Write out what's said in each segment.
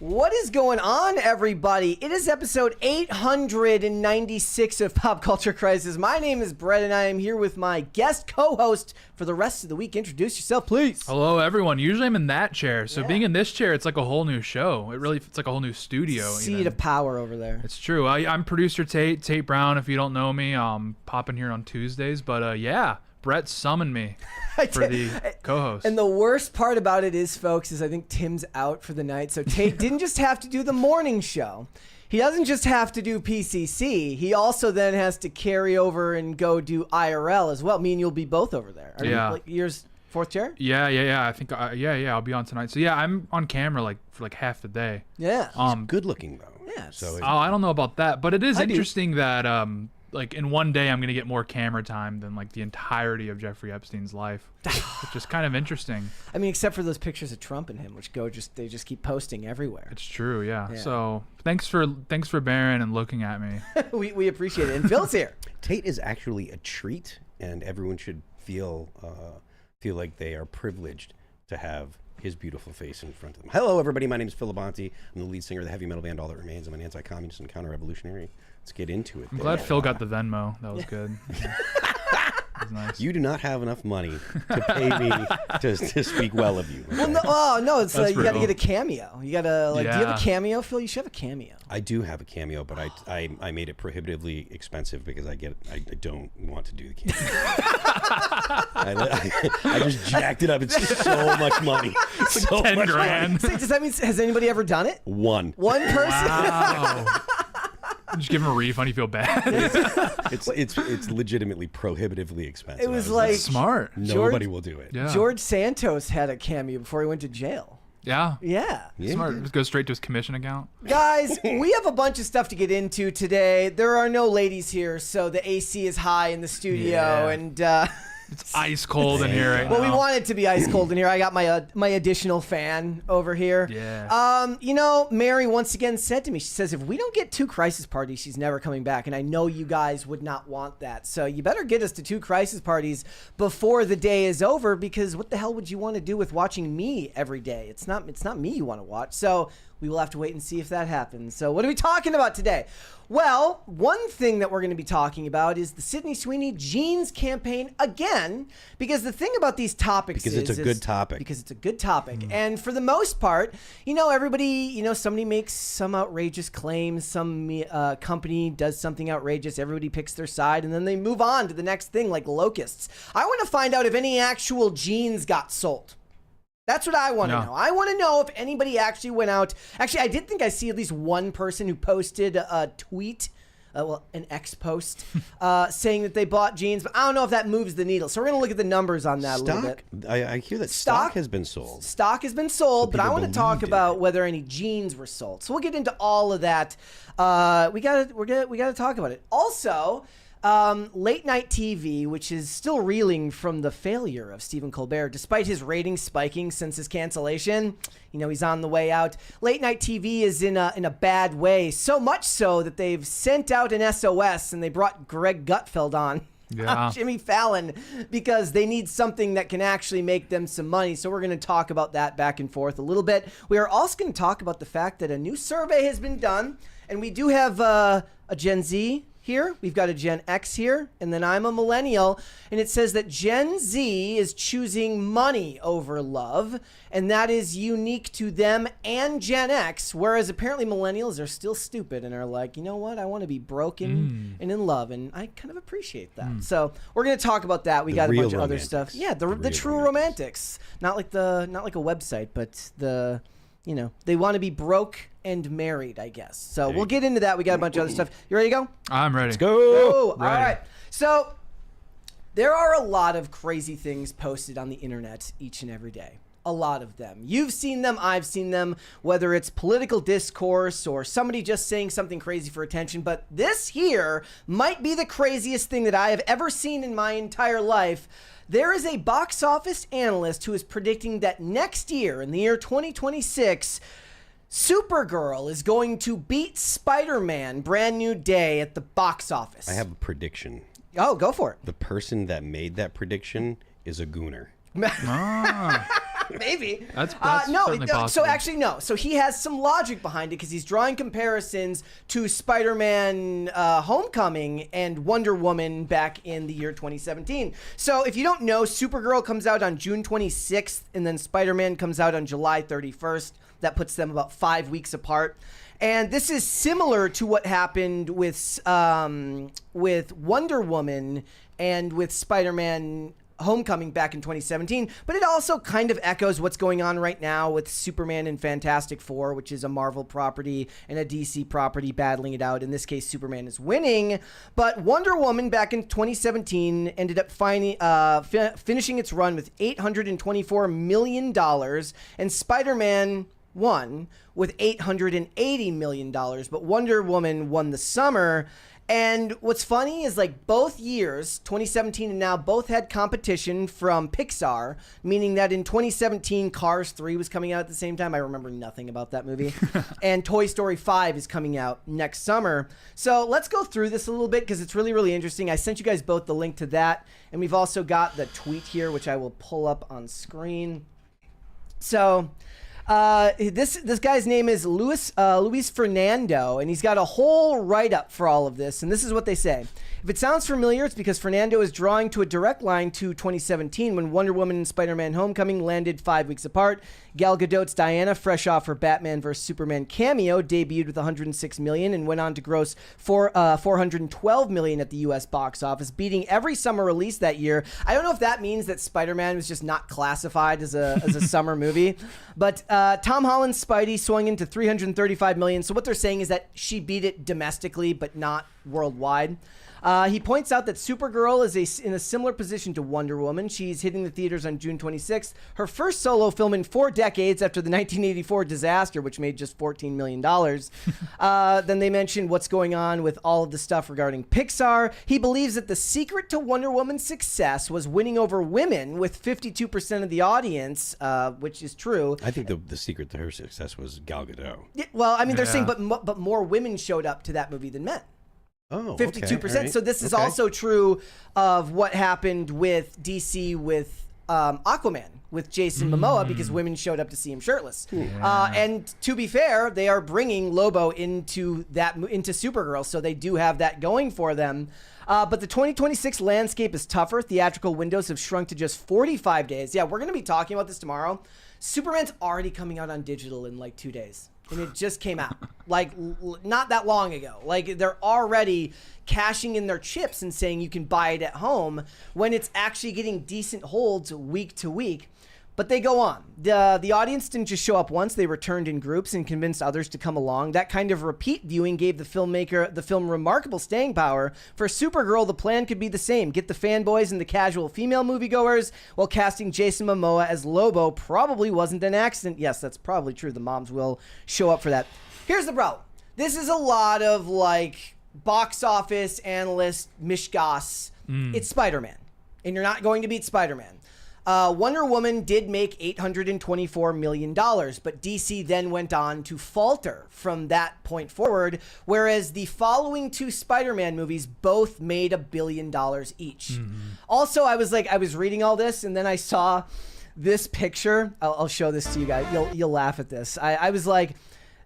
What is going on, everybody? It is episode 896 of Pop Culture Crisis. My name is Brett, and I am here with my guest co-host for the rest of the week. Introduce yourself, please. Hello, everyone. Usually I'm in that chair, so being in this chair, it's like a whole new show. It's like a whole new studio. Seat of power over there. It's true. I'm producer Tate Brown. If you don't know me, popping here on Tuesdays. But yeah, Brett summoned me for the co-host. And the worst part about it is, folks, is I think Tim's out for the night. So Tate didn't just have to do the morning show. He doesn't just have to do PCC. He also then has to carry over and go do IRL as well. Me and you'll be both over there. Are you, like, yours fourth chair? Yeah. I think I'll be on tonight. So yeah, I'm on camera for half the day. Yeah. He's good looking though. Yeah. So I don't know about that, but it is interesting that in one day I'm gonna get more camera time than the entirety of Jeffrey Epstein's life, which is kind of interesting. I mean, except for those pictures of Trump and him, which they just keep posting everywhere. It's true, yeah. So thanks for bearing and looking at me. we appreciate it. And Phil's here. Tate is actually a treat, and everyone should feel like they are privileged to have his beautiful face in front of them. Hello, everybody. My name is Phil Labonte. I'm the lead singer of the heavy metal band All That Remains. I'm an anti-communist and counter-revolutionary. Let's get into it. I'm glad Phil got the Venmo. That was good. That was nice. You do not have enough money to pay me to speak well of you. Okay? Well, no, it's you got to get a cameo. You got to do you have a cameo, Phil? You should have a cameo. I do have a cameo, but I made it prohibitively expensive because I don't want to do the cameo. I just jacked it up. It's so much money. It's like 10 grand. Does that mean has anybody ever done it? One person. Wow. Just give him a refund. You feel bad. It's legitimately prohibitively expensive. It was like smart. Nobody will do it. Yeah. George Santos had a cameo before he went to jail. Yeah. Smart. Just goes straight to his commission account. Guys, we have a bunch of stuff to get into today. There are no ladies here, so the AC is high in the studio, and it's ice cold in here right now. Well, we want it to be ice cold in here. I got my additional fan over here. Yeah. Mary once again said to me, she says, if we don't get 2 crisis parties, she's never coming back. And I know you guys would not want that. So you better get us to 2 crisis parties before the day is over, because what the hell would you want to do with watching me every day? It's not me you want to watch. So we will have to wait and see if that happens. So what are we talking about today? Well, one thing that we're going to be talking about is the Sydney Sweeney jeans campaign again, because the thing about these topics it's a good topic. Because it's a good topic. And for the most part, everybody, somebody makes some outrageous claims, some company does something outrageous, everybody picks their side, and then they move on to the next thing like locusts. I want to find out if any actual jeans got sold. That's what I want to know. I want to know if anybody actually went out. Actually, I did think I see at least one person who posted a tweet, an X post, saying that they bought jeans, but I don't know if that moves the needle. So we're going to look at the numbers on that a little bit. I hear that stock has been sold. Stock has been sold, but I want to talk about whether any jeans were sold. So we'll get into all of that. We got to talk about it. Also, late night TV, which is still reeling from the failure of Stephen Colbert, despite his ratings spiking since his cancellation. He's on the way out. Late night TV is in a bad way, so much so that they've sent out an SOS and they brought Greg Gutfeld on. Jimmy Fallon, because they need something that can actually make them some money. So we're going to talk about that back and forth a little bit. We are also going to talk about the fact that a new survey has been done, and we do have a Gen Z here. We've got a Gen X here, and then I'm a millennial, and it says that Gen Z is choosing money over love, and that is unique to them and Gen X, whereas apparently millennials are still stupid and are like, you know what, I want to be broken and in love, and I kind of appreciate that. So we're going to talk about that. We got a bunch of other stuff. Yeah, the true romantics. Not like a website, but they want to be broke and married, I guess. So we'll get into that. We got a bunch of other stuff. You ready to go? I'm ready. Let's go. All right. So there are a lot of crazy things posted on the internet each and every day. A lot of them. You've seen them. I've seen them, whether it's political discourse or somebody just saying something crazy for attention. But this here might be the craziest thing that I have ever seen in my entire life. There is a box office analyst who is predicting that next year, in the year 2026, Supergirl is going to beat Spider-Man Brand New Day at the box office. I have a prediction. Oh, go for it. The person that made that prediction is a gooner. Maybe. That's no, certainly so possible. actually, no. So he has some logic behind it because he's drawing comparisons to Spider-Man Homecoming and Wonder Woman back in the year 2017. So if you don't know, Supergirl comes out on June 26th, and then Spider-Man comes out on July 31st. That puts them about 5 weeks apart. And this is similar to what happened with Wonder Woman and with Spider-Man Homecoming back in 2017, but it also kind of echoes what's going on right now with Superman and Fantastic Four, which is a Marvel property and a DC property battling it out. In this case, Superman is winning, but Wonder Woman back in 2017 ended up finishing its run with $824 million, and Spider-Man won with $880 million, but Wonder Woman won the summer. And what's funny is like both years, 2017 and now, both had competition from Pixar, meaning that in 2017, Cars 3 was coming out at the same time. I remember nothing about that movie. And Toy Story 5 is coming out next summer. So let's go through this a little bit because it's really, really interesting. I sent you guys both the link to that. And we've also got the tweet here, which I will pull up on screen. So this guy's name is Luis Fernando, and he's got a whole write-up for all of this, and this is what they say. If it sounds familiar, it's because Fernando is drawing to a direct line to 2017 when Wonder Woman and Spider-Man Homecoming landed 5 weeks apart. Gal Gadot's Diana, fresh off her Batman vs. Superman cameo, debuted with $106 million and went on to gross $412 million at the U.S. box office, beating every summer release that year. I don't know if that means that Spider-Man was just not classified as a summer movie, but Tom Holland's Spidey swung into $335 million. So what they're saying is that she beat it domestically, but not worldwide. He points out that Supergirl is in a similar position to Wonder Woman. She's hitting the theaters on June 26th. Her first solo film in 4 decades after the 1984 disaster, which made just $14 million. Then they mentioned what's going on with all of the stuff regarding Pixar. He believes that the secret to Wonder Woman's success was winning over women with 52% of the audience, which is true. I think the secret to her success was Gal Gadot. Yeah, well, I mean, they're saying, but more women showed up to that movie than men. Oh, 52%. Okay, right. So this is also true of what happened with DC with Aquaman with Jason Momoa, because women showed up to see him shirtless. And to be fair, they are bringing Lobo into Supergirl, so they do have that going for them. But the 2026 landscape is tougher. Theatrical windows have shrunk to just 45 days. Yeah, we're going to be talking about this tomorrow. Superman's already coming out on digital in like 2 days. And it just came out, like, not that long ago. Like, they're already cashing in their chips and saying you can buy it at home when it's actually getting decent holds week to week. But they go on. The audience didn't just show up once. They returned in groups and convinced others to come along. That kind of repeat viewing gave the film remarkable staying power. For Supergirl, the plan could be the same. Get the fanboys and the casual female moviegoers, while casting Jason Momoa as Lobo probably wasn't an accident. Yes, that's probably true. The moms will show up for that. Here's the problem. This is a lot of, like, box office analyst mishgas. It's Spider-Man. And you're not going to beat Spider-Man. Wonder Woman did make $824 million, but DC then went on to falter from that point forward, whereas the following 2 Spider-Man movies both made $1 billion each. Also, I was reading all this, and then I saw this picture. I'll show this to you guys. You'll laugh at this. I was like,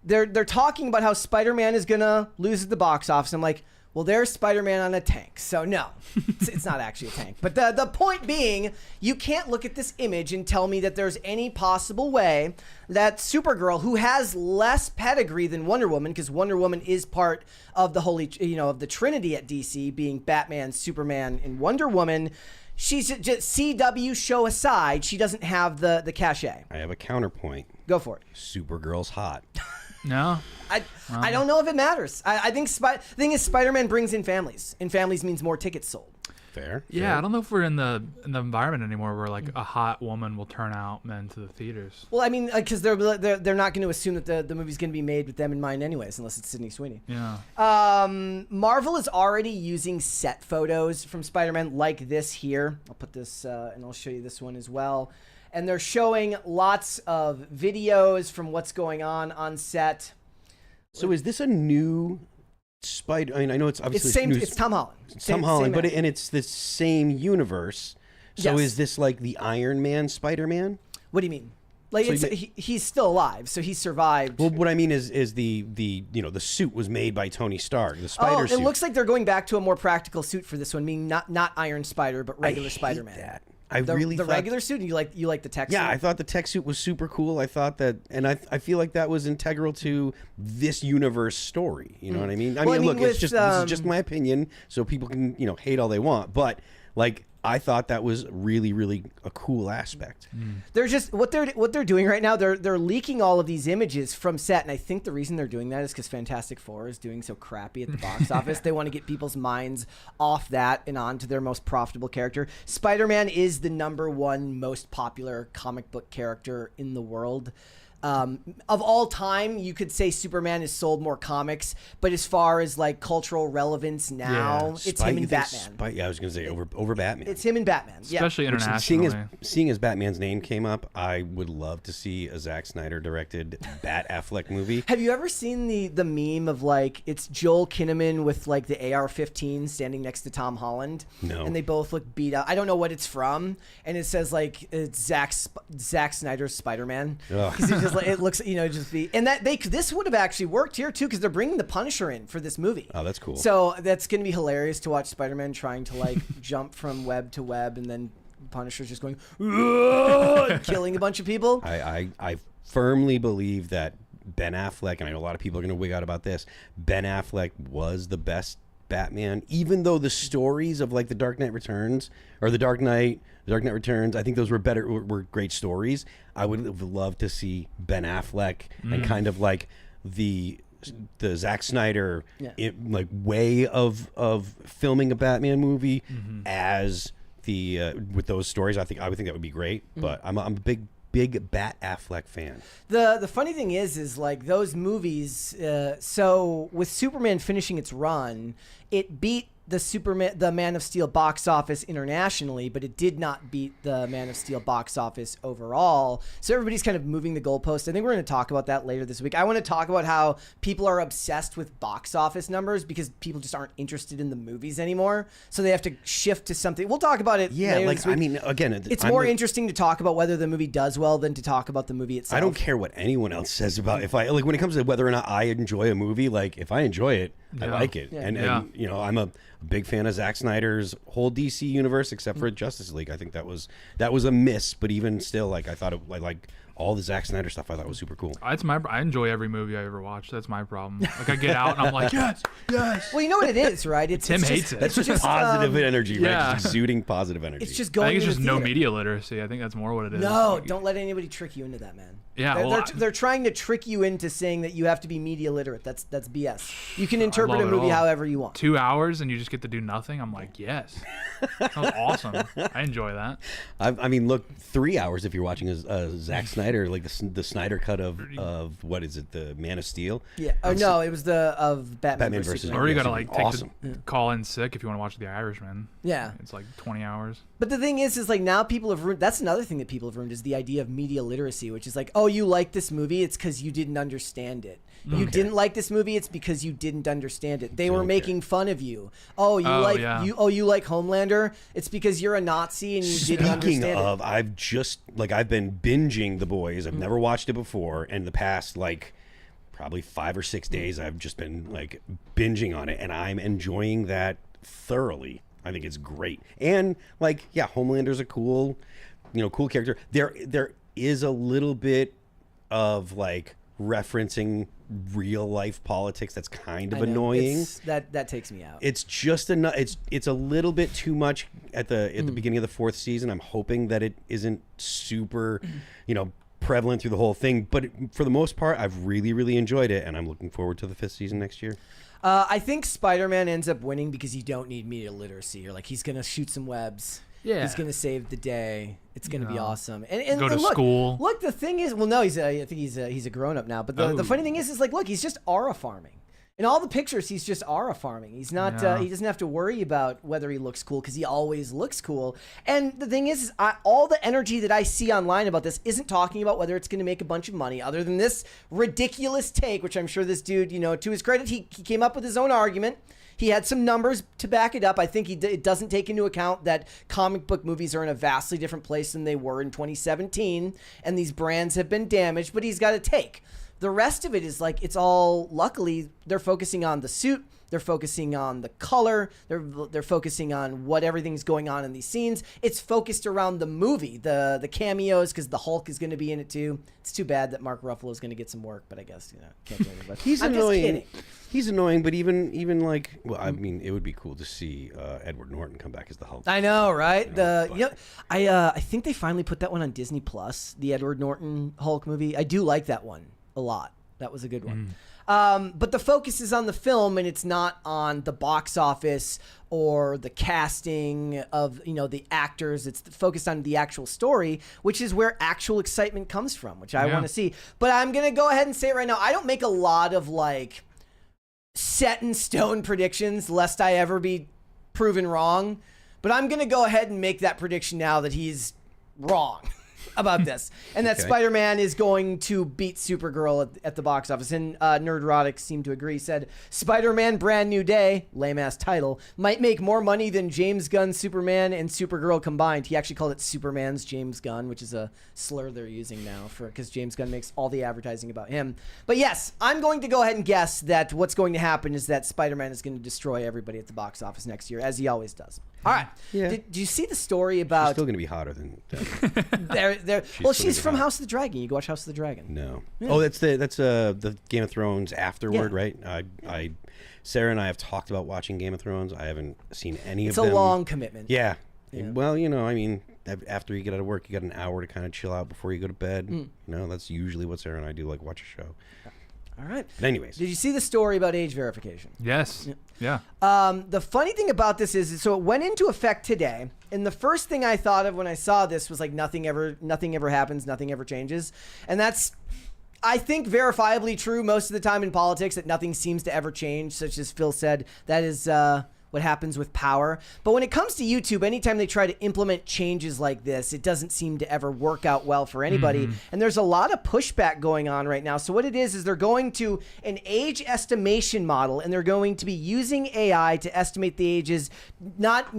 they're talking about how Spider-Man is gonna lose at the box office. I'm like, well, there's Spider-Man on a tank. So no, it's not actually a tank. But the point being, you can't look at this image and tell me that there's any possible way that Supergirl, who has less pedigree than Wonder Woman, because Wonder Woman is part of the of the Trinity at DC, being Batman, Superman, and Wonder Woman. She's just CW show aside, she doesn't have the cachet. I have a counterpoint. Go for it. Supergirl's hot. No. I don't know if it matters. I think the thing is, Spider-Man brings in families, and families means more tickets sold. Fair. Yeah, I don't know if we're in the environment anymore where like a hot woman will turn out men to the theaters. Well, I mean, because they're not going to assume that the movie's going to be made with them in mind anyways, unless it's Sydney Sweeney. Yeah. Marvel is already using set photos from Spider-Man like this here. I'll put this and I'll show you this one as well. And they're showing lots of videos from what's going on set. So is this a new Spider? I mean, I know it's obviously it's Tom Holland. It's Tom Holland, and it's the same universe. So Yes. is this like the Iron Man Spider-Man? What do you mean? Like So he's still alive, so he survived. Well, what I mean is the the suit was made by Tony Stark, the spider suit. It looks like they're going back to a more practical suit for this one, meaning not Iron Spider, but regular Spider-Man. That. I really the thought, regular suit. You like the tech suit? Yeah, I thought the tech suit was super cool. I thought that, and I feel like that was integral to this universe story. You know what I mean? I mean, look, it's just this is just my opinion, so people can hate all they want, but like. I thought that was really, really a cool aspect. They're just what they're doing right now. They're leaking all of these images from set, and I think the reason they're doing that is because Fantastic Four is doing so crappy at the box office. They want to get people's minds off that and onto their most profitable character. Spider-Man is the #1 most popular comic book character in the world. Of all time, you could say Superman has sold more comics, but as far as like cultural relevance now, it's him and Batman. Yeah, I was gonna say over Batman. It's him and Batman, especially internationally. Seeing as Batman's name came up, I would love to see a Zack Snyder directed Bat Affleck movie. Have you ever seen the meme of like it's Joel Kinnaman with like the AR-15 standing next to Tom Holland? No. And they both look beat up. I don't know what it's from, and it says like it's Zack Snyder's Spider-Man. It looks, just be, and that this would have actually worked here too because they're bringing the Punisher in for this movie. Oh, that's cool. So that's gonna be hilarious to watch Spider-Man trying to like jump from web to web, and then Punisher's just going and killing a bunch of people. I firmly believe that Ben Affleck, and I know a lot of people are gonna wig out about this. Ben Affleck was the best Batman, even though the stories of like the Dark Knight Returns or the Dark Knight Returns, I think those were great stories. I would have loved to see Ben Affleck and kind of like the Zack Snyder way of filming a Batman movie as the with those stories. I would think that would be great. But I'm a big Bat Affleck fan. The funny thing is like those movies. So with Superman finishing its run, it beat the Man of Steel box office internationally, but it did not beat the Man of Steel box office overall. So everybody's kind of moving the goalpost. I think we're going to talk about that later this week. I want to talk about how people are obsessed with box office numbers because people just aren't interested in the movies anymore. So they have to shift to something. We'll talk about it later this week. I mean, again, it's more interesting to talk about whether the movie does well than to talk about the movie itself. I don't care what anyone else says about when it comes to whether or not I enjoy a movie. Like if I enjoy it, I like it. And I'm a big fan of Zack Snyder's whole DC universe, except for Justice League. I think that was a miss, but even still, like I thought it like all the Zack Snyder stuff I thought was super cool. I enjoy every movie I ever watch. That's my problem. Like I get out and I'm like, yes. Well, you know what it is, right? Tim hates it. That's just positive energy, right? Just exuding positive energy. It's just going. I think it's just no media literacy. I think that's more what it is. No, don't let anybody trick you into that, man. Yeah, they're trying to trick you into saying that you have to be media literate. That's BS. You can interpret a movie however you want. 2 hours and you just get to do nothing. I'm like, yes, that was awesome. I enjoy that. I mean, look, 3 hours if you're watching a Zack Snyder, like the Snyder cut of what is it, the Man of Steel? Yeah. Oh no, it was of Batman versus Superman. Or you gotta take awesome. call in sick if you want to watch The Irishman. Yeah. It's like 20 hours. But the thing is like now people have ruined. That's another thing that people have ruined is the idea of media literacy, which is like, oh, you like this movie, it's because you didn't understand it. You didn't like this movie, it's because you didn't understand it. They were making fun of you. Oh, you like Homelander, it's because you're a Nazi and you didn't understand it. Speaking of, I've been binging The Boys. I've never watched it before, and the past probably 5 or 6 days I've just been binging on it, and I'm enjoying that thoroughly. I think it's great. And Homelander's a cool character. There is a little bit of referencing real life politics that's kind of annoying. That takes me out. It's just enough. It's a little bit too much at the beginning of the 4th season. I'm hoping that it isn't super, prevalent through the whole thing. But for the most part, I've really, really enjoyed it, and I'm looking forward to the 5th season next year. I think Spider-Man ends up winning because you don't need media literacy. You're he's gonna shoot some webs. Yeah, he's gonna save the day. It's gonna be awesome. And go to school. Look, the thing is, no, I think he's a grown up now. But the funny thing is look, he's just aura farming. In all the pictures, he's just aura farming. He's not. He doesn't have to worry about whether he looks cool because he always looks cool. And the thing is all the energy that I see online about this isn't talking about whether it's going to make a bunch of money. Other than this ridiculous take, which I'm sure this dude, to his credit, he came up with his own argument. He had some numbers to back it up. I think it doesn't take into account that comic book movies are in a vastly different place than they were in 2017, and these brands have been damaged, but he's got a take. The rest of it is like, it's all, luckily, they're focusing on the suit. They're focusing on the color. They're focusing on what everything's going on in these scenes. It's focused around the movie, the cameos, because the Hulk is going to be in it too. It's too bad that Mark Ruffalo is going to get some work, but I guess, can't do anything. He's I'm annoying. just kidding. He's annoying, but even like, well, I mean, it would be cool to see Edward Norton come back as the Hulk. I know, right? I think they finally put that one on Disney Plus, the Edward Norton Hulk movie. I do like that one a lot. That was a good one. But the focus is on the film, and it's not on the box office or the casting of, the actors. It's focused on the actual story, which is where actual excitement comes from, which I want to see. But I'm going to go ahead and say it right now. I don't make a lot of like set in stone predictions lest I ever be proven wrong. But I'm going to go ahead and make that prediction now that he's wrong about this, and that Spider-Man is going to beat Supergirl at the box office. And Nerdrotic seemed to agree, said Spider-Man Brand New Day, lame-ass title, might make more money than James Gunn's Superman and Supergirl combined. He actually called it Superman's James Gunn, which is a slur they're using now because James Gunn makes all the advertising about him. But yes, I'm going to go ahead and guess that what's going to happen is that Spider-Man is going to destroy everybody at the box office next year, as he always does. All right. Yeah. Did you see the story about... She's still going to be hotter than... she's from House of the Dragon. You go watch House of the Dragon. No. Yeah. Oh, that's the Game of Thrones afterward, right? Sarah and I have talked about watching Game of Thrones. I haven't seen any of them. It's a long commitment. Yeah. Well, I mean, after you get out of work, you got an hour to kind of chill out before you go to bed. That's usually what Sarah and I do, like watch a show. All right. But anyways. Did you see the story about age verification? Yes. Yeah. The funny thing about this is, so it went into effect today, and the first thing I thought of when I saw this was like nothing ever happens, nothing ever changes, and that's, I think, verifiably true most of the time in politics, that nothing seems to ever change. Such as Phil said, that is what happens with power. But when it comes to YouTube, anytime they try to implement changes like this, it doesn't seem to ever work out well for anybody. And there's a lot of pushback going on right now. So what it is they're going to an age estimation model, and they're going to be using AI to estimate the ages, not,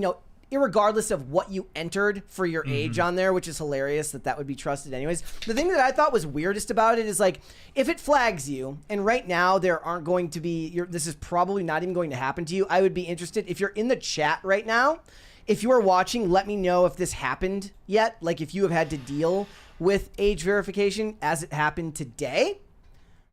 irregardless of what you entered for your age on there, which is hilarious that would be trusted anyways. The thing that I thought was weirdest about it is, like, if it flags you, and right now there aren't going to be, this is probably not even going to happen to you, I would be interested, if you're in the chat right now, if you are watching, let me know if this happened yet, like if you have had to deal with age verification as it happened today.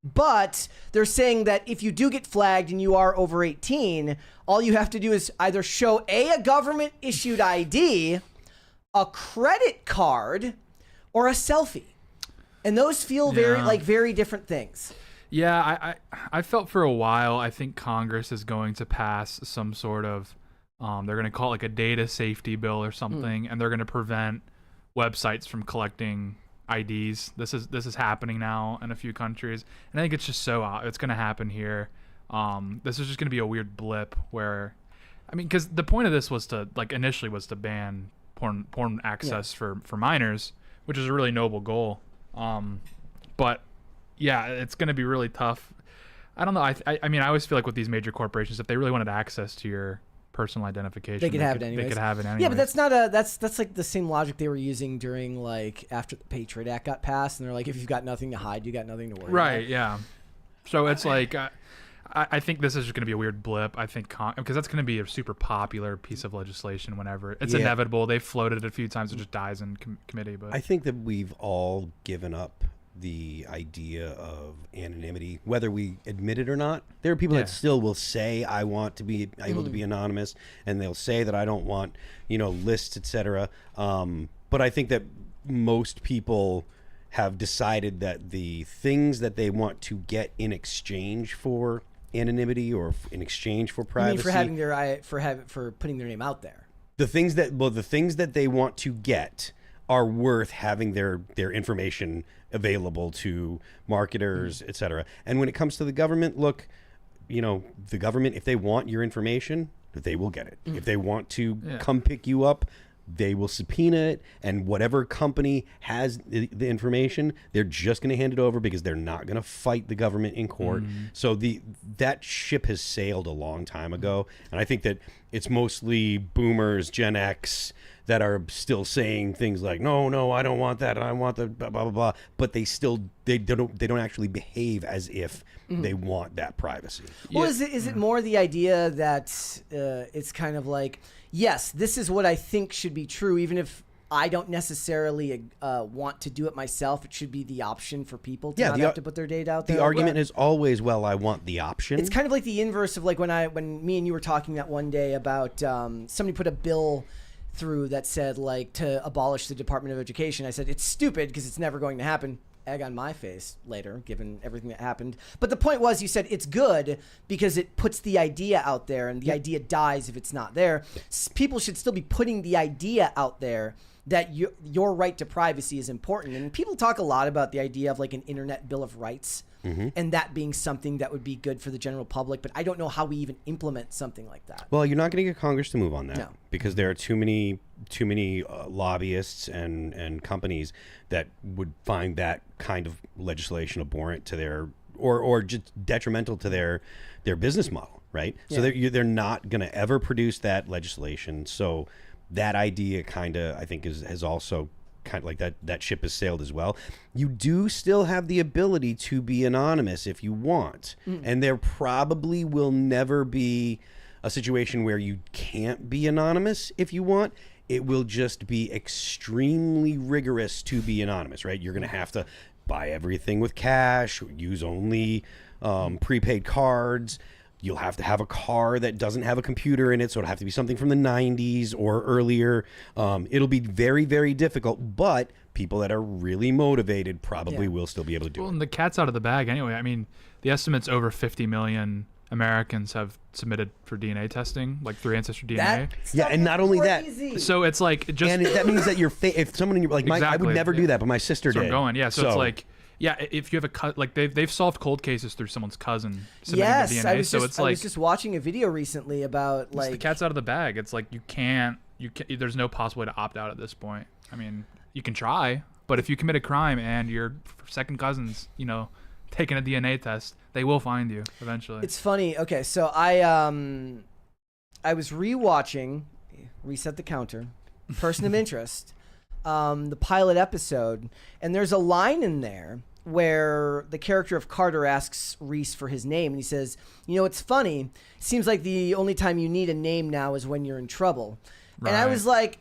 But they're saying that if you do get flagged and you are over 18, all you have to do is either show a government-issued ID, a credit card, or a selfie. And those feel very different things. Yeah, I felt for a while, I think Congress is going to pass some sort of, they're going to call it like a data safety bill or something, and they're going to prevent websites from collecting IDs. This is happening now in a few countries, and I think it's just it's going to happen here. This is just going to be a weird blip where, I mean, because the point of this was to, like, initially was to ban porn access for minors, which is a really noble goal. But yeah, it's going to be really tough. I don't know. I mean, I always feel like with these major corporations, if they really wanted access to your personal identification, they could have it anyways. They could have it anyways. Yeah, but that's not that's like the same logic they were using during, like, after the Patriot Act got passed, and they're like, if you've got nothing to hide, you got nothing to worry about. Right, yeah. So it's like, I think this is just going to be a weird blip. I think because that's going to be a super popular piece of legislation whenever it's inevitable. They've floated it a few times. It just dies in committee. But I think that we've all given up the idea of anonymity, whether we admit it or not. There are people that still will say, I want to be able to be anonymous, and they'll say that I don't want, lists, etc. But I think that most people have decided that the things that they want to get in exchange for anonymity or in exchange for privacy, you mean for having their for putting their name out there, the things that they want to get are worth having their information available to marketers, etc. And when it comes to the government, look, the government, if they want your information, they will get it. If they want to come pick you up, they will subpoena it, and whatever company has the information, they're just going to hand it over because they're not going to fight the government in court. So that ship has sailed a long time ago, and I think that it's mostly boomers, Gen X, that are still saying things like, no, I don't want that, I want the blah, blah, blah, blah. But they don't actually behave as if they want that privacy. Well, is it more the idea that it's kind of like, yes, this is what I think should be true, even if I don't necessarily want to do it myself. It should be the option for people to not have to put their data out there. The argument is always, well, I want the option. It's kind of like the inverse of like when me and you were talking that one day about somebody put a bill through that said like to abolish the Department of Education. I said it's stupid because it's never going to happen. Egg on my face later, given everything that happened. But the point was, you said it's good because it puts the idea out there, and the idea dies if it's not there. People should still be putting the idea out there that your right to privacy is important. And people talk a lot about the idea of like an internet bill of rights, and that being something that would be good for the general public. But I don't know how we even implement something like that. Well, you're not going to get Congress to move on that because there are too many lobbyists and companies that would find that kind of legislation abhorrent to their or just detrimental to their business model, right? So they're not going to ever produce that legislation. So that idea kind of, I think, has also kind of like that ship has sailed as well. You do still have the ability to be anonymous if you want, and there probably will never be a situation where you can't be anonymous if you want. It will just be extremely rigorous to be anonymous, right? You're going to have to buy everything with cash, use only prepaid cards. You'll have to have a car that doesn't have a computer in it, so it'll have to be something from the 90s or earlier. It'll be very, very difficult, but people that are really motivated probably will still be able to do it. And the cat's out of the bag anyway. I mean, the estimate's over 50 million Americans have submitted for DNA testing, like through Ancestry DNA. And not only that, so it's like just and that means that if someone in your like, I would never do that, but my sister did. I'm going, so it's like. Yeah, if you have like they've solved cold cases through someone's cousin submitting the DNA. I was just watching a video recently about like the cat's out of the bag. It's like you can't. There's no possible way to opt out at this point. I mean, you can try, but if you commit a crime and your second cousin's, taking a DNA test, they will find you eventually. It's funny. Okay, so I was rewatching Reset the Counter, Person of Interest. The pilot episode, and there's a line in there where the character of Carter asks Reese for his name, and he says, it's funny, it seems like the only time you need a name now is when you're in trouble. Right. And I was like,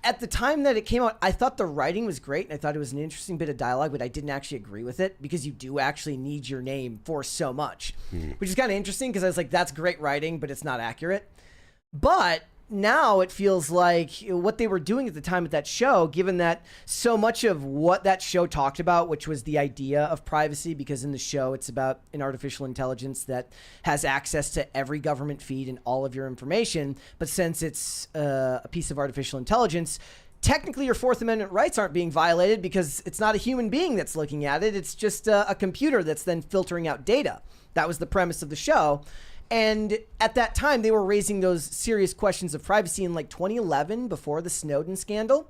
at the time that it came out, I thought the writing was great, and I thought it was an interesting bit of dialogue, but I didn't actually agree with it because you do actually need your name for so much, which is kind of interesting because I was like, that's great writing, but it's not accurate. But now it feels like what they were doing at the time of that show, given that so much of what that show talked about, which was the idea of privacy, because in the show it's about an artificial intelligence that has access to every government feed and all of your information. But since it's a piece of artificial intelligence, technically your Fourth Amendment rights aren't being violated because it's not a human being that's looking at it. It's just a computer that's then filtering out data. That was the premise of the show. And at that time, they were raising those serious questions of privacy in like 2011 before the Snowden scandal.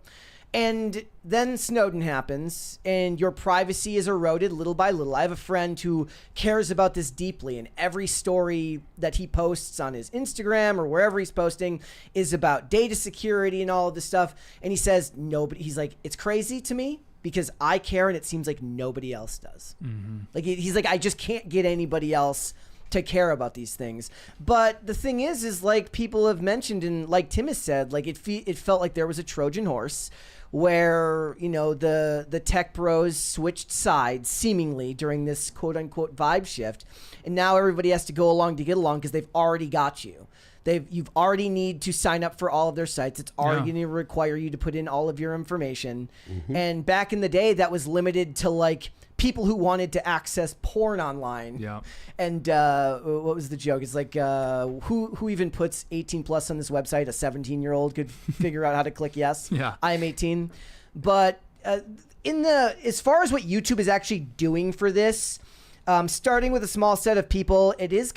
And then Snowden happens and your privacy is eroded little by little. I have a friend who cares about this deeply, and every story that he posts on his Instagram or wherever he's posting is about data security and all of this stuff. And he says, he's like, it's crazy to me because I care and it seems like nobody else does. Like he's like, I just can't get anybody else to care about these things. But the thing is like people have mentioned, and like Tim has said, like it felt like there was a Trojan horse where, the tech bros switched sides seemingly during this quote unquote vibe shift. And now everybody has to go along to get along because they've already got you. You've already need to sign up for all of their sites. It's already going to require you to put in all of your information. And back in the day, that was limited to like people who wanted to access porn online. Yeah. And what was the joke? It's like who even puts 18 plus on this website? A 17-year-old could figure out how to click yes. Yeah. I'm 18. But as far as what YouTube is actually doing for this, starting with a small set of people. It is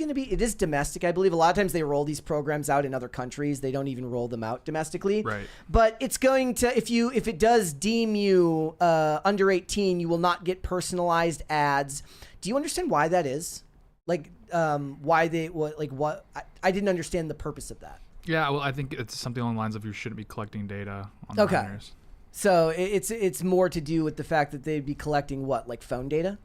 domestic. I believe a lot of times they roll these programs out in other countries. They don't even roll them out domestically. Right. But it's going to, if it does deem you under 18, you will not get personalized ads. Do you understand why that is? Like, why they, what? I didn't understand the purpose of that. Yeah, well, I think it's something along the lines of you shouldn't be collecting data on minors. So it's more to do with the fact that they'd be collecting what, like phone data?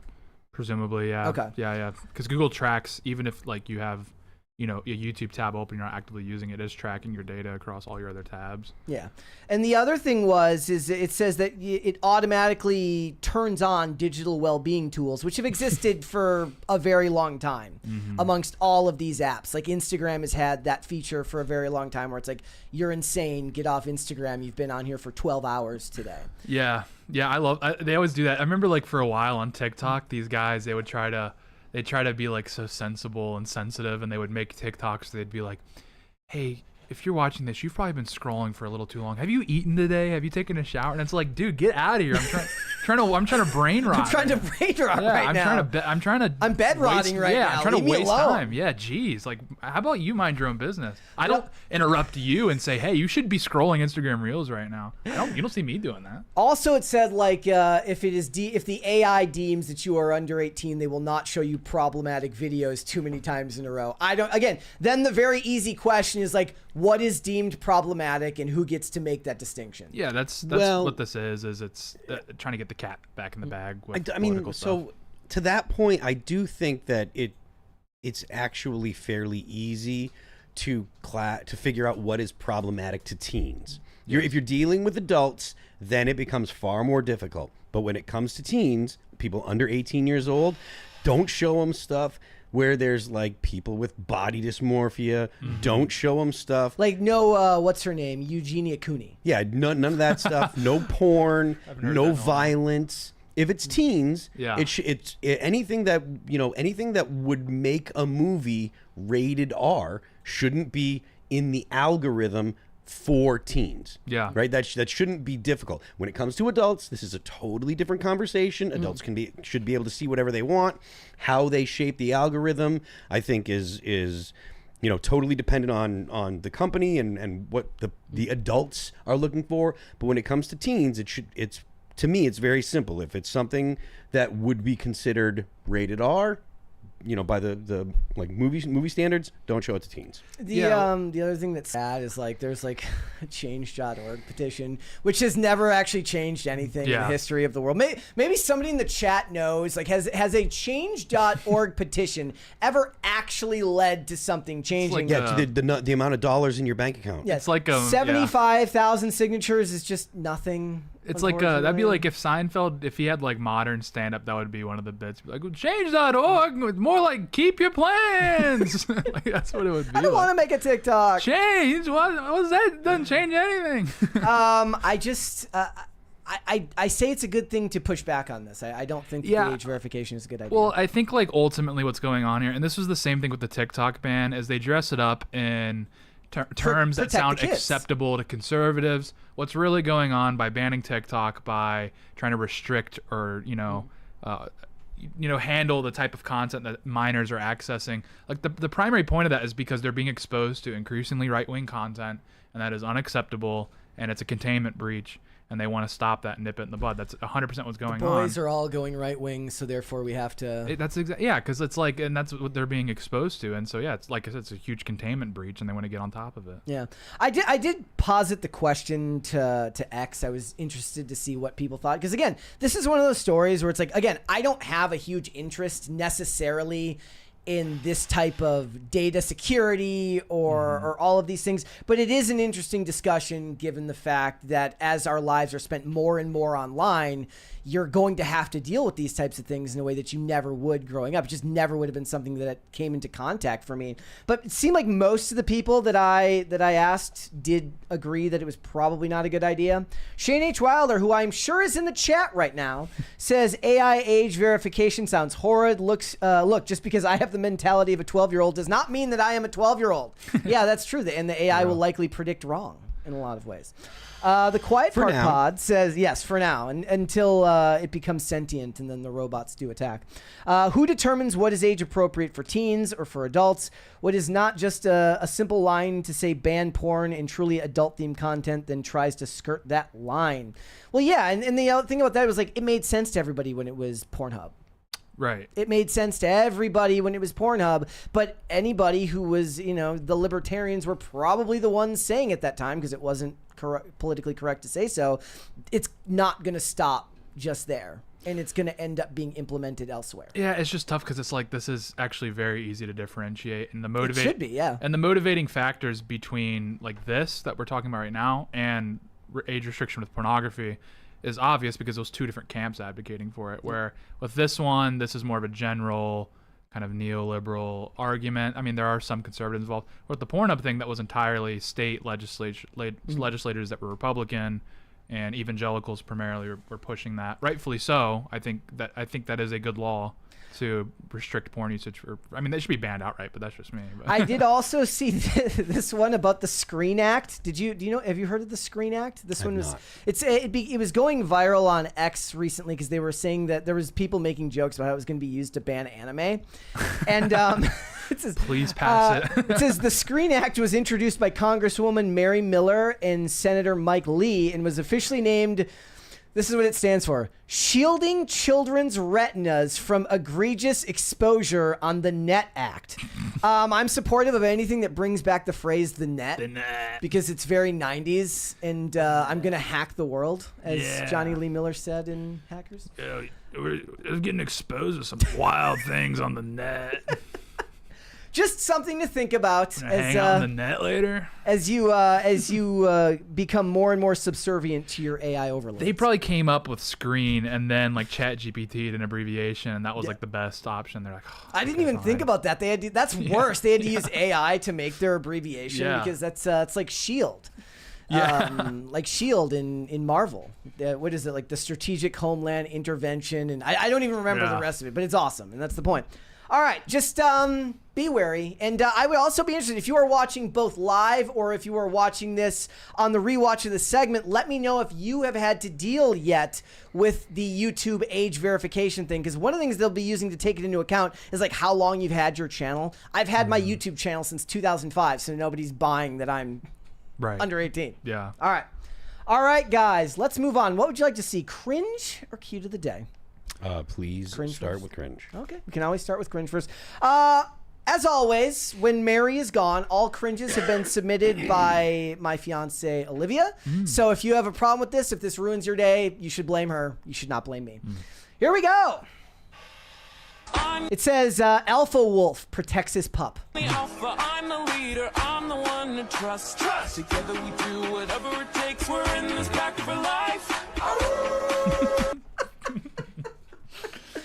Presumably, yeah. Okay. Yeah. Because Google tracks, even if like you have, a YouTube tab open, you're not actively using it, is tracking your data across all your other tabs. Yeah. And the other thing is it says that it automatically turns on digital well-being tools, which have existed for a very long time amongst all of these apps. Like Instagram has had that feature for a very long time where it's like, you're insane, get off Instagram. You've been on here for 12 hours today. Yeah. They always do that. I remember like for a while on TikTok, these guys, they try to be like so sensible and sensitive, and they would make TikToks. They'd be like, hey, if you're watching this, you've probably been scrolling for a little too long. Have you eaten today? Have you taken a shower? And it's like, dude, get out of here. I'm trying to brain rot. I'm trying to brain rot right now. I'm bed rotting right now. Yeah, I'm trying Leave to waste me alone. time. Yeah, geez. Like, how about you mind your own business? I don't interrupt you and say, hey, you should be scrolling Instagram Reels right now. You don't see me doing that. Also, it said like if the AI deems that you are under 18, they will not show you problematic videos too many times in a row. Then the very easy question is like, what is deemed problematic and who gets to make that distinction? Yeah, that's what this is it's trying to get the cat back in the bag with political stuff. So to that point, I do think that it's actually fairly easy to figure out what is problematic to teens. If you're dealing with adults, then it becomes far more difficult. But when it comes to teens, people under 18 years old, don't show them stuff where there's like people with body dysmorphia. Don't show them stuff like what's her name, Eugenia Cooney. Yeah, none of that stuff. No porn, no violence. If it's teens, it's anything that would make a movie rated R shouldn't be in the algorithm for teens. Yeah. Right? That shouldn't be difficult. When it comes to adults, this is a totally different conversation. Adults should be able to see whatever they want. How they shape the algorithm, I think is totally dependent on the company and what the adults are looking for. But when it comes to teens, to me it's very simple. If it's something that would be considered rated R, by the like movie standards, don't show it to teens. The other thing that's sad is like there's like a change.org petition, which has never actually changed anything in the history of the world. Maybe somebody in the chat knows, like, has a change.org petition ever actually led to something changing? Like the amount of dollars in your bank account. Yeah, it's like 75,000 signatures is just nothing. It's like that'd be like if Seinfeld, if he had like modern stand-up, that would be one of the bits. Like, change.org, more like keep your plans. Like, that's what it would be. I don't want to make a TikTok. Change? What was that? It doesn't change anything. I say it's a good thing to push back on this. I don't think the age verification is a good idea. Well, I think like ultimately what's going on here, and this was the same thing with the TikTok ban, is they dress it up in terms that sound acceptable to conservatives. What's really going on by banning TikTok, by trying to restrict or handle the type of content that minors are accessing, like the primary point of that is because they're being exposed to increasingly right-wing content, and that is unacceptable, and it's a containment breach, and they want to stop that and nip it in the bud. That's 100% what's going on. Boys are all going right wing, so therefore we have to. Because it's like, and that's what they're being exposed to, and so it's like I said, it's a huge containment breach, and they want to get on top of it. Yeah, I did posit the question to X. I was interested to see what people thought, because again, this is one of those stories where it's like, again, I don't have a huge interest necessarily in this type of data security or all of these things. But it is an interesting discussion given the fact that as our lives are spent more and more online, you're going to have to deal with these types of things in a way that you never would growing up. It just never would have been something that came into contact for me. But it seemed like most of the people that I asked did agree that it was probably not a good idea. Shane H. Wilder, who I'm sure is in the chat right now, says AI age verification sounds horrid. Look, just because I have the mentality of a 12-year-old does not mean that I am a 12-year-old. Yeah, that's true. And the AI will likely predict wrong. in a lot of ways. The Quiet For Part now. Pod says, yes, for now, until it becomes sentient and then the robots do attack. Who determines what is age appropriate for teens or for adults? What is not just a simple line to say ban porn and truly adult-themed content, then tries to skirt that line? Well, yeah, and the thing about that was, like, it made sense to everybody when it was Pornhub. Right. It made sense to everybody when it was Pornhub, but anybody who was, the libertarians were probably the ones saying at that time, because it wasn't politically correct to say so. It's not going to stop just there, and it's going to end up being implemented elsewhere. Yeah, it's just tough because it's like this is actually very easy to differentiate, and the It should be, yeah. And the motivating factors between like this that we're talking about right now and age restriction with pornography is obvious because those two different camps advocating for it. Where with this one, this is more of a general kind of neoliberal argument. I mean, there are some conservatives involved. With the Pornhub thing, that was entirely state legislators that were Republican, and evangelicals primarily were pushing that. Rightfully so. I think that is a good law to restrict porn usage. I mean, they should be banned outright, but that's just me. But. I did also see this one about the Screen Act. Do you know? Have you heard of the Screen Act? This one was not. it was going viral on X recently because they were saying that there was people making jokes about how it was going to be used to ban anime, and it says, Please pass it. It says the Screen Act was introduced by Congresswoman Mary Miller and Senator Mike Lee and was officially named. This is what it stands for: Shielding Children's Retinas from Egregious Exposure on the Net Act. I'm supportive of anything that brings back the phrase "the net," because it's very 90s, and I'm gonna hack the world, as Johnny Lee Miller said in Hackers. Yeah, we're getting exposed to some wild things on the net. Just something to think about Hang on the net later. as you become more and more subservient to your AI overlords. They probably came up with Screen and then like ChatGPT did an abbreviation, and that was like the best option. They're like, I didn't even think about that. They had to, that's worse. They had to use AI to make their abbreviation because that's it's like Shield. Like Shield in Marvel. What is it, like the Strategic Homeland Intervention? And I don't even remember the rest of it, but it's awesome, and that's the point. All right, just be wary. And I would also be interested, if you are watching both live or if you are watching this on the rewatch of the segment, let me know if you have had to deal yet with the YouTube age verification thing. Because one of the things they'll be using to take it into account is like how long you've had your channel. I've had my YouTube channel since 2005, so nobody's buying that I'm under 18. Yeah. All right, guys, let's move on. What would you like to see, Cringe or Cue to the Day? Please Cringe start first. with Cringe. Okay, we can always start with Cringe first. As always, when Mary is gone, all cringes have been submitted by my fiance Olivia. So if you have a problem with this, if this ruins your day, you should blame her. You should not blame me. Here we go. It says, Alpha Wolf protects his pup. The alpha, I'm the leader, I'm the one to trust. Together we do whatever it takes. We're in this pack for life.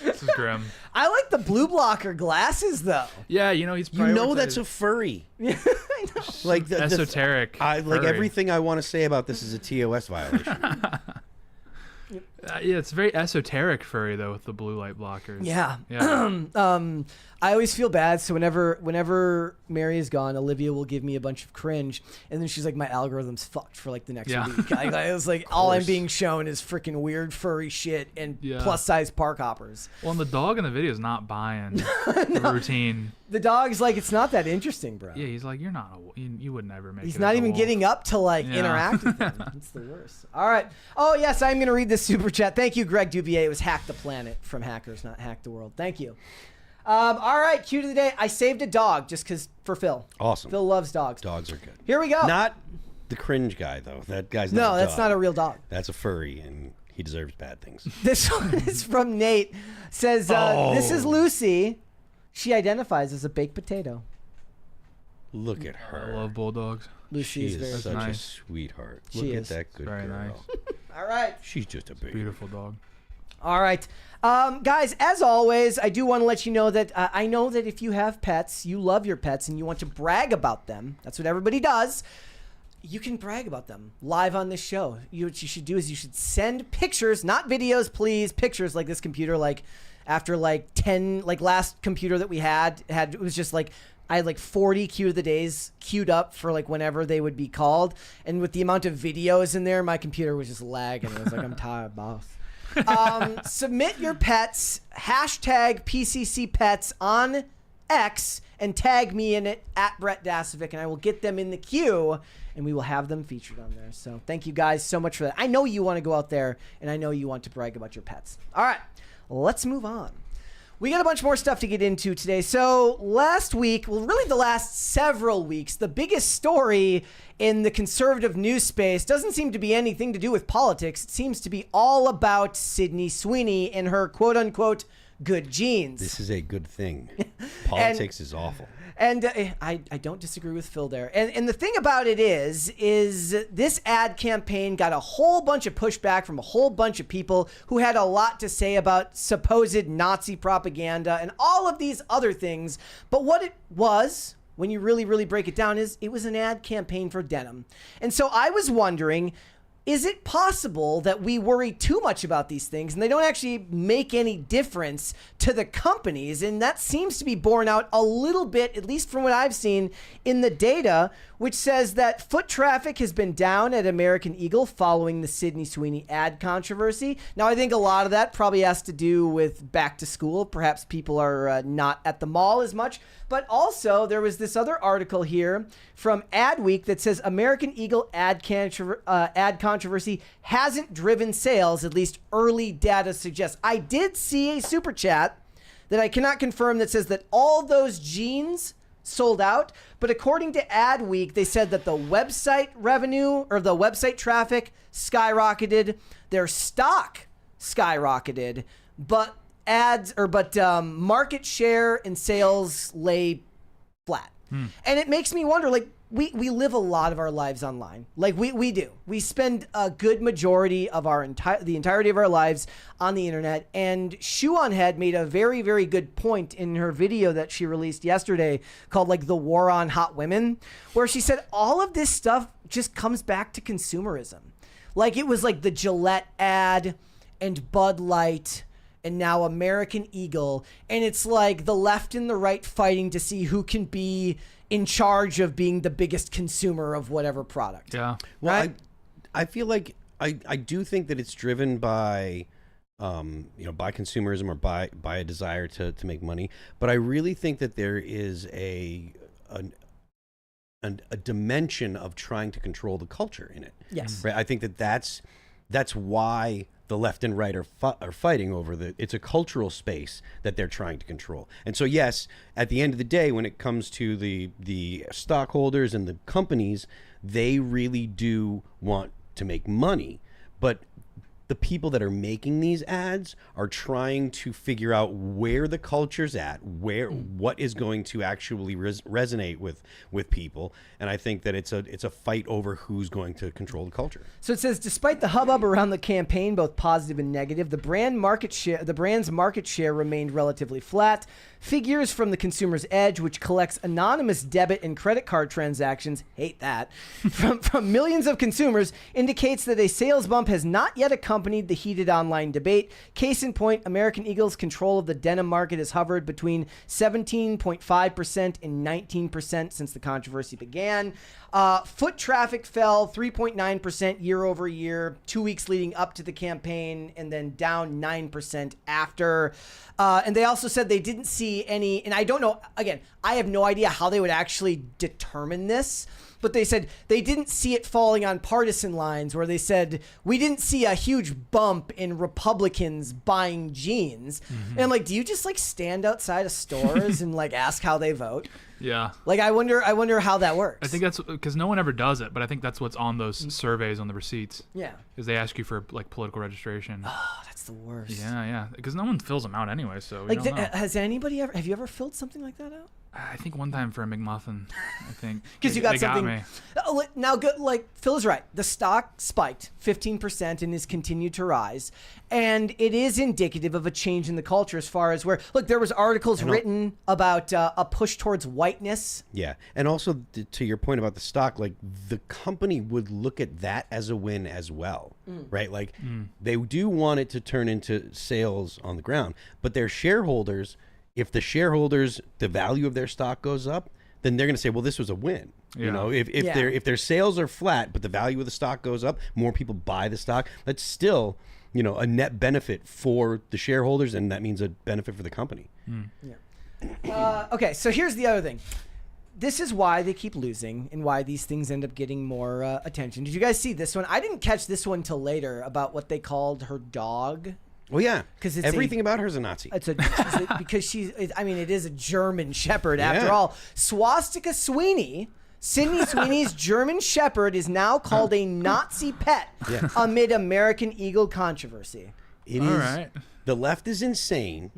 This is grim. I like the blue blocker glasses, though. Yeah, he's You know that's a furry. I know. Like esoteric. like furry. everything I want to say about this is a TOS violation. Yeah, it's very esoteric furry though with the blue light blockers. Yeah. Yeah. I always feel bad. So whenever Mary is gone, Olivia will give me a bunch of cringe, and then she's like, my algorithm's fucked for like the next week. I was like, all I'm being shown is freaking weird furry shit and plus size park hoppers. Well, and the dog in the video is not buying the routine. The dog's like, it's not that interesting, bro. Yeah, he's like, you're not you would never make it. He's not even getting up to like interact with them. It's the worst. All right. Oh yes, I'm gonna read this super chat. Thank you, Greg Dubier. It was Hack the Planet from Hackers, not Hack the World. Thank you. All right, cue to the day. I saved a dog just because for Phil. Awesome. Phil loves dogs. Dogs are good. Here we go. Not the Cringe guy though. That guy's not. No, that's not a real dog. That's a furry, and he deserves bad things. This one is from Nate. Says, this is Lucy. She identifies as a baked potato. Look at I her. love bulldogs. Lucy She is is very such nice. a sweetheart. She Look is. at that good Very girl. nice. All right. She's just a baby. Beautiful dog. All right. Guys, as always, I do want to let you know that I know that if you have pets, you love your pets, and you want to brag about them. That's what everybody does. You can brag about them live on this show. What you should do is you should send pictures, not videos, please. Pictures like this computer, like after like 10, like last computer that we had it was just like I had like 40 cue of the days queued up for like whenever they would be called. And with the amount of videos in there, my computer was just lagging. I was like, I'm tired, boss. Submit your pets, hashtag PCC pets on X, and tag me in it at Brett Dasovic, and I will get them in the queue, and we will have them featured on there. So thank you guys so much for that. I know you want to go out there, and I know you want to brag about your pets. All right, let's move on. We got a bunch more stuff to get into today. So last week, well, really the last several weeks, the biggest story in the conservative news space doesn't seem to be anything to do with politics. It seems to be all about Sydney Sweeney and her quote-unquote good genes. This is a good thing. Politics is awful. And I don't disagree with Phil there. And the thing about it is this ad campaign got a whole bunch of pushback from a whole bunch of people who had a lot to say about supposed Nazi propaganda and all of these other things. But what it was, when you really, really break it down, is it was an ad campaign for denim. And so I was wondering, is it possible that we worry too much about these things and they don't actually make any difference to the companies? And that seems to be borne out a little bit, at least from what I've seen in the data, which says that foot traffic has been down at American Eagle following the Sydney Sweeney ad controversy. Now, I think a lot of that probably has to do with back to school. Perhaps people are not at the mall as much. But also, there was this other article here from Adweek that says American Eagle ad controversy hasn't driven sales, at least early data suggests. I did see a super chat that I cannot confirm that says that all those jeans sold out, but according to Adweek, they said that the website revenue or the website traffic skyrocketed, their stock skyrocketed, but market and sales lay flat. And it makes me wonder, like, we live a lot of our lives online. Like we do. We spend a good majority of the entirety of our lives on the internet. And Shoe on Head made a very, very good point in her video that she released yesterday called like The War on Hot Women, where she said all of this stuff just comes back to consumerism. Like it was like the Gillette ad and Bud Light and now American Eagle. And it's like the left and the right fighting to see who can be in charge of being the biggest consumer of whatever product. Yeah. Well, right? I feel like I do think that it's driven by by consumerism or by a desire to make money. But I really think that there is a dimension of trying to control the culture in it. Yes. Right? I think that's why the left and right are fighting over it's a cultural space that they're trying to control. And so, yes, at the end of the day, when it comes to the stockholders and the companies, they really do want to make money. But the people that are making these ads are trying to figure out where the culture's at, what is going to actually resonate with people. And I think that it's a fight over who's going to control the culture. So it says, despite the hubbub around the campaign, both positive and negative, the brand's market share remained relatively flat. Figures from the Consumer's Edge, which collects anonymous debit and credit card transactions, hate that, from millions of consumers, indicates that a sales bump has not yet accompanied the heated online debate. Case in point, American Eagle's control of the denim market has hovered between 17.5% and 19% since the controversy began. Foot traffic fell 3.9% year over year, 2 weeks leading up to the campaign, and then down 9% after. And they also said they didn't see any, and I don't know, again, I have no idea how they would actually determine this, but they said they didn't see it falling on partisan lines, where they said, we didn't see a huge bump in Republicans buying jeans. Mm-hmm. And I'm like, do you just like stand outside of stores and like ask how they vote? Yeah. Like, I wonder how that works. I think that's because no one ever does it, but I think that's what's on those surveys on the receipts. Yeah. Because they ask you for like political registration. Oh, that's the worst. Yeah. Because no one fills them out anyway, so we like, don't know. has anybody ever? Have you ever filled something like that out? I think one time for a McMuffin, I think. Because you got they something. Got me. Now, good. Like Phil is right. The stock spiked 15% and has continued to rise, and it is indicative of a change in the culture as far as where. Look, there was articles written about a push towards whiteness. Yeah, and also to your point about the stock, like the company would look at that as a win as well, right? Like they do want it to turn into sales on the ground, but their shareholders. If the value of their stock goes up, then they're going to say, well, this was a win. You Yeah. know, if their sales are flat, but the value of the stock goes up, more people buy the stock. That's still, you know, a net benefit for the shareholders, and that means a benefit for the company. Okay, so here's the other thing. This is why they keep losing and why these things end up getting more attention. Did you guys see this one? I didn't catch this one till later about what they called her dog. Well, yeah, 'Cause it's everything about her is a Nazi. Because I mean, it is a German Shepherd after all. Swastika Sweeney, Sydney Sweeney's German Shepherd, is now called a Nazi pet amid American Eagle controversy. It All is. right. The left is insane,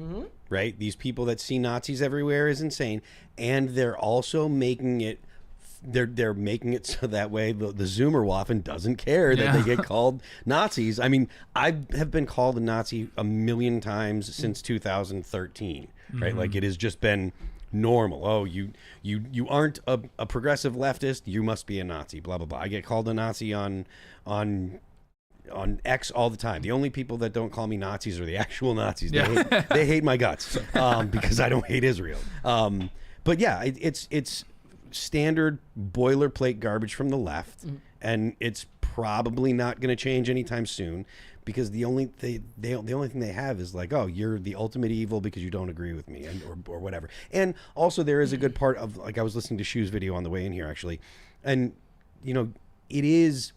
right? These people that see Nazis everywhere is insane, and they're also making it. They're making it so that way the Zoomerwaffen doesn't care that they get called Nazis. I mean, I have been called a Nazi a million times since 2013, right? Like it has just been normal. Oh, you aren't a progressive leftist, you must be a Nazi. Blah blah blah. I get called a Nazi on X all the time. The only people that don't call me Nazis are the actual Nazis. They hate my guts because I don't hate Israel. But yeah, it's standard boilerplate garbage from the left, and it's probably not going to change anytime soon because the only thing they have is like, oh, you're the ultimate evil because you don't agree with me, and or whatever. And also there is a good part of, like, I was listening to Shu's video on the way in here actually, and you know, it is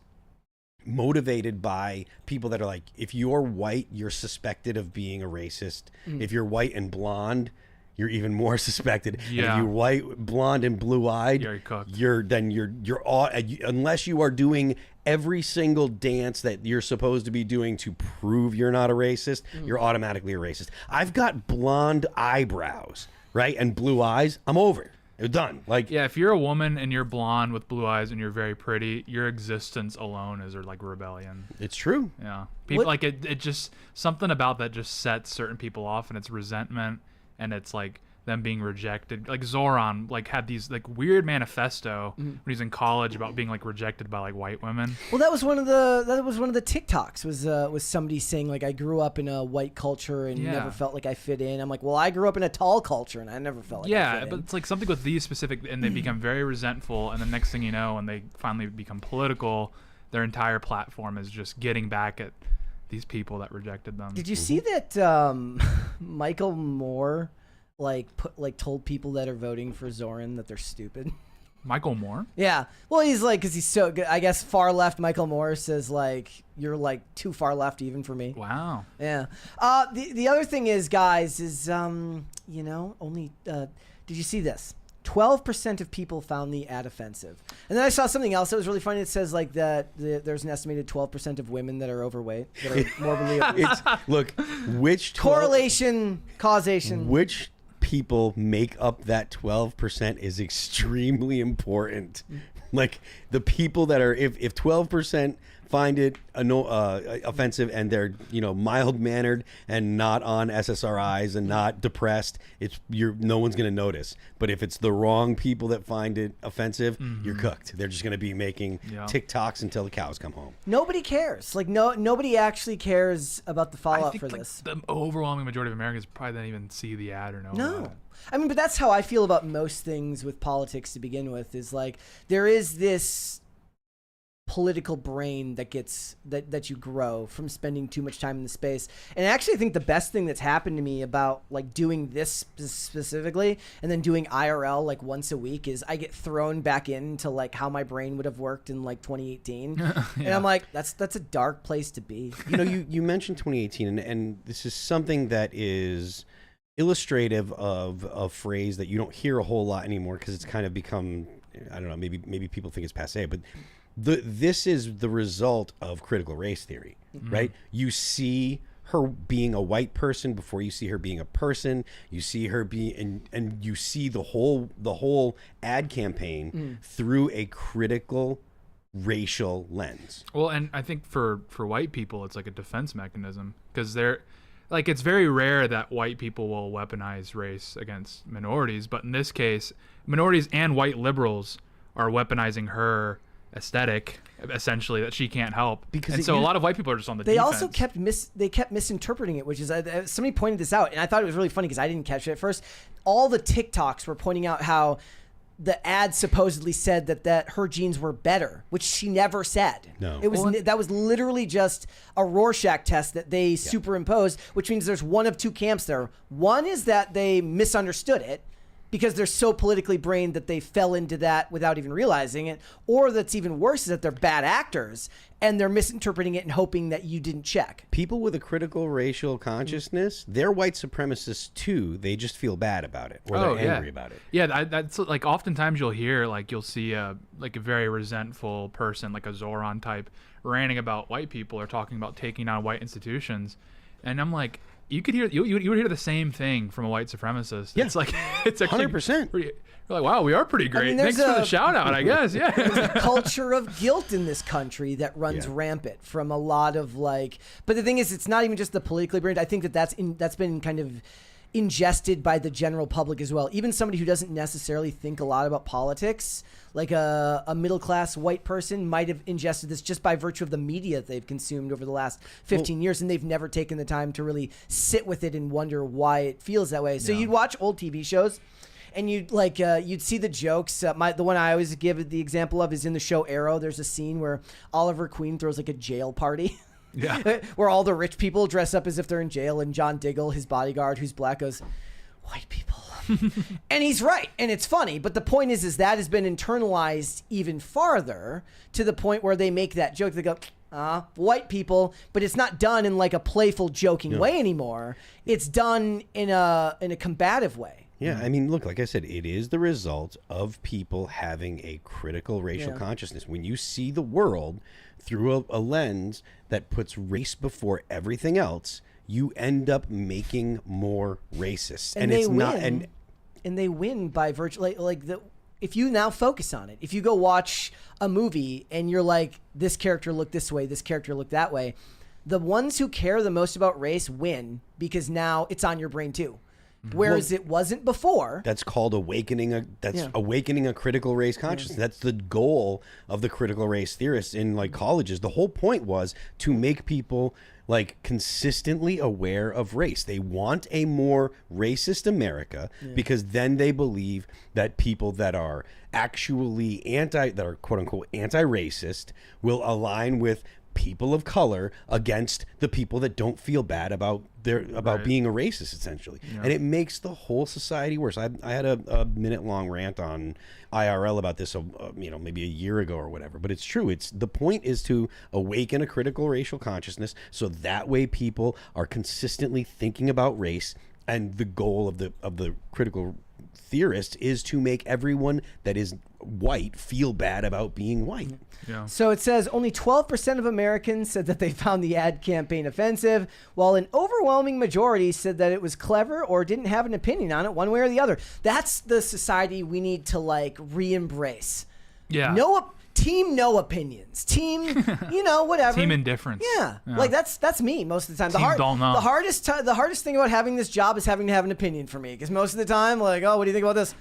motivated by people that are like, if you're white, you're suspected of being a racist. If you're white and blonde, you're even more suspected. And if you're white, blonde, and blue-eyed, You're cooked. you're all, unless you are doing every single dance that you're supposed to be doing to prove you're not a racist, you're automatically a racist. I've got blonde eyebrows, right, and blue eyes. I'm over it. It's done. Like, Yeah, if you're a woman and you're blonde with blue eyes and you're very pretty, your existence alone is like rebellion. it's true. Yeah, people like it just something about that just sets certain people off, and it's resentment, and it's like them being rejected. Like Zoran like had these like weird manifesto when he was in college about being like rejected by like white women. Well, that was one of the TikToks was somebody saying like, I grew up in a white culture and never felt like I fit in. I'm like, well, I grew up in a tall culture and I never felt like I fit but in. it's like something with these specific, and they become very resentful, and the next thing you know, when they finally become political, their entire platform is just getting back at these people that rejected them. Did you see that Michael Moore told people that are voting for Zoran that they're stupid? Michael Moore? Yeah. Well, he's like, because he's so good. I guess far left Michael Moore says like, you're like too far left even for me. Wow. Yeah. The other thing is, guys, is you know, only did you see this? 12% of people found the ad offensive. And then I saw something else that was really funny. It says like that there's an estimated 12% of women that are overweight, that are morbidly obese. Look, which Correlation, causation. which people make up that 12% is extremely important. Like the people that are, if 12% find it offensive and they're, you know, mild mannered and not on SSRIs and not depressed, no one's gonna notice. But if it's the wrong people that find it offensive, you're cooked. They're just gonna be making TikToks until the cows come home. Nobody cares. Like nobody actually cares about the I fallout think for like this. the overwhelming majority of Americans probably don't even see the ad or know about No. it. I mean, but that's how I feel about most things with politics to begin with, is like there is this political brain that gets that you grow from spending too much time in the space. And actually I think the best thing that's happened to me about like doing this specifically and then doing IRL like once a week is I get thrown back into like how my brain would have worked in like 2018. And I'm like, that's a dark place to be. You know, you mentioned 2018, and this is something that is illustrative of a phrase that you don't hear a whole lot anymore because it's kind of become, I don't know, maybe people think it's passé, but this is the result of critical race theory, right? You see her being a white person before you see her being a person. You see her being, and you see the whole ad campaign through a critical racial lens. Well, and I think for white people, it's like a defense mechanism because they're like, it's very rare that white people will weaponize race against minorities, but in this case, minorities and white liberals are weaponizing her aesthetic, essentially, that she can't help. Because and so a lot of white people are just on the They defense. also kept misinterpreting it, which is somebody pointed this out, and I thought it was really funny because I didn't catch it at first. All the TikToks were pointing out how the ad supposedly said that her genes were better, which she never said. No. It was that was literally just a Rorschach test that they superimposed, which means there's one of two camps there. One is that they misunderstood it because they're so politically brained that they fell into that without even realizing it, or that's even worse is that they're bad actors and they're misinterpreting it and hoping that you didn't check. People with a critical racial consciousness, they're white supremacists too. They just feel bad about it, or they're angry about it. Yeah, that's like oftentimes you'll hear you'll see a very resentful person, like a Zoran type, ranting about white people or talking about taking on white institutions, and I'm like, you would hear the same thing from a white supremacist. Yeah. It's like it's actually 100%. You're like, wow, we are pretty great. Thanks for the shout out, I guess. Yeah. There's a culture of guilt in this country that runs rampant from a lot of but the thing is, it's not even just the politically brained. I think that's been kind of ingested by the general public as well. Even somebody who doesn't necessarily think a lot about politics, like a middle-class white person, might have ingested this just by virtue of the media that they've consumed over the last 15 years, and they've never taken the time to really sit with it and wonder why it feels that way. So you'd watch old TV shows, and you'd see the jokes. The one I always give the example of is in the show Arrow. There's a scene where Oliver Queen throws like a jail party. Yeah. Where all the rich people dress up as if they're in jail, and John Diggle, his bodyguard, who's black, goes, "White people." And he's right, and it's funny, but the point is that has been internalized even farther to the point where they make that joke. They go, white people, but it's not done in like a playful, joking way anymore. It's done in a combative way. Yeah, I mean, look, like I said, it is the result of people having a critical racial consciousness. When you see the world through a lens that puts race before everything else, you end up making more racists. And it's not... And they win by virtue... If you now focus on it, if you go watch a movie and you're like, this character looked this way, this character looked that way, the ones who care the most about race win because now it's on your brain too. Whereas it wasn't before. That's called awakening a critical race consciousness. That's the goal of the critical race theorists in colleges. The whole point was to make people consistently aware of race. They want a more racist America because then they believe that people that are actually that are quote unquote anti-racist will align with people of color against the people that don't feel bad about being a racist, essentially. And it makes the whole society worse. I had a minute-long rant on IRL about this maybe a year ago or whatever, but it's true. The point is to awaken a critical racial consciousness so that way people are consistently thinking about race, and the goal of the critical theorist is to make everyone that is white feel bad about being white. Yeah. So it says only 12% of Americans said that they found the ad campaign offensive, while an overwhelming majority said that it was clever or didn't have an opinion on it one way or the other. That's the society we need to re-embrace. Yeah. No opinions. Team, whatever. Team indifference. Yeah. That's me most of the time. Don't know. The hardest thing about having this job is having to have an opinion for me, because most of the time, what do you think about this?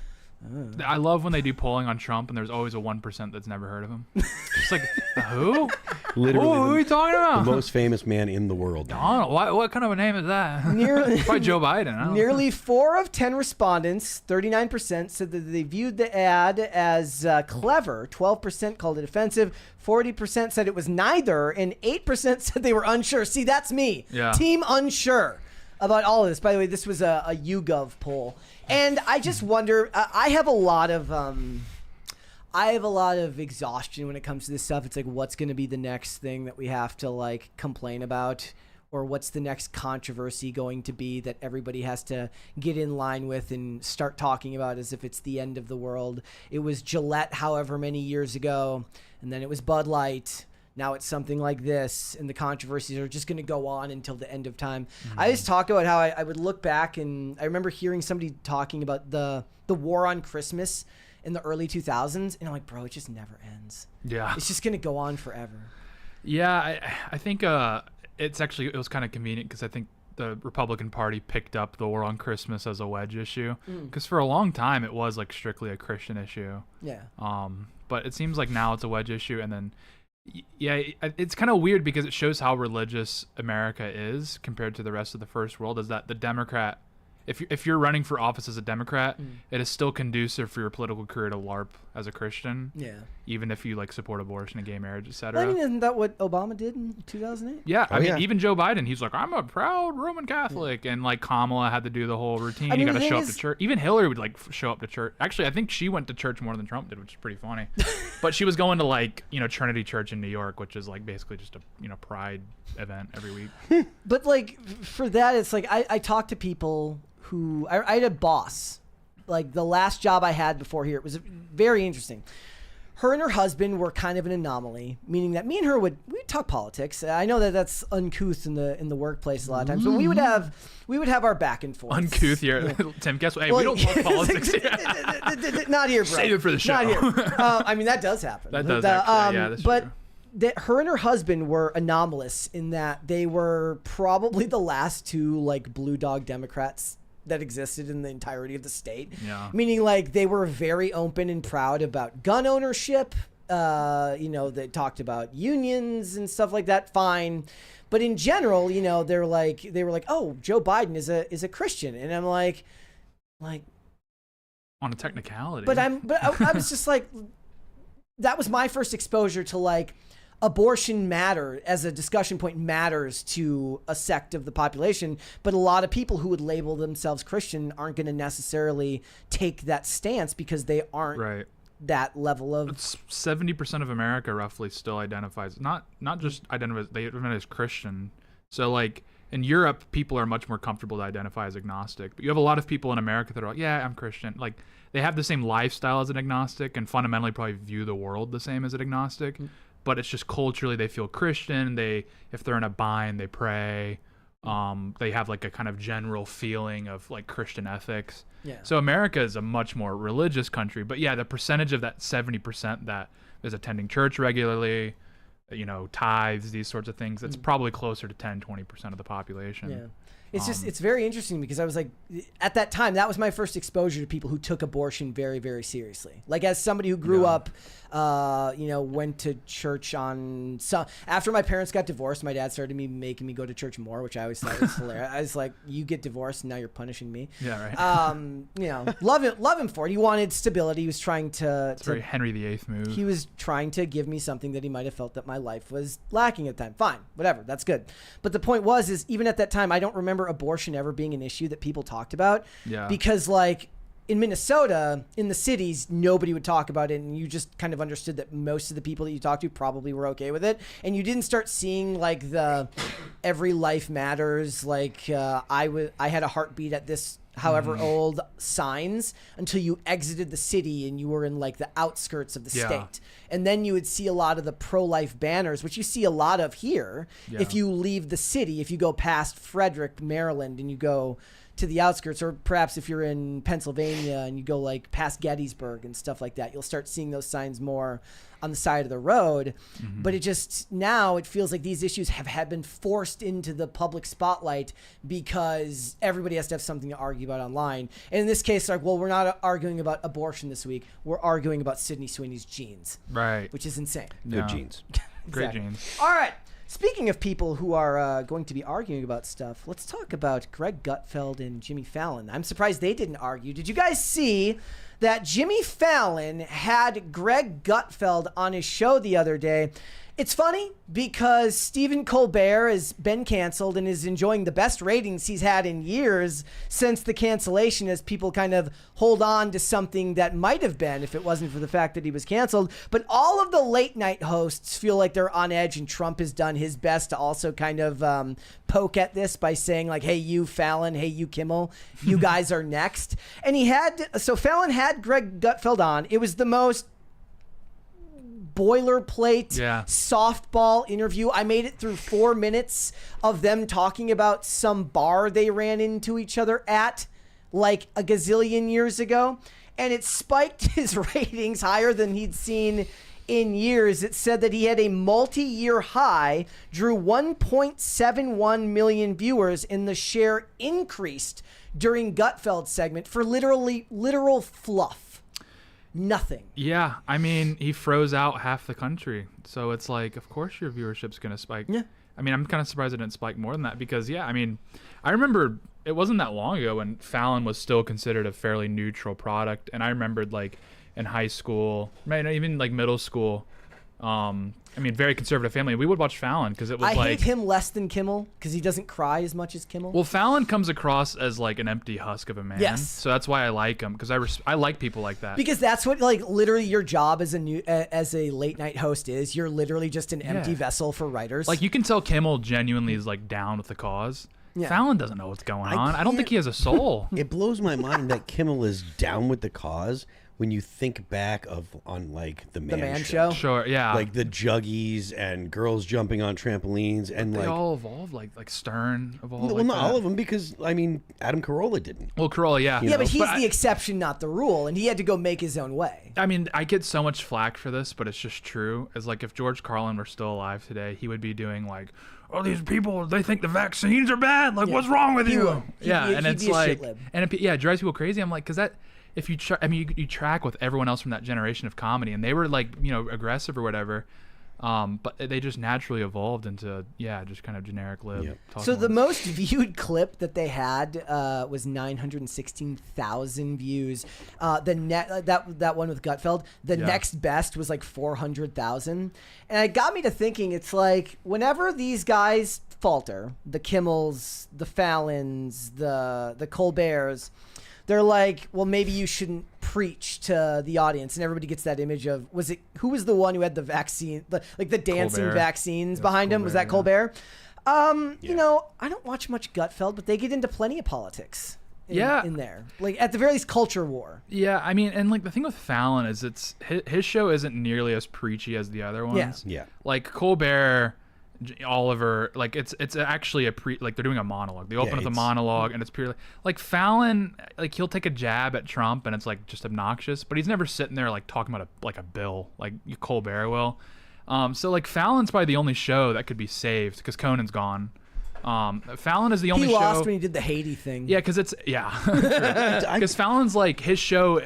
I love when they do polling on Trump and there's always a 1% that's never heard of him. Just like, who? Literally, who are you talking about? The most famous man in the world. Donald. What kind of a name is that? Probably Joe Biden. I don't Nearly 4 of 10 respondents, 39%, said that they viewed the ad as clever. 12% called it offensive. 40% said it was neither, and 8% said they were unsure. See, that's me. Yeah. Team unsure about all of this. By the way, this was a YouGov poll. And I just wonder, I have a lot of exhaustion when it comes to this stuff. It's like, what's going to be the next thing that we have to complain about, or what's the next controversy going to be that everybody has to get in line with and start talking about as if it's the end of the world. It was Gillette however many years ago, and then it was Bud Light. Now it's something like this, and the controversies are just going to go on until the end of time. I just talk about how I would look back, and I remember hearing somebody talking about the war on Christmas in the early 2000s, and I'm like, bro, it just never ends. Yeah. It's just going to go on forever. Yeah, I think it was kind of convenient because I think the Republican Party picked up the war on Christmas as a wedge issue, because for a long time it was strictly a Christian issue. Yeah. But it seems like now it's a wedge issue, and then it's kind of weird because it shows how religious America is compared to the rest of the first world, is that the Democrat if you're running for office as a Democrat, it is still conducive for your political career to LARP as a Christian. Yeah. Even if you like support abortion and gay marriage, etc. I mean, isn't that what Obama did in 2008? Yeah, Oh, I mean, yeah. even Joe Biden, he's like, I'm a proud Roman Catholic, and like Kamala had to do the whole routine. I mean, You got the to show thing up to is- church. Even Hillary would like show up to church. Actually, I think she went to church more than Trump did, which is pretty funny. But she was going to like Trinity Church in New York, which is like basically just a pride event every week. But like for that, it's like I talk to people who I had a boss, like the last job I had before here. It was very interesting. Her and her husband were kind of an anomaly, meaning that me and her we'd talk politics. I know that that's uncouth in the workplace a lot of times, but we would have our back and forth. Uncouth here, Tim. Guess what? Hey, we don't talk politics here. Not here, bro. Save it for the show. Not here. I mean, that does happen. That does actually. Yeah, that's but true. That her and her husband were anomalous in that they were probably the last two like blue dog Democrats that existed in the entirety of the state. Yeah. Meaning like they were very open and proud about gun ownership. They talked about unions and stuff like that. Fine. But in general, they were like, oh, Joe Biden is a Christian. And I'm like, On a technicality. but I was just like, that was my first exposure to like abortion matter as a discussion point matters to a sect of the population. But a lot of people who would label themselves Christian aren't going to necessarily take that stance because they aren't right. that level of. 70% of America roughly still identifies not just identifies, they identify as Christian. So like in Europe, people are much more comfortable to identify as agnostic. But you have a lot of people in America that are like, yeah, I'm Christian. Like they have the same lifestyle as an agnostic and fundamentally probably view the world the same as an agnostic. But it's just culturally they feel Christian. If they're in a bind, they pray. They have like a kind of general feeling of like Christian ethics. Yeah. So America is a much more religious country. But yeah, the percentage of that 70% that is attending church regularly, tithes, these sorts of things, it's probably closer to 10-20% of the population. Yeah. It's just, it's very interesting because I was like, at that time, that was my first exposure to people who took abortion very, very seriously. Like as somebody who grew up, went to church on some, after my parents got divorced, my dad started making me go to church more, which I always thought was hilarious. I was like, you get divorced and now you're punishing me. Yeah, right. Love him for it. He wanted stability. He was trying to, It's a very Henry VIII move. he was trying to give me something that he might have felt that my life was lacking at the time. Fine, whatever, that's good. But the point is even at that time, I don't remember abortion ever being an issue that people talked about. Yeah. Because like in Minnesota, in the cities, nobody would talk about it, and you just kind of understood that most of the people that you talked to probably were okay with it, and you didn't start seeing like the every life matters, like I had a heartbeat at this however old signs until you exited the city and you were in like the outskirts of the state. And then you would see a lot of the pro-life banners, which you see a lot of here. Yeah. If you leave the city, if you go past Frederick, Maryland, and you go to the outskirts, or perhaps if you're in Pennsylvania and you go like past Gettysburg and stuff like that, you'll start seeing those signs more on the side of the road. But now it feels like these issues have been forced into the public spotlight because everybody has to have something to argue about online. And in this case, like, well, we're not arguing about abortion this week. We're arguing about Sydney Sweeney's jeans, Right. which is insane. Good Yeah. genes. Great Exactly. genes. All right. Speaking of people who are going to be arguing about stuff, let's talk about Greg Gutfeld and Jimmy Fallon. I'm surprised they didn't argue. Did you guys see that Jimmy Fallon had Greg Gutfeld on his show the other day? It's funny because Stephen Colbert has been canceled and is enjoying the best ratings he's had in years since the cancellation, as people kind of hold on to something that might have been if it wasn't for the fact that he was canceled. But all of the late night hosts feel like they're on edge, and Trump has done his best to also kind of poke at this by saying like, hey, you Fallon, hey, you Kimmel, you guys are next. And Fallon had Greg Gutfeld on. It was the most boilerplate softball interview. I made it through 4 minutes of them talking about some bar they ran into each other at like a gazillion years ago, and it spiked his ratings higher than he'd seen in years. It said that he had a multi-year high, drew 1.71 million viewers, and the share increased during Gutfeld's segment for literal fluff. Nothing. Yeah, I mean, he froze out half the country, so it's like, of course your viewership's gonna spike. Yeah. I mean, I'm kind of surprised it didn't spike more than that because, yeah, I mean, I remember it wasn't that long ago when Fallon was still considered a fairly neutral product. And I remembered, like, in high school, even, like, middle school, I mean, very conservative family. We would watch Fallon because it was I like... hate him less than Kimmel because he doesn't cry as much as Kimmel. Well, Fallon comes across as like an empty husk of a man. Yes. So that's why I like him because I like people like that. Because that's what, like, literally your job as a late night host is. You're literally just an empty vessel for writers. Like, you can tell Kimmel genuinely is like down with the cause. Yeah. Fallon doesn't know what's going on. I don't think he has a soul. It blows my mind that Kimmel is down with the cause when you think back on like the Man Show. Sure, yeah. Like the Juggies and girls jumping on trampolines and they like all evolved, like Stern evolved. well, like not that. all of them because I mean Adam Carolla didn't. Well, Carolla, yeah. yeah, but he's the exception, not the rule, and he had to go make his own way. I mean, I get so much flack for this, but it's just true. It's like if George Carlin were still alive today, he would be doing like, oh, these people, they think the vaccines are bad. Like, what's wrong with you? And it's like, and it drives people crazy. I'm like, because that, if you, you track with everyone else from that generation of comedy, and they were like, aggressive or whatever, but they just naturally evolved into, just kind of generic lib. Yep. So the most viewed clip that they had was 916,000 views. That one with Gutfeld. The next best was like 400,000, and it got me to thinking. It's like whenever these guys falter, the Kimmels, the Fallons, the Colberts, they're like, well, maybe you shouldn't preach to the audience, and everybody gets that image of who was the one who had the vaccine, the dancing Colbert. Vaccines behind him? Was that Colbert? I don't watch much Gutfeld, but they get into plenty of politics. In there, like at the very least, culture war. Yeah, I mean, and like the thing with Fallon is his show isn't nearly as preachy as the other ones. Yeah. Like Colbert, Oliver, like it's actually like they're doing a monologue. They open with a monologue, and it's purely like Fallon. Like he'll take a jab at Trump, and it's like just obnoxious. But he's never sitting there like talking about a bill like Colbert will. So like Fallon's probably the only show that could be saved because Conan's gone. Fallon is the only show. He lost when he did the Haiti thing. Yeah, because because Fallon's like his show.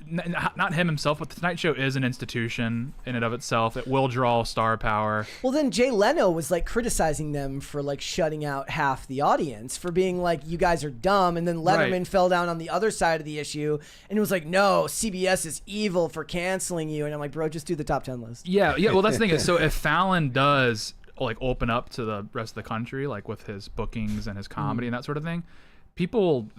Not him himself, but the Tonight Show is an institution in and of itself. It will draw star power. Well, then Jay Leno was like criticizing them for like shutting out half the audience, for being like, you guys are dumb. And then Letterman fell down on the other side of the issue and it was like, no, CBS is evil for canceling you. And I'm like, bro, just do the top 10 list. Yeah. Well, that's the thing is, so if Fallon does like open up to the rest of the country, like with his bookings and his comedy and that sort of thing, people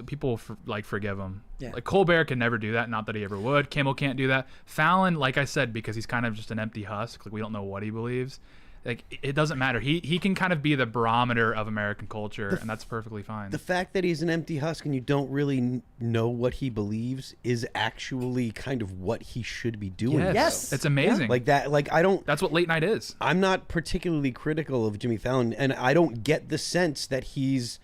forgive him. Yeah. Like Colbert can never do that. Not that he ever would. Kimmel can't do that. Fallon, like I said, because he's kind of just an empty husk. Like we don't know what he believes. Like it doesn't matter. He can kind of be the barometer of American culture, and that's perfectly fine. The fact that he's an empty husk and you don't really know what he believes is actually kind of what he should be doing. Yes. It's amazing. Yeah. Like that. Like I don't. That's what late night is. I'm not particularly critical of Jimmy Fallon, and I don't get the sense that he's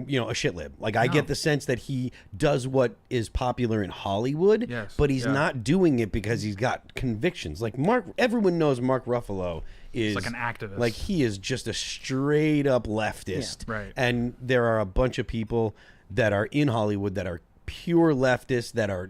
a shit lib. Like I get the sense that he does what is popular in Hollywood, but he's not doing it because he's got convictions. Like everyone knows Mark Ruffalo is like an activist. Like he is just a straight up leftist. Yeah. Right. And there are a bunch of people that are in Hollywood that are pure leftists that are,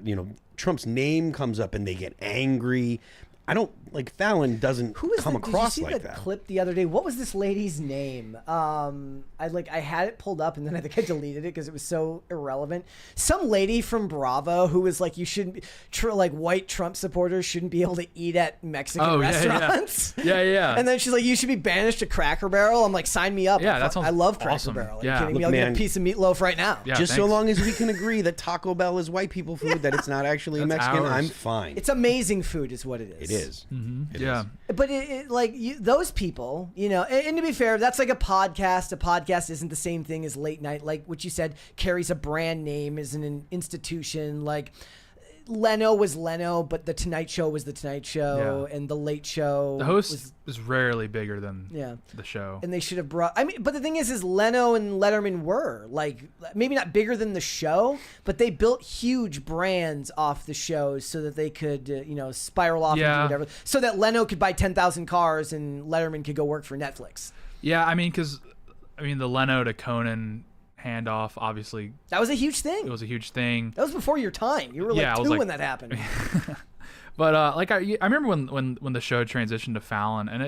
Trump's name comes up and they get angry. I don't like Fallon doesn't come across like that. Did you see that clip the other day? What was this lady's name? I had it pulled up and then I think I deleted it because it was so irrelevant. Some lady from Bravo who was like, you shouldn't be like white Trump supporters shouldn't be able to eat at Mexican restaurants. Yeah. And then she's like, you should be banished to Cracker Barrel. I'm like, sign me up. Yeah, that sounds I love Cracker awesome. Barrel. Yeah. Look, I'll get a piece of meatloaf right now. Yeah, just so long as we can agree that Taco Bell is white people food, that it's not actually Mexican, ours. I'm fine. It's amazing food is what it is. It is. Mm-hmm. It is. But those people, and to be fair, that's like a podcast. A podcast isn't the same thing as late night. Like what you said, carries a brand name, is an institution. Like Leno was Leno, but the Tonight Show was the Tonight Show, and the Late Show. The host is rarely bigger than the show. And they should have brought. I mean, but the thing is Leno and Letterman were like maybe not bigger than the show, but they built huge brands off the shows so that they could, spiral off into whatever. So that Leno could buy 10,000 cars and Letterman could go work for Netflix. Yeah, I mean, the Leno to Conan handoff, obviously, that was a huge thing. It was a huge thing. That was before your time. You were like 2 when that happened. But I remember when the show transitioned to Fallon, and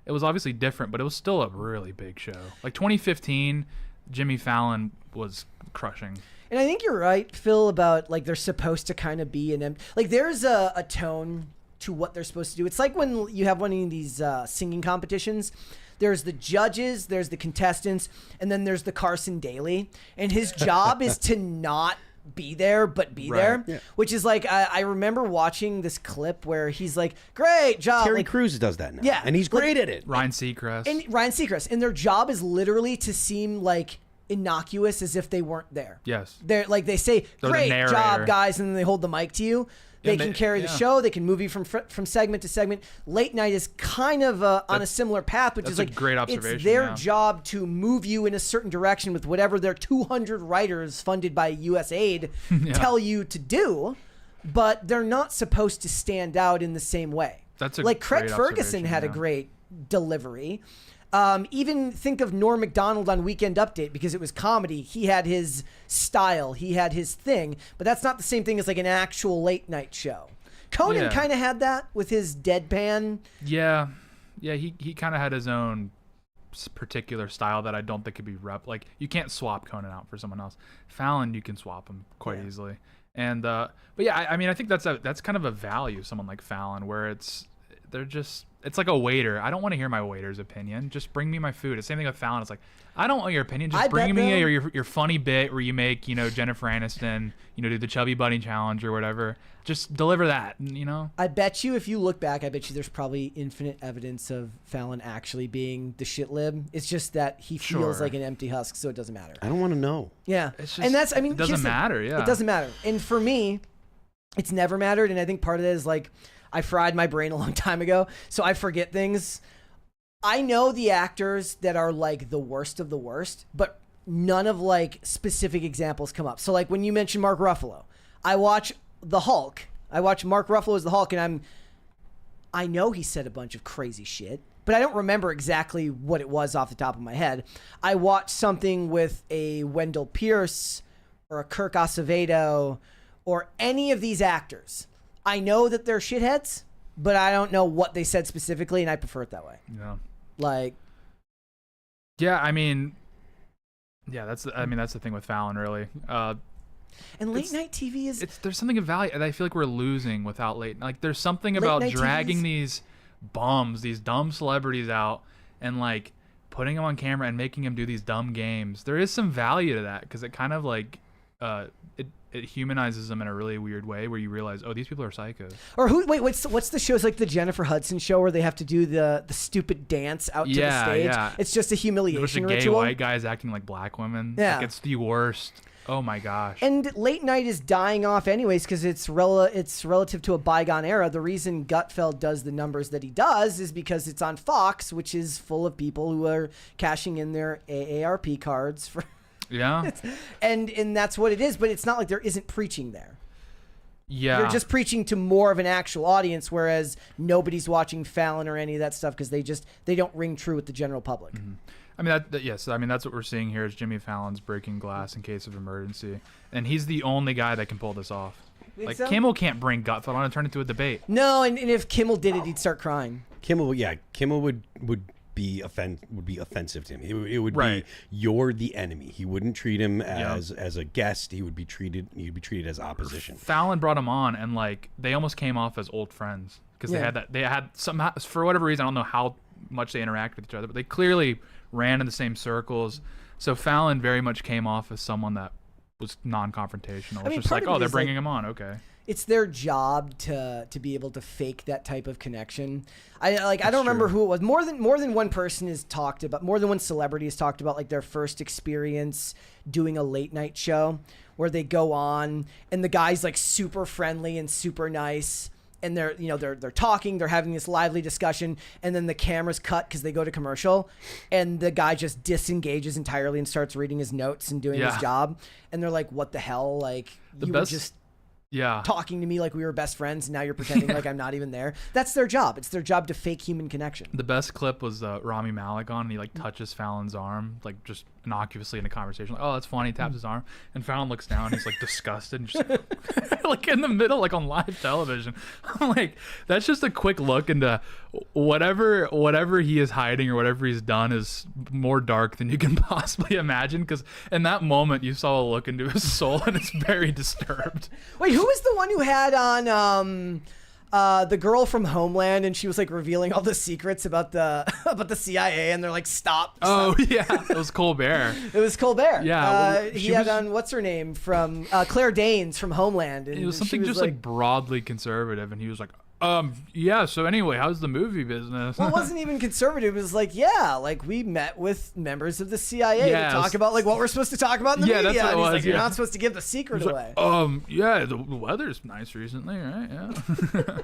it was obviously different, but it was still a really big show. Like 2015, Jimmy Fallon was crushing. And I think you're right, Phil, about like they're supposed to kind of be like there's a tone to what they're supposed to do. It's like when you have one of these singing competitions. There's the judges, there's the contestants, and then there's the Carson Daly. And his job is to not be there, but be there. Yeah. Which is like, I remember watching this clip where he's like, great job. Terry like, Crews does that now. Yeah. And he's great at it. Ryan Seacrest. And their job is literally to seem like innocuous as if they weren't there. Yes. They're like, they say, great job, guys, and then they hold the mic to you. They can carry the show. They can move you from segment to segment. Late night is kind of on a similar path, which is like a great observation. It's their job to move you in a certain direction with whatever their 200 writers funded by USAID tell you to do, but they're not supposed to stand out in the same way. That's a like Craig great Ferguson had a great delivery. Even think of Norm Macdonald on Weekend Update because it was comedy. He had his style. He had his thing. But that's not the same thing as like an actual late night show. Conan kind of had that with his deadpan. Yeah. Yeah, he kind of had his own particular style that I don't think could be like you can't swap Conan out for someone else. Fallon, you can swap him quite easily. And but yeah, I mean I think that's kind of a value of someone like Fallon where it's like a waiter. I don't want to hear my waiter's opinion. Just bring me my food. The same thing with Fallon. It's like, I don't want your opinion. Just bring me your funny bit where you make, Jennifer Aniston, do the Chubby Bunny challenge or whatever. Just deliver that, I bet you if you look back, there's probably infinite evidence of Fallon actually being the shit lib. It's just that he feels like an empty husk, so it doesn't matter. I don't want to know. Yeah. It's just, and that's, it doesn't matter, It doesn't matter. And for me, it's never mattered. And I think part of that is like, I fried my brain a long time ago, so I forget things. I know the actors that are like the worst of the worst, but none of like specific examples come up. So like when you mentioned Mark Ruffalo, I watch The Hulk. I watch Mark Ruffalo as the Hulk, and I know he said a bunch of crazy shit, but I don't remember exactly what it was off the top of my head. I watched something with a Wendell Pierce or a Kirk Acevedo or any of these actors. I know that they're shitheads, but I don't know what they said specifically, and I prefer it that way. Yeah. Like. Yeah, I mean, that's the thing with Fallon, really. And late night TV is. There's something of value that I feel like we're losing without like there's something about dragging these bums, these dumb celebrities out, and like putting them on camera and making them do these dumb games. There is some value to that because it kind of like it humanizes them in a really weird way where you realize, oh, these people are psychos. Or what's the shows like the Jennifer Hudson show where they have to do the stupid dance out to the stage? Yeah. It's just a humiliation gay ritual. White guys acting like black women. Yeah. Like, it's the worst. Oh my gosh. And late night is dying off anyways because it's relative to a bygone era. The reason Gutfeld does the numbers that he does is because it's on Fox, which is full of people who are cashing in their AARP cards for... Yeah. And that's what it is, but it's not like there isn't preaching there. Yeah. You're just preaching to more of an actual audience, whereas nobody's watching Fallon or any of that stuff because they don't ring true with the general public. Mm-hmm. I mean, yes. I mean, that's what we're seeing here is Jimmy Fallon's breaking glass in case of emergency. And he's the only guy that can pull this off. Like, so? Kimmel can't bring Gutfeld on and turn it into a debate. No, and if Kimmel did it, he'd start crying. Kimmel would be offensive to him. It would be you're the enemy. He wouldn't treat him as a guest. He'd be treated as opposition. Fallon brought him on, and like they almost came off as old friends because they had somehow, for whatever reason, I don't know how much they interacted with each other, but they clearly ran in the same circles. So Fallon very much came off as someone that was non-confrontational. It's just like, oh, they're bringing him on. Okay. It's their job to be able to fake that type of connection. I don't remember who it was. More than one person has talked about, more than one celebrity has talked about like their first experience doing a late night show where they go on and the guy's like super friendly and super nice. And they're talking, they're having this lively discussion, and then the camera's cut because they go to commercial, and the guy just disengages entirely and starts reading his notes and doing his job. And they're like, "What the hell? Like you were just talking to me like we were best friends, and now you're pretending like I'm not even there." That's their job. It's their job to fake human connection. The best clip was Rami Malek on, and he like touches Fallon's arm, like just innocuously in a conversation, like, oh, that's funny, taps his arm, and Fallon looks down, he's like disgusted and just like in the middle, like on live television. I'm like, that's just a quick look into whatever he is hiding or whatever he's done is more dark than you can possibly imagine, because in that moment you saw a look into his soul and it's very disturbed. Wait, who was the one who had on the girl from Homeland, and she was like revealing all the secrets about the about the CIA, and they're like, stop. Oh yeah, it was Colbert. It was Colbert. Yeah, well, he had on, what's her name from Claire Danes from Homeland, and it was something just like broadly conservative, and he was like, yeah, so anyway, how's the movie business? Well, it wasn't even conservative. It was like, yeah, like we met with members of the CIA to talk about like what we're supposed to talk about in the media. That's what and it he's was, like, you're not supposed to give the secret away. Yeah, the weather's nice recently, right? Yeah.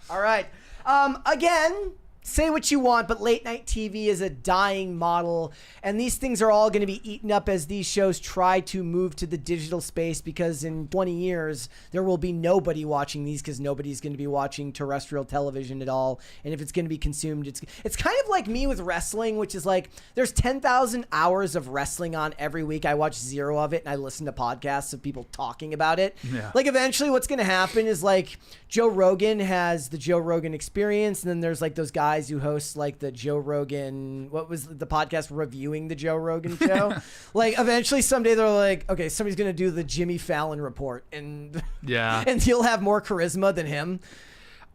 All right. Again, say what you want, but late night TV is a dying model, and these things are all going to be eaten up as these shows try to move to the digital space, because in 20 years there will be nobody watching these, because nobody's going to be watching terrestrial television at all. And if it's going to be consumed, it's kind of like me with wrestling, which is like there's 10,000 hours of wrestling on every week. I watch 0 of it, and I listen to podcasts of people talking about it. Yeah. Like eventually what's going to happen is like Joe Rogan has the Joe Rogan Experience, and then there's like those guys who host like the Joe Rogan, what was the podcast reviewing the Joe Rogan show? Like eventually someday they're like, okay, somebody's gonna do the Jimmy Fallon report, and yeah, and he'll have more charisma than him.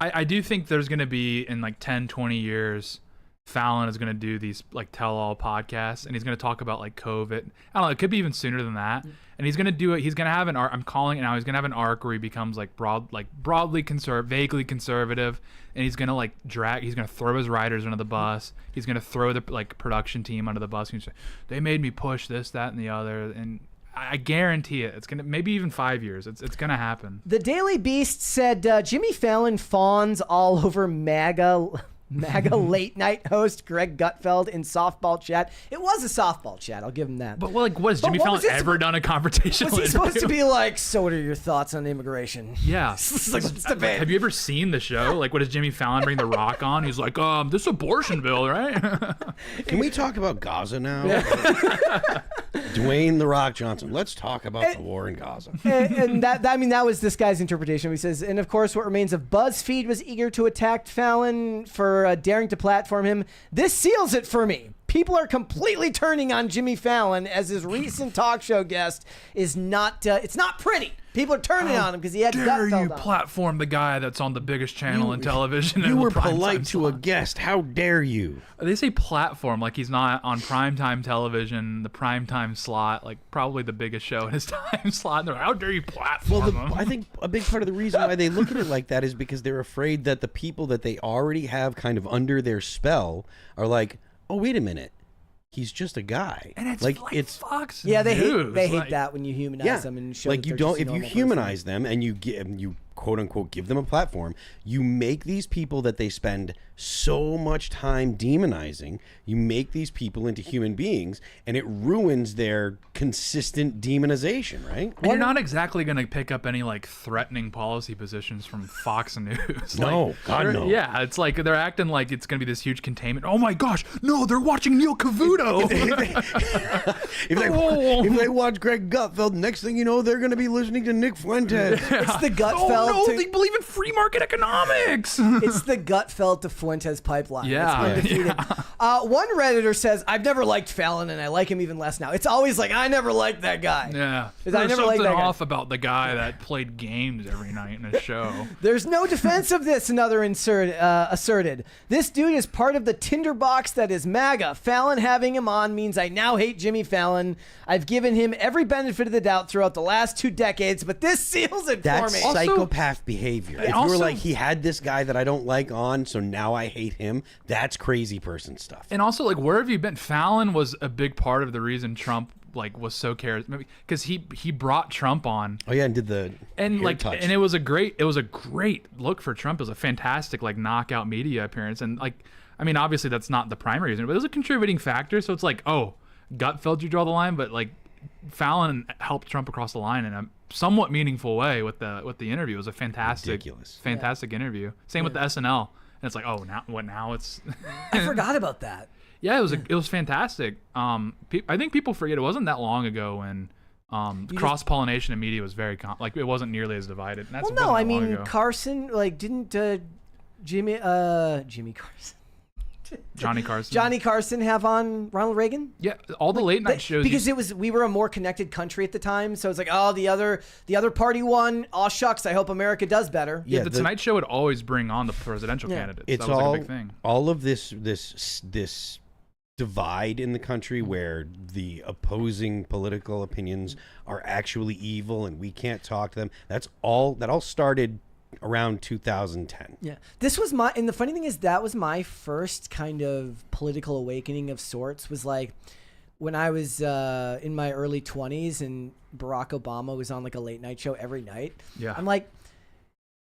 I do think there's gonna be, in like 10, 20 years, Fallon is gonna do these like tell-all podcasts, and he's gonna talk about like COVID. I don't know, it could be even sooner than that. And he's gonna do it. He's gonna have an arc. I'm calling it now. He's gonna have an arc where he becomes like broadly vaguely conservative, and he's gonna like he's gonna throw his writers under the bus. He's gonna throw the like production team under the bus. He's gonna say, they made me push this, that, and the other, and I guarantee it. It's gonna, maybe even 5 years. It's gonna happen. The Daily Beast said Jimmy Fallon fawns all over MAGA late night host Greg Gutfeld in softball chat. It was a softball chat, I'll give him that. But like, what has Jimmy Fallon ever done a confrontational Was he interview? supposed to be like, so what are your thoughts on immigration? Yeah. Like, let's debate. Have you ever seen the show? Like, what does Jimmy Fallon bring The Rock on? He's like, this abortion bill, right? Can we talk about Gaza now? Dwayne The Rock Johnson. Let's talk about the war in Gaza. And that was this guy's interpretation. He says, and of course, what remains of BuzzFeed was eager to attack Fallon for daring to platform him. This seals it for me. People are completely turning on Jimmy Fallon as his recent talk show guest is not. It's not pretty. People are turning on him because he had dare Gutfeld you on. platform the guy that's on the biggest channel in television? You in were the primetime polite to a slot. guest. How dare you? They say platform like he's not on primetime television, the primetime slot, like probably the biggest show in his time slot. And they're like, how dare you platform him? I think a big part of the reason why they look at it like that is because they're afraid that the people that they already have kind of under their spell are like, oh, wait a minute. He's just a guy. And it's it's Fox Yeah, they News. hate that when you humanize them and show like that you they're don't just a if you normal humanize person. them and you quote unquote give them a platform, you make these people that they spend so much time demonizing, you make these people into human beings, and it ruins their consistent demonization, right? And you're not exactly going to pick up any like threatening policy positions from Fox News. No, like, God, no. Yeah, it's like they're acting like it's going to be this huge containment. Oh my gosh, no, they're watching Neil Cavuto. If they watch Greg Gutfeld, next thing you know, they're going to be listening to Nick Fuentes. It's the Gutfeld. Oh no, they believe in free market economics. It's the Gutfeld to Fuentes pipeline. Yeah, It's undefeated. One Redditor says, I've never liked Fallon, and I like him even less now. It's always like, I never liked that guy. Yeah, I there's never liked something that guy. off about the guy that played games every night in a show. There's no defense of this, another asserted. This dude is part of the tinderbox that is MAGA. Fallon having him on means I now hate Jimmy Fallon. I've given him every benefit of the doubt throughout the last 2 decades, but this seals it That's for me. psychopath behavior. If you were also- like, he had this guy that I don't like on, so now I hate him, that's crazy person stuff. And also, like, where have you been? Fallon was a big part of the reason Trump like was so charismatic, because he brought Trump on. Oh yeah, and did the And hair like, touch. and it was a great look for Trump. It was a fantastic like knockout media appearance, and like, I mean, obviously that's not the primary reason, but it was a contributing factor. So it's like, oh, Gutfeld, you draw the line, but like Fallon helped Trump across the line in a somewhat meaningful way with the interview. It was a fantastic interview. Same with the SNL, and it's like, oh, now it's I forgot about that. Yeah, it was fantastic. I think people forget it wasn't that long ago when cross-pollination in media was very like it wasn't nearly as divided. And that's Well, no, I mean ago. Carson, like, didn't Jimmy Carson, Johnny Carson have on Ronald Reagan? Yeah, all the late night shows. Because we were a more connected country at the time, so it's like, oh, the other party won. Oh shucks, I hope America does better. Yeah, the Tonight Show would always bring on the presidential candidates. It's that was all like a big thing. All of this divide in the country where the opposing political opinions are actually evil and we can't talk to them. That all started around 2010. Yeah, and the funny thing is that was my first kind of political awakening of sorts. Was like when I was in my early 20s and Barack Obama was on like a late night show every night. Yeah, I'm like,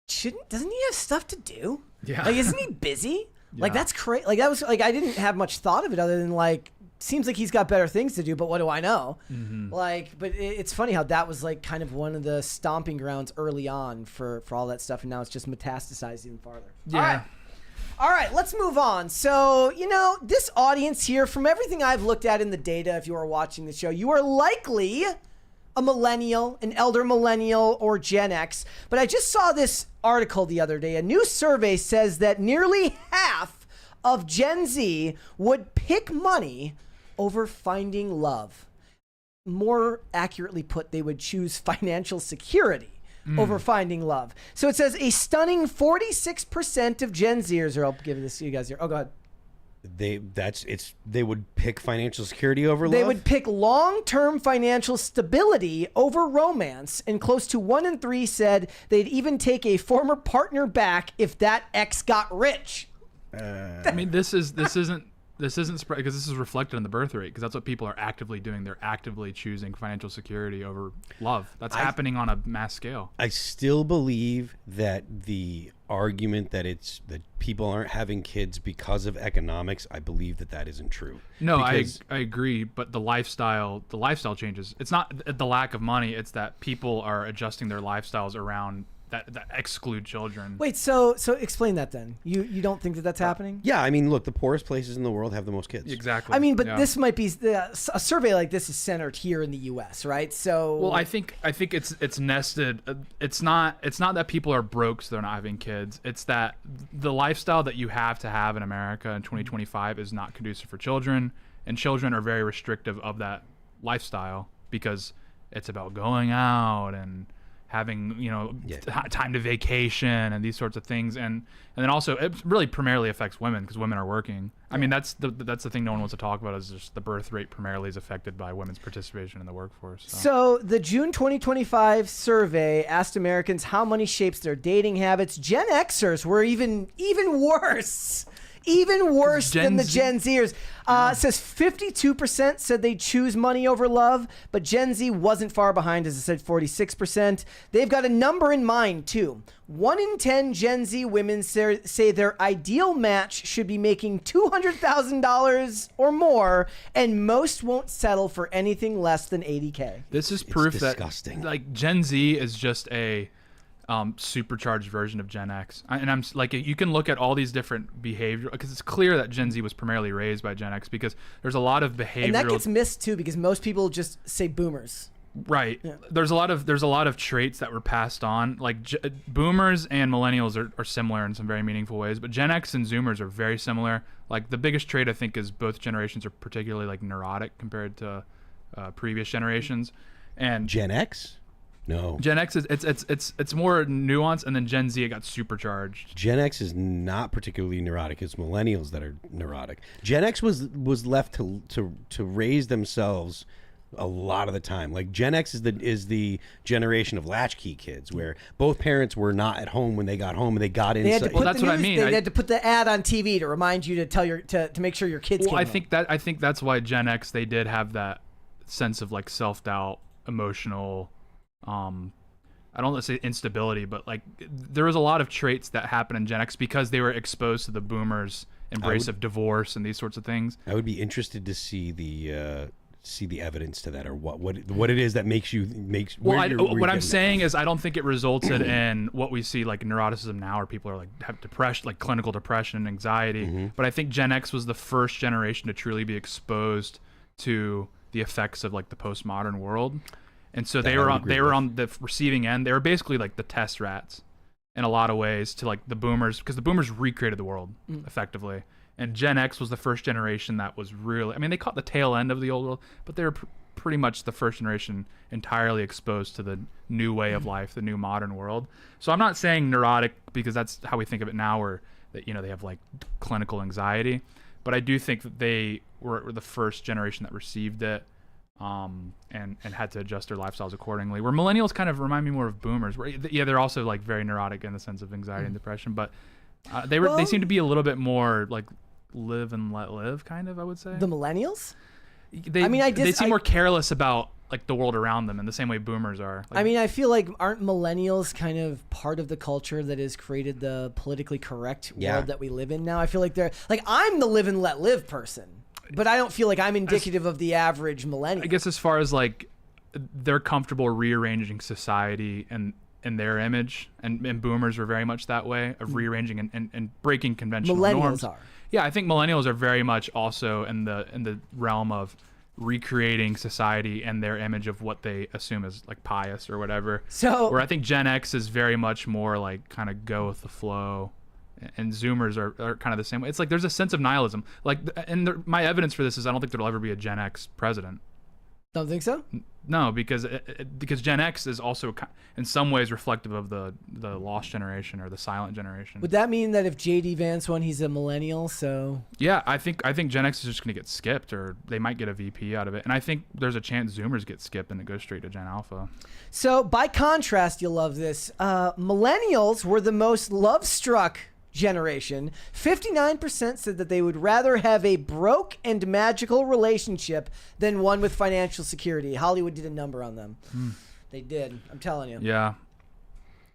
doesn't he have stuff to do? Yeah, like isn't he busy? Yeah. Like that's crazy. Like that was like I didn't have much thought of it other than like seems like he's got better things to do, but what do I know? Mm-hmm. Like, but it's funny how that was like kind of one of the stomping grounds early on for all that stuff, and now it's just metastasized even farther. Yeah. All right, let's move on. So, this audience here, from everything I've looked at in the data, if you are watching the show, you are likely a millennial, an elder millennial, or Gen X. But I just saw this article the other day. A new survey says that nearly half of Gen Z would pick money over finding love. More accurately put, they would choose financial security over finding love. So it says a stunning 46% of Gen Zers, or I'll give this to you guys here. Oh, go ahead. They would pick financial security over love? They would pick long-term financial stability over romance, and close to 1 in 3 said they'd even take a former partner back if that ex got rich. I mean, this isn't because this is reflected in the birth rate, because that's what people are actively doing. They're actively choosing financial security over love. That's happening on a mass scale. I still believe that the argument that people aren't having kids because of economics, I believe that isn't true. No, I agree, but the lifestyle changes. It's not the lack of money, it's that people are adjusting their lifestyles around that exclude children. Wait, so explain that then. You don't think that's happening? Yeah, I mean, look, the poorest places in the world have the most kids. Exactly. I mean, but this might be a survey like this is centered here in the U.S., right? So, well, I think it's nested. It's not that people are broke, so they're not having kids. It's that the lifestyle that you have to have in America in 2025 is not conducive for children, and children are very restrictive of that lifestyle because it's about going out and having time to vacation and these sorts of things, and then also it really primarily affects women because women are working. I mean, that's the thing no one wants to talk about, is just the birth rate primarily is affected by women's participation in the workforce. So the June 2025 survey asked Americans how money shapes their dating habits. Gen Xers were even worse. Even worse than the Gen Zers. It says 52% said they choose money over love, but Gen Z wasn't far behind, as I said, 46%. They've got a number in mind, too. 1 in 10 Gen Z women say their ideal match should be making $200,000 or more, and most won't settle for anything less than $80K. This is proof that disgusting. Gen Z is just a supercharged version of Gen X, and I'm like, you can look at all these different behavior, because it's clear that Gen Z was primarily raised by Gen X, because there's a lot of behavioral, and that gets missed too, because most people just say boomers. Right. Yeah. There's a lot of traits that were passed on. Like boomers and millennials are similar in some very meaningful ways, but Gen X and Zoomers are very similar. Like the biggest trait I think is both generations are particularly like neurotic compared to previous generations. And Gen X? No. Gen X is it's more nuanced, and then Gen Z it got supercharged. Gen X is not particularly neurotic. It's millennials that are neurotic. Gen X was left to raise themselves a lot of the time. Like Gen X is the generation of latchkey kids, where both parents were not at home when they got home, and they got inside. Well, that's what I mean. They had to put the ad on TV to remind you to tell to make sure your kids. Well, came home. I think that's why Gen X, they did have that sense of like self-doubt, emotional. I don't want to say instability, but like there was a lot of traits that happened in Gen X because they were exposed to the boomers' embrace of divorce and these sorts of things. I would be interested to see the see the evidence to that, or what it is that makes you what I'm saying is I don't think it resulted in what we see like neuroticism now, where people are like have depression, like clinical depression and anxiety. But I think Gen X was the first generation to truly be exposed to the effects of like the postmodern world, and so they were on the receiving end. They were basically like the test rats in a lot of ways to like the boomers, because the boomers recreated the world effectively. And Gen X was the first generation that was really, I mean, they caught the tail end of the old world, but they were pretty much the first generation entirely exposed to the new way of life, the new modern world. So I'm not saying neurotic because that's how we think of it now, or that, you know, they have like clinical anxiety, but I do think that they were the first generation that received it and had to adjust their lifestyles accordingly. Where millennials kind of remind me more of boomers, where, yeah, they're also like very neurotic in the sense of anxiety and depression, but they seem to be a little bit more like live and let live, kind of, I would say. The millennials? They seem more careless about like the world around them in the same way boomers are. Like, I mean, I feel like aren't millennials kind of part of the culture that has created the politically correct world that we live in now? I feel like they're like, I'm the live and let live person, but I don't feel like I'm indicative of the average millennial. I guess as far as like they're comfortable rearranging society and their image, and boomers were very much that way of rearranging and breaking conventional norms. Millennials are. Yeah, I think millennials are very much also in the realm of recreating society and their image of what they assume is like pious or whatever. So where I think Gen X is very much more like kind of go with the flow, and Zoomers are kind of the same way. It's like there's a sense of nihilism. Like, and my evidence for this is I don't think there'll ever be a Gen X president. Don't think so? No, because Gen X is also in some ways reflective of the lost generation or the silent generation. Would that mean that if J.D. Vance won, he's a millennial? So yeah, I think Gen X is just going to get skipped, or they might get a VP out of it. And I think there's a chance Zoomers get skipped and it goes straight to Gen Alpha. So by contrast, you'll love this. Millennials were the most love-struck generation. 59% said that they would rather have a broke and magical relationship than one with financial security. Hollywood did a number on them. They did. I'm telling you. Yeah.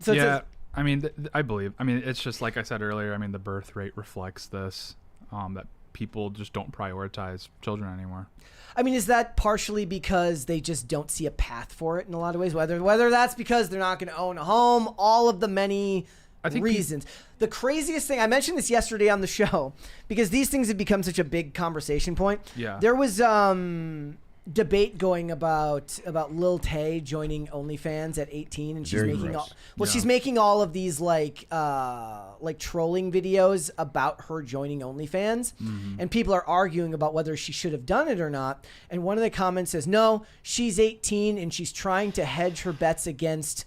So yeah. I mean, I believe. I mean, it's just like I said earlier. I mean, the birth rate reflects this. That people just don't prioritize children anymore. I mean, is that partially because they just don't see a path for it in a lot of ways? Whether that's because they're not going to own a home, all of the many reasons. The craziest thing, I mentioned this yesterday on the show, because these things have become such a big conversation point. Yeah. There was debate going about Lil Tay joining OnlyFans at 18, and she's she's making all of these like trolling videos about her joining OnlyFans, and people are arguing about whether she should have done it or not. And one of the comments says, no, she's 18 and she's trying to hedge her bets against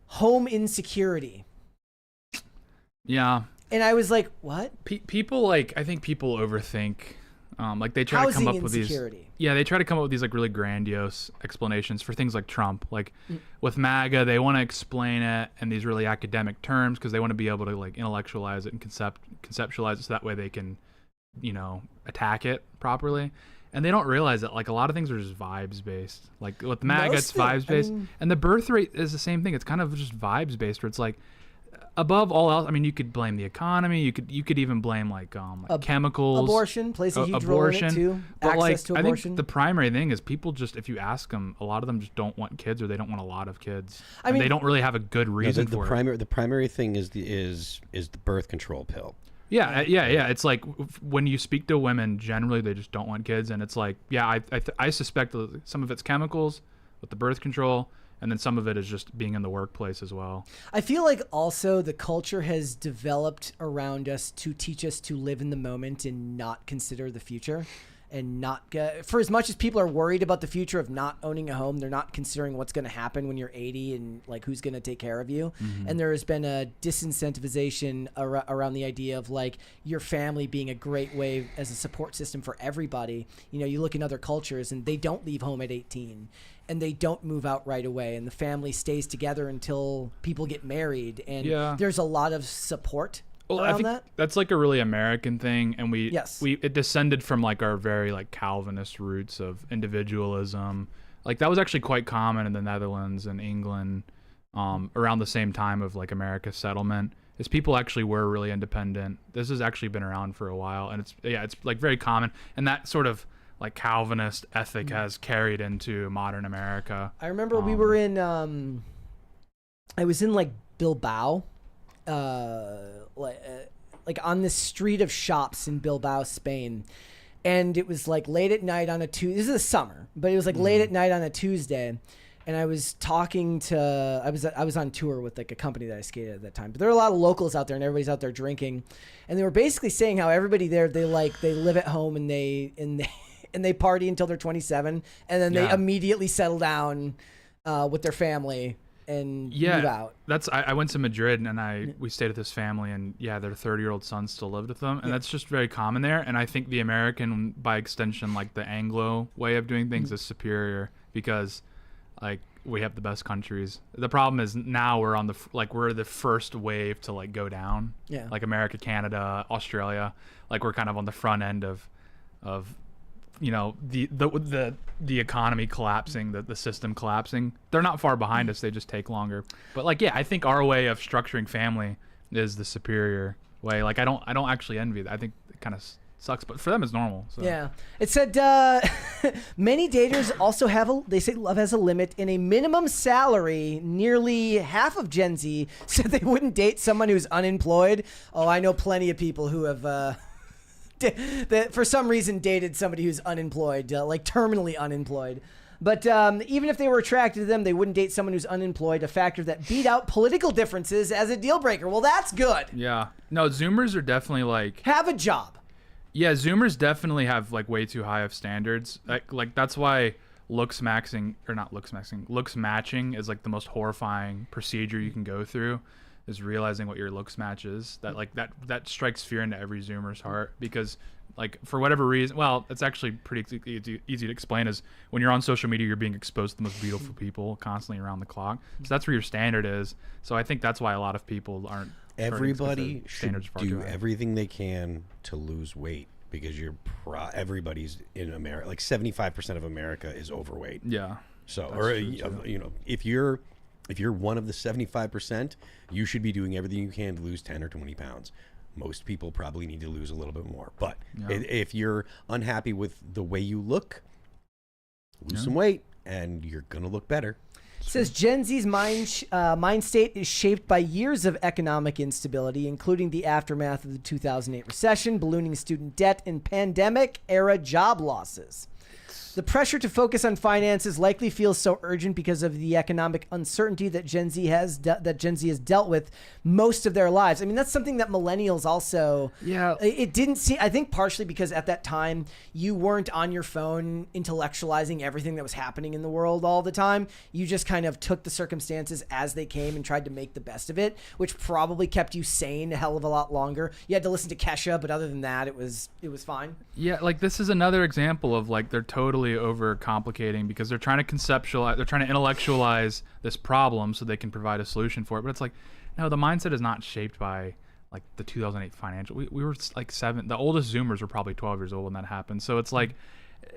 home insecurity. Yeah. And I was like, what? People I think people overthink. Like they try to come up with these. Yeah, they try to come up with these like really grandiose explanations for things like Trump. Like with MAGA, they want to explain it in these really academic terms because they want to be able to like intellectualize it and conceptualize it so that way they can, you know, attack it properly. And they don't realize that like a lot of things are just vibes based. Like with MAGA, it's vibes based, and the birth rate is the same thing. It's kind of just vibes based, where it's like, above all else, I mean, you could blame the economy. You could even blame like chemicals. Abortion plays a huge role in it too. But access to abortion. I think the primary thing is people just, if you ask them, a lot of them just don't want kids, or they don't want a lot of kids. I mean, they don't really have a good reason for it. The primary thing is the birth control pill. Yeah. It's like when you speak to women, generally they just don't want kids, and it's like, yeah, I suspect that some of it's chemicals with the birth control. And then some of it is just being in the workplace as well. I feel like also the culture has developed around us to teach us to live in the moment and not consider the future. And not for as much as people are worried about the future of not owning a home, they're not considering what's going to happen when you're 80 and like who's going to take care of you. And there has been a disincentivization around the idea of like your family being a great way as a support system for everybody. You know, you look in other cultures and they don't leave home at 18. And they don't move out right away, and the family stays together until people get married, and there's a lot of support around that. That's like a really American thing, and it descended from like our very like Calvinist roots of individualism. Like that was actually quite common in the Netherlands and England around the same time of like America's settlement. Is people actually were really independent. This has actually been around for a while, and it's like very common, and that sort of like Calvinist ethic has carried into modern America. I remember we were in I was in like Bilbao, like on this street of shops in Bilbao, Spain, and it was like late at night on a Tuesday. This is the summer, but it was like late at night on a Tuesday, and I was talking to I was on tour with like a company that I skated at that time, but there were a lot of locals out there, and everybody's out there drinking, and they were basically saying how everybody there they live at home and they party until they're 27, and then they immediately settle down with their family and move out. I went to Madrid and we stayed at this family, and their 30-year-old son still lived with them, and that's just very common there. And I think the American, by extension, like the Anglo way of doing things, is superior because like we have the best countries. The problem is now we're on we're the first wave to like go down. Yeah. Like America, Canada, Australia, like we're kind of on the front end of the economy collapsing, the system collapsing. They're not far behind us. They just take longer. But I think our way of structuring family is the superior way. Like I don't actually envy that. I think it kind of sucks, but for them it's normal. So. Yeah. It said many daters also they say love has a limit in a minimum salary. Nearly half of Gen Z said they wouldn't date someone who's unemployed. Oh, I know plenty of people who have that for some reason dated somebody who's unemployed, like terminally unemployed. But even if they were attracted to them, they wouldn't date someone who's unemployed, a factor that beat out political differences as a deal breaker. Well, that's good. Yeah. No, Zoomers are definitely like... Have a job. Yeah, Zoomers definitely have like way too high of standards. Like that's why looks matching is like the most horrifying procedure you can go through. Is realizing what your looks match is. That strikes fear into every Zoomer's heart because like for whatever reason, well, it's actually pretty easy to explain is when you're on social media, you're being exposed to the most beautiful people constantly around the clock. So that's where your standard is. So I think that's why a lot of people aren't. Everybody should do everything they can to lose weight because everybody's in America. Like 75% of America is overweight. Yeah. So, if you're one of the 75%, you should be doing everything you can to lose 10 or 20 pounds. Most people probably need to lose a little bit more. But if you're unhappy with the way you look, lose some weight and you're going to look better. It says Gen Z's mind state is shaped by years of economic instability, including the aftermath of the 2008 recession, ballooning student debt, and pandemic-era job losses. The pressure to focus on finances likely feels so urgent because of the economic uncertainty that Gen Z has dealt with most of their lives. I mean, that's something that millennials also. Yeah. It didn't seem. I think partially because at that time you weren't on your phone intellectualizing everything that was happening in the world all the time. You just kind of took the circumstances as they came and tried to make the best of it, which probably kept you sane a hell of a lot longer. You had to listen to Kesha, but other than that, it was fine. Yeah, like this is another example of like they're totally overcomplicating because they're trying to intellectualize this problem so they can provide a solution for it. But it's like, no, the mindset is not shaped by like the 2008 financial. We were like 7. The oldest Zoomers were probably 12 years old when that happened. So it's like,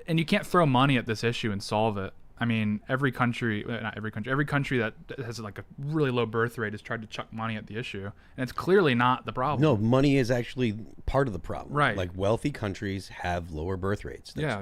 and you can't throw money at this issue and solve it. I mean, every country that has like a really low birth rate has tried to chuck money at the issue, and it's clearly not the problem. No, money is actually part of the problem. Right. Like wealthy countries have lower birth rates. That's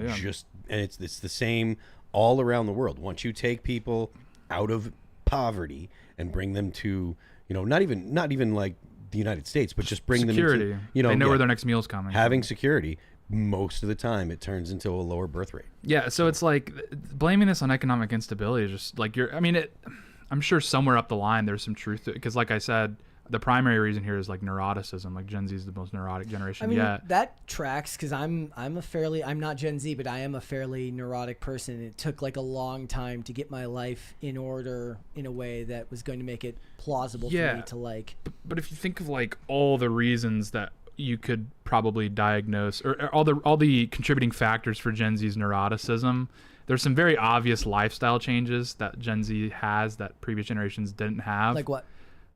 And it's the same all around the world. Once you take people out of poverty and bring them to, not even like the United States, but just bring security. them to, they know where their next meal's coming. Having security. Most of the time it turns into a lower birth rate. Yeah, so it's like blaming this on economic instability is just like I'm sure somewhere up the line there's some truth to it because like I said, the primary reason here is like neuroticism. Like Gen Z is the most neurotic generation yet. That tracks because I'm not Gen Z, but I am a fairly neurotic person. It took like a long time to get my life in order in a way that was going to make it plausible for me to like. But if you think of like all the reasons that you could probably diagnose or all the contributing factors for Gen Z's neuroticism, there's some very obvious lifestyle changes that Gen Z has that previous generations didn't have. Like what?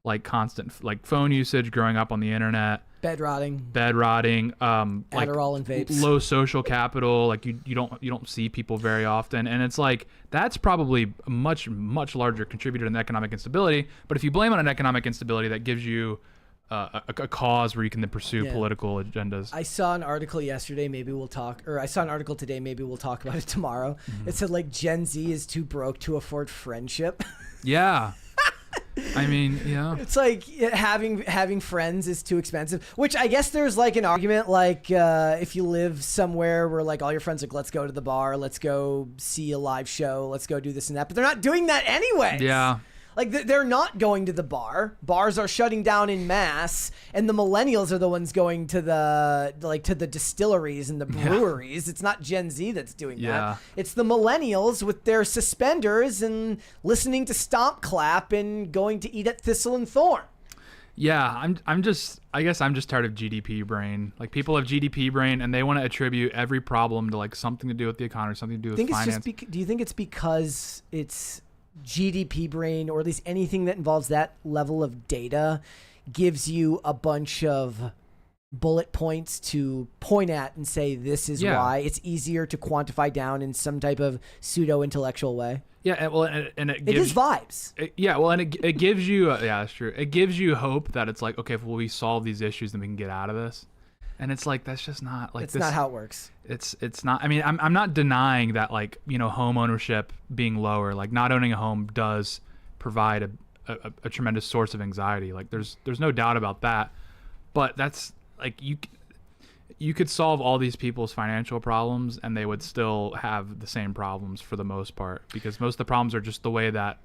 Like constant like phone usage, growing up on the internet, bed rotting, Adderall and vapes, low social capital. Like you don't see people very often, and it's like that's probably a much larger contributor to the economic instability. But if you blame on an economic instability that gives you a cause where you can then pursue political agendas. I saw an article yesterday. Maybe we'll talk, or I saw an article today. Maybe we'll talk about it tomorrow. It said like Gen Z is too broke to afford friendship. Yeah. I mean, yeah. It's like having friends is too expensive, which I guess there's like an argument like if you live somewhere where like all your friends are like, let's go to the bar, let's go see a live show, let's go do this and that, but they're not doing that anyway. Yeah. Like they're not going to the bar. Bars are shutting down in mass, and the millennials are the ones going to the distilleries and the breweries. It's not Gen Z that's doing that. It's the millennials with their suspenders and listening to Stomp Clap and going to eat at Thistle and Thorn. Yeah, I guess I'm just tired of GDP brain. Like people have GDP brain and they want to attribute every problem to like something to do with the economy, something to do with finance. Do you think it's because it's GDP brain, or at least anything that involves that level of data gives you a bunch of bullet points to point at and say this is why? It's easier to quantify down in some type of pseudo intellectual way. Yeah, well, and it is vibes. It gives you that's true. It gives you hope that it's like, okay, if we solve these issues, then we can get out of this. And it's like, that's just not like, it's not how it works. It's not. I mean, I'm not denying that, like, you know, home ownership being lower, like not owning a home does provide a tremendous source of anxiety. Like there's no doubt about that. But that's like, you could solve all these people's financial problems and they would still have the same problems for the most part, because most of the problems are just the way that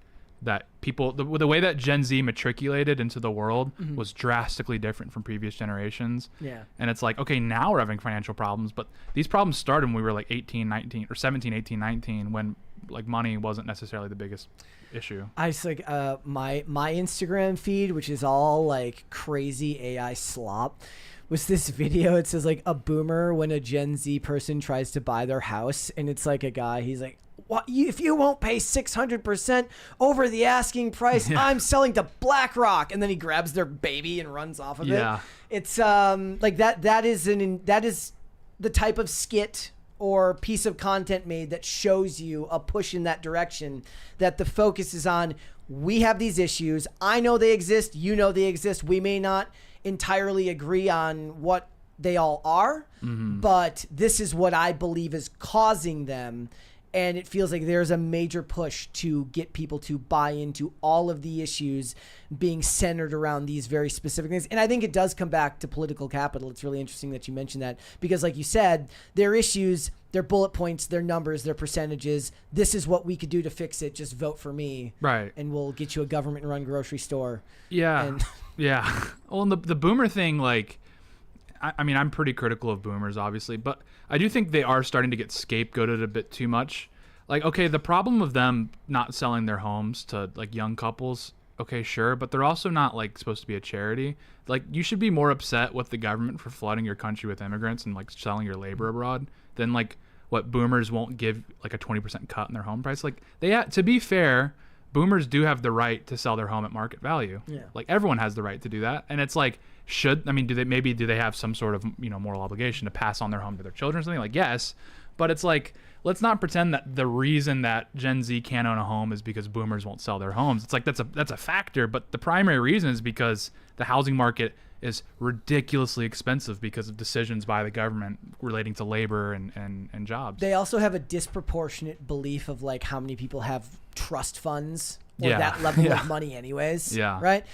people, the way that Gen Z matriculated into the world was drastically different from previous generations. Yeah. And it's like, okay, now we're having financial problems, but these problems started when we were like 18, 19 or 17, 18, 19, when like money wasn't necessarily the biggest issue. I just like my Instagram feed, which is all like crazy AI slop, was this video. It says like a boomer when a Gen Z person tries to buy their house, and it's like a guy, he's like, what, if you won't pay 600% over the asking price, I'm selling to BlackRock. And then he grabs their baby and runs off of it. It's like that is the type of skit or piece of content made that shows you a push in that direction, that the focus is on, we have these issues. I know they exist. You know they exist. We may not entirely agree on what they all are, but this is what I believe is causing them. And it feels like there's a major push to get people to buy into all of the issues being centered around these very specific things. And I think it does come back to political capital. It's really interesting that you mentioned that, because like you said, their issues, their bullet points, their numbers, their percentages, this is what we could do to fix it. Just vote for me. Right. And we'll get you a government-run grocery store. Yeah. And yeah. Well, and the boomer thing, like, I mean, I'm pretty critical of boomers, obviously, but I do think they are starting to get scapegoated a bit too much. Like, okay, the problem of them not selling their homes to like young couples, okay, sure, but they're also not like supposed to be a charity. Like, you should be more upset with the government for flooding your country with immigrants and like selling your labor abroad than like what boomers won't give like a 20% cut in their home price. Like, to be fair, boomers do have the right to sell their home at market value. Yeah. Like, everyone has the right to do that. And it's like, do they have some sort of, you know, moral obligation to pass on their home to their children or something? Like, yes, but it's like, let's not pretend that the reason that Gen Z can't own a home is because boomers won't sell their homes. It's like, that's a factor, but the primary reason is because the housing market is ridiculously expensive because of decisions by the government relating to labor and jobs. They also have a disproportionate belief of like how many people have trust funds or that level of money anyways. Yeah. Right?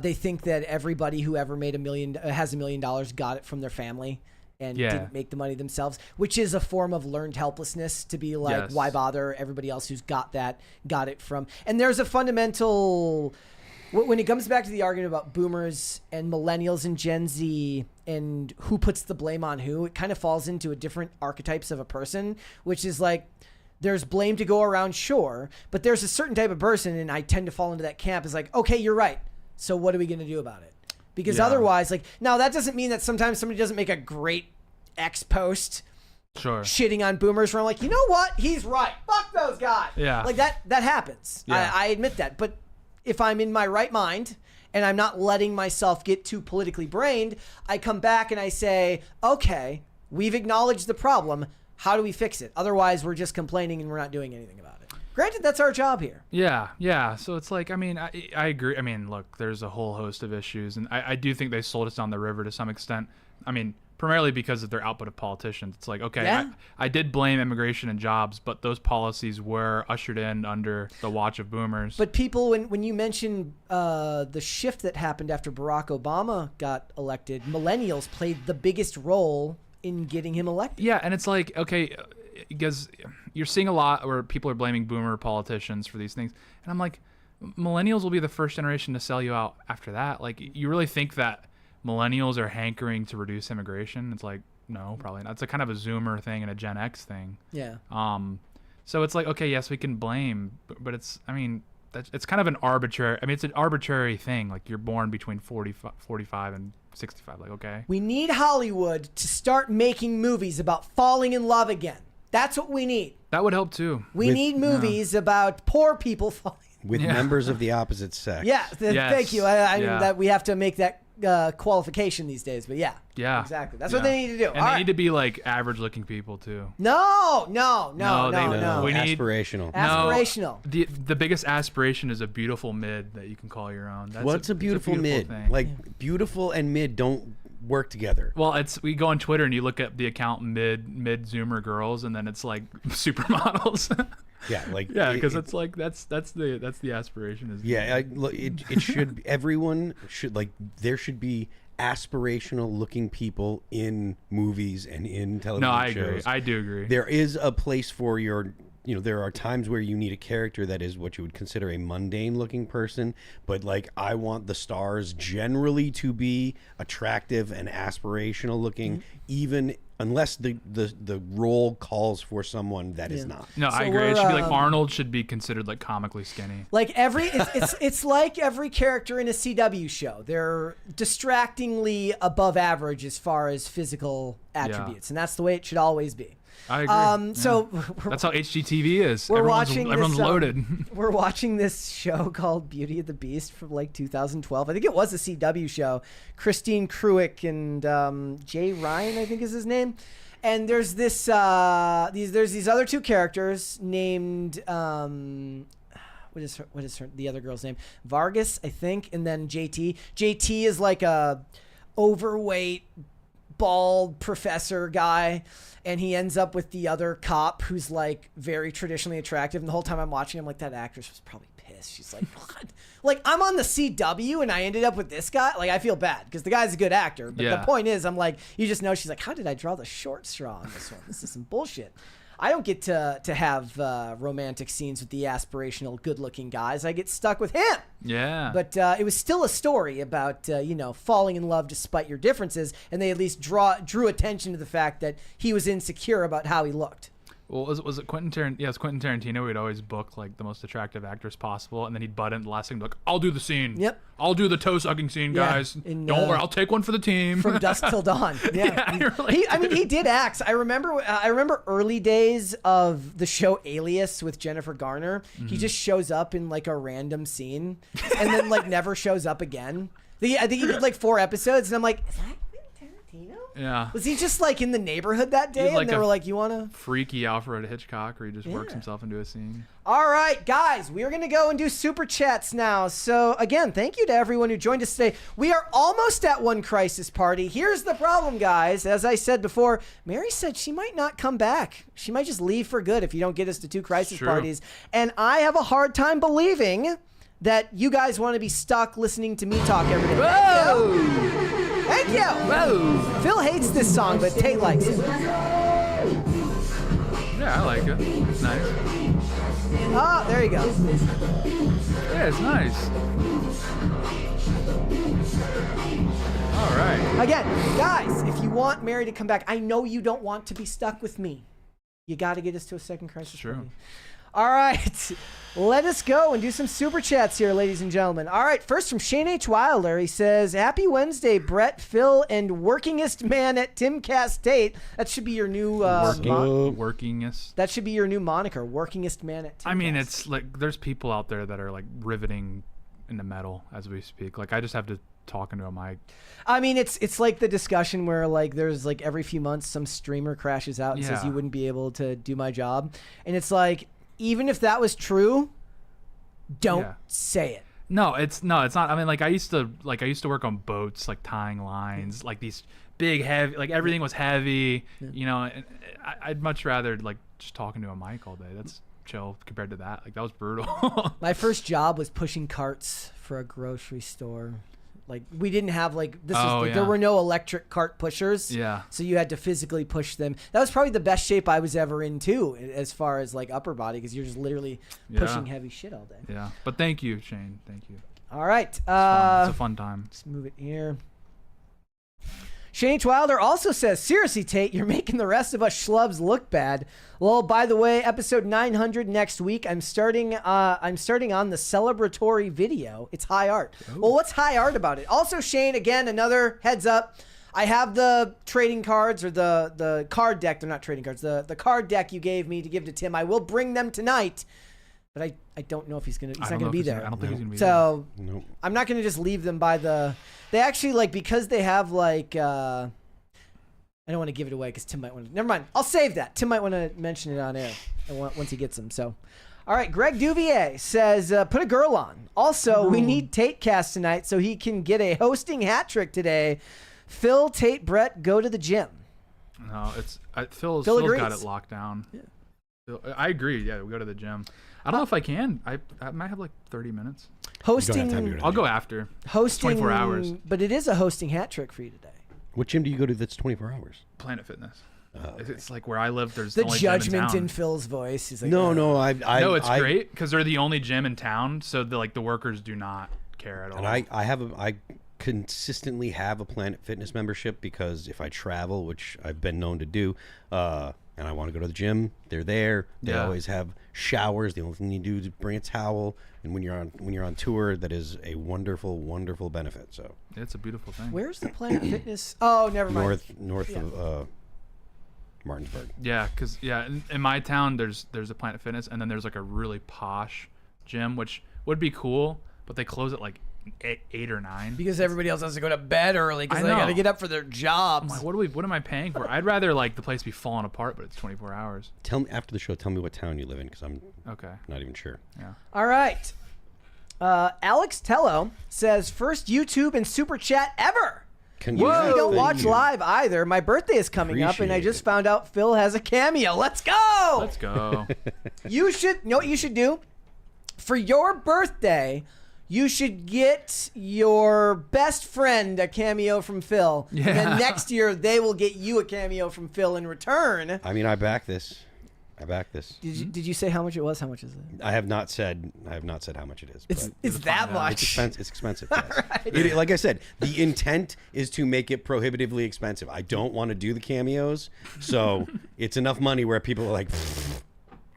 They think that everybody who ever made has $1 million got it from their family and didn't make the money themselves, which is a form of learned helplessness, to be like, why bother? Everybody else who's got it from. And there's a fundamental, when it comes back to the argument about boomers and millennials and Gen Z and who puts the blame on who, it kind of falls into a different archetypes of a person, which is like, there's blame to go around, sure, but there's a certain type of person, and I tend to fall into that camp, is like, okay, you're right, so what are we going to do about it? Because otherwise, like, now that doesn't mean that sometimes somebody doesn't make a great X post shitting on boomers where I'm like, you know what? He's right. Fuck those guys. Yeah. Like that happens. Yeah. I admit that. But if I'm in my right mind and I'm not letting myself get too politically brained, I come back and I say, okay, we've acknowledged the problem. How do we fix it? Otherwise, we're just complaining and we're not doing anything about it. Granted, that's our job here. Yeah. So it's like, I mean, I agree. I mean, look, there's a whole host of issues, and I do think they sold us down the river to some extent. I mean, primarily because of their output of politicians. It's like, okay, Yeah. I did blame immigration and jobs, but those policies were ushered in under the watch of boomers. But people, when you mention the shift that happened after Barack Obama got elected, millennials played the biggest role in getting him elected. Yeah, and it's like, okay, because you're seeing a lot where people are blaming boomer politicians for these things. And I'm like, millennials will be the first generation to sell you out after that. Like, you really think that millennials are hankering to reduce immigration? It's like, no, probably not. It's a kind of a Zoomer thing and a Gen X thing. Yeah. So it's like, okay, yes, we can blame, but it's, I mean, it's kind of an arbitrary, I mean, it's an arbitrary thing. Like, you're born between 45 and 65. Like, okay. We need Hollywood to start making movies about falling in love again. That's what we need. That would help too. We need movies about poor people falling. With members of the opposite sex. Yeah, Yes. thank you. I mean, Yeah. that we have to make that qualification these days, but yeah. Exactly. That's what they need to do. And All they right. need to be like average-looking people too. No. We need Aspirational. Aspirational. The biggest aspiration is a beautiful mid that you can call your own. That's What's a beautiful mid? thing. Like, beautiful and mid don't work together. Well, we go on Twitter and you look at the account mid Zoomer girls, and then it's like supermodels. Yeah, like because it's like that's the aspiration. Is look, it should everyone should like there should be aspirational looking people in movies and in television No, I shows. agree. I do agree. There is a place for your, there are times where you need a character that is what you would consider a mundane looking person, but like I want the stars generally to be attractive and aspirational looking, even unless the role calls for someone that is not. No, I agree. It should be like Arnold should be considered like comically skinny. Like it's like every character in a CW show. They're distractingly above average as far as physical attributes, and that's the way it should always be. I agree. So that's how HGTV is. We're Everyone's loaded. We're watching this show called Beauty and the Beast from like 2012. I think it was a CW show. Christine Cruick and Jay Ryan, I think is his name. And there's these other two characters named what is the other girl's name? Vargas, I think, and then JT. JT is like a overweight, bald professor guy. And he ends up with the other cop who's like very traditionally attractive. And the whole time I'm watching, I'm like, that actress was probably pissed. She's like, what? Like, I'm on the CW and I ended up with this guy. Like, I feel bad because the guy's a good actor. But the point is, I'm like, you just know she's like, how did I draw the short straw on this one? This is some bullshit. I don't get to have romantic scenes with the aspirational, good-looking guys. I get stuck with him. Yeah. But it was still a story about, falling in love despite your differences, and they at least drew attention to the fact that he was insecure about how he looked. Well, was it Quentin Tarantino? Yeah, it's Quentin Tarantino. We'd always book like the most attractive actors possible, and then he'd butt in the last thing, like, "I'll do the scene. Yep. I'll do the toe sucking scene, guys. Don't worry, I'll take one for the team." From dusk till dawn. Yeah. He did acts. I remember early days of the show Alias with Jennifer Garner. Mm-hmm. He just shows up in like a random scene, and then like never shows up again. I think he did like 4 episodes, and I'm like, is that Tarantino? Yeah. Was he just like in the neighborhood that day, like and they were like, "You wanna?" Freaky Alfred Hitchcock, where he just works himself into a scene. All right, guys, we are going to go and do super chats now. So, again, thank you to everyone who joined us today. We are almost at one crisis party. Here's the problem, guys. As I said before, Mary said she might not come back. She might just leave for good if you don't get us to 2 crisis parties. And I have a hard time believing that you guys want to be stuck listening to me talk every day. Whoa! Thank you. Whoa! Phil hates this song, but Tate likes it. Yeah, I like it. It's nice. Oh, there you go. Yeah, it's nice. All right. Again, guys, if you want Mary to come back, I know you don't want to be stuck with me. You got to get us to a second crisis party. All right, let us go and do some super chats here, ladies and gentlemen. All right, first from Shane H. Wilder. He says, "Happy Wednesday, Brett, Phil, and workingest man at Timcast Tate." That should be your new workingest. That should be your new moniker, workingest man at Timcast. I mean, it's like there's people out there that are like riveting into metal as we speak. Like I just have to talk into a mic. I mean, it's like the discussion where like there's like every few months some streamer crashes out and says you wouldn't be able to do my job, and it's like, even if that was true, don't say it. No, it's not. I mean, like I used to work on boats, like tying lines, like these big heavy, like everything was heavy, you know. And I'd much rather like just talking to a mic all day. That's chill compared to that. Like that was brutal. My first job was pushing carts for a grocery store. Like we didn't have like there were no electric cart pushers. Yeah. So you had to physically push them. That was probably the best shape I was ever in too, as far as like upper body, because you're just literally pushing heavy shit all day. Yeah. But thank you, Shane. Thank you. All right. It's a fun time. Let's move it here. Shane H. Wilder also says, seriously, Tate, you're making the rest of us schlubs look bad. Well, by the way, episode 900 next week. I'm starting on the celebratory video. It's high art. Ooh. Well, what's high art about it? Also, Shane, again, another heads up. I have the trading cards, or the card deck. They're not trading cards. The card deck you gave me to give to Tim. I will bring them tonight. But I don't know if he's not gonna be there. I don't think he's gonna be there. So I'm not gonna just leave them by the. They actually like, because they have like. I don't want to give it away because Tim might want to. Never mind. I'll save that. Tim might want to mention it on air once he gets them. So, all right. Greg Duvier says, "Put a girl on." Also, we need Tate cast tonight so he can get a hosting hat trick today. Phil, Tate, Brett, go to the gym. No, Phil's agrees. got it locked down. Yeah. I agree. Yeah, we go to the gym. I don't know if I can. I might have like 30 minutes. Hosting. I'll go after. Hosting. 24 hours. But it is a hosting hat trick for you today. What gym do you go to that's 24 hours? Planet Fitness. It's like where I live. There's the only gym judgment in in Phil's voice. He's like, no, no, it's great because they're the only gym in town. So the workers do not care at all. And I consistently have a Planet Fitness membership because if I travel, which I've been known to do, and I want to go to the gym, they're there. They always have showers. The only thing you do is bring a towel. And when you're on tour, that is a wonderful, wonderful benefit. So it's a beautiful thing. Where's the Planet Fitness? Oh, never mind. North of Martinsburg. Yeah, because in my town there's a Planet Fitness, and then there's like a really posh gym, which would be cool, but they close at like 8 or 9 because everybody else has to go to bed early because they got to get up for their jobs. I'm like, what am I paying for? I'd rather like the place be falling apart, but it's 24 hours. Tell me after the show. Tell me what town you live in because I'm not even sure. Yeah. All right. Alex Tello says, first YouTube and super chat ever. I don't watch live either. My birthday is coming up, and I just found out Phil has a cameo. Let's go. Let's go. You know what you should do for your birthday. You should get your best friend a cameo from Phil. Yeah. And then next year, they will get you a cameo from Phil in return. I mean, I back this. Did you say how much it was? How much is it? I have not said how much it is. It's that much. It's expensive. Yes. Like I said, the intent is to make it prohibitively expensive. I don't want to do the cameos, so it's enough money where people are like,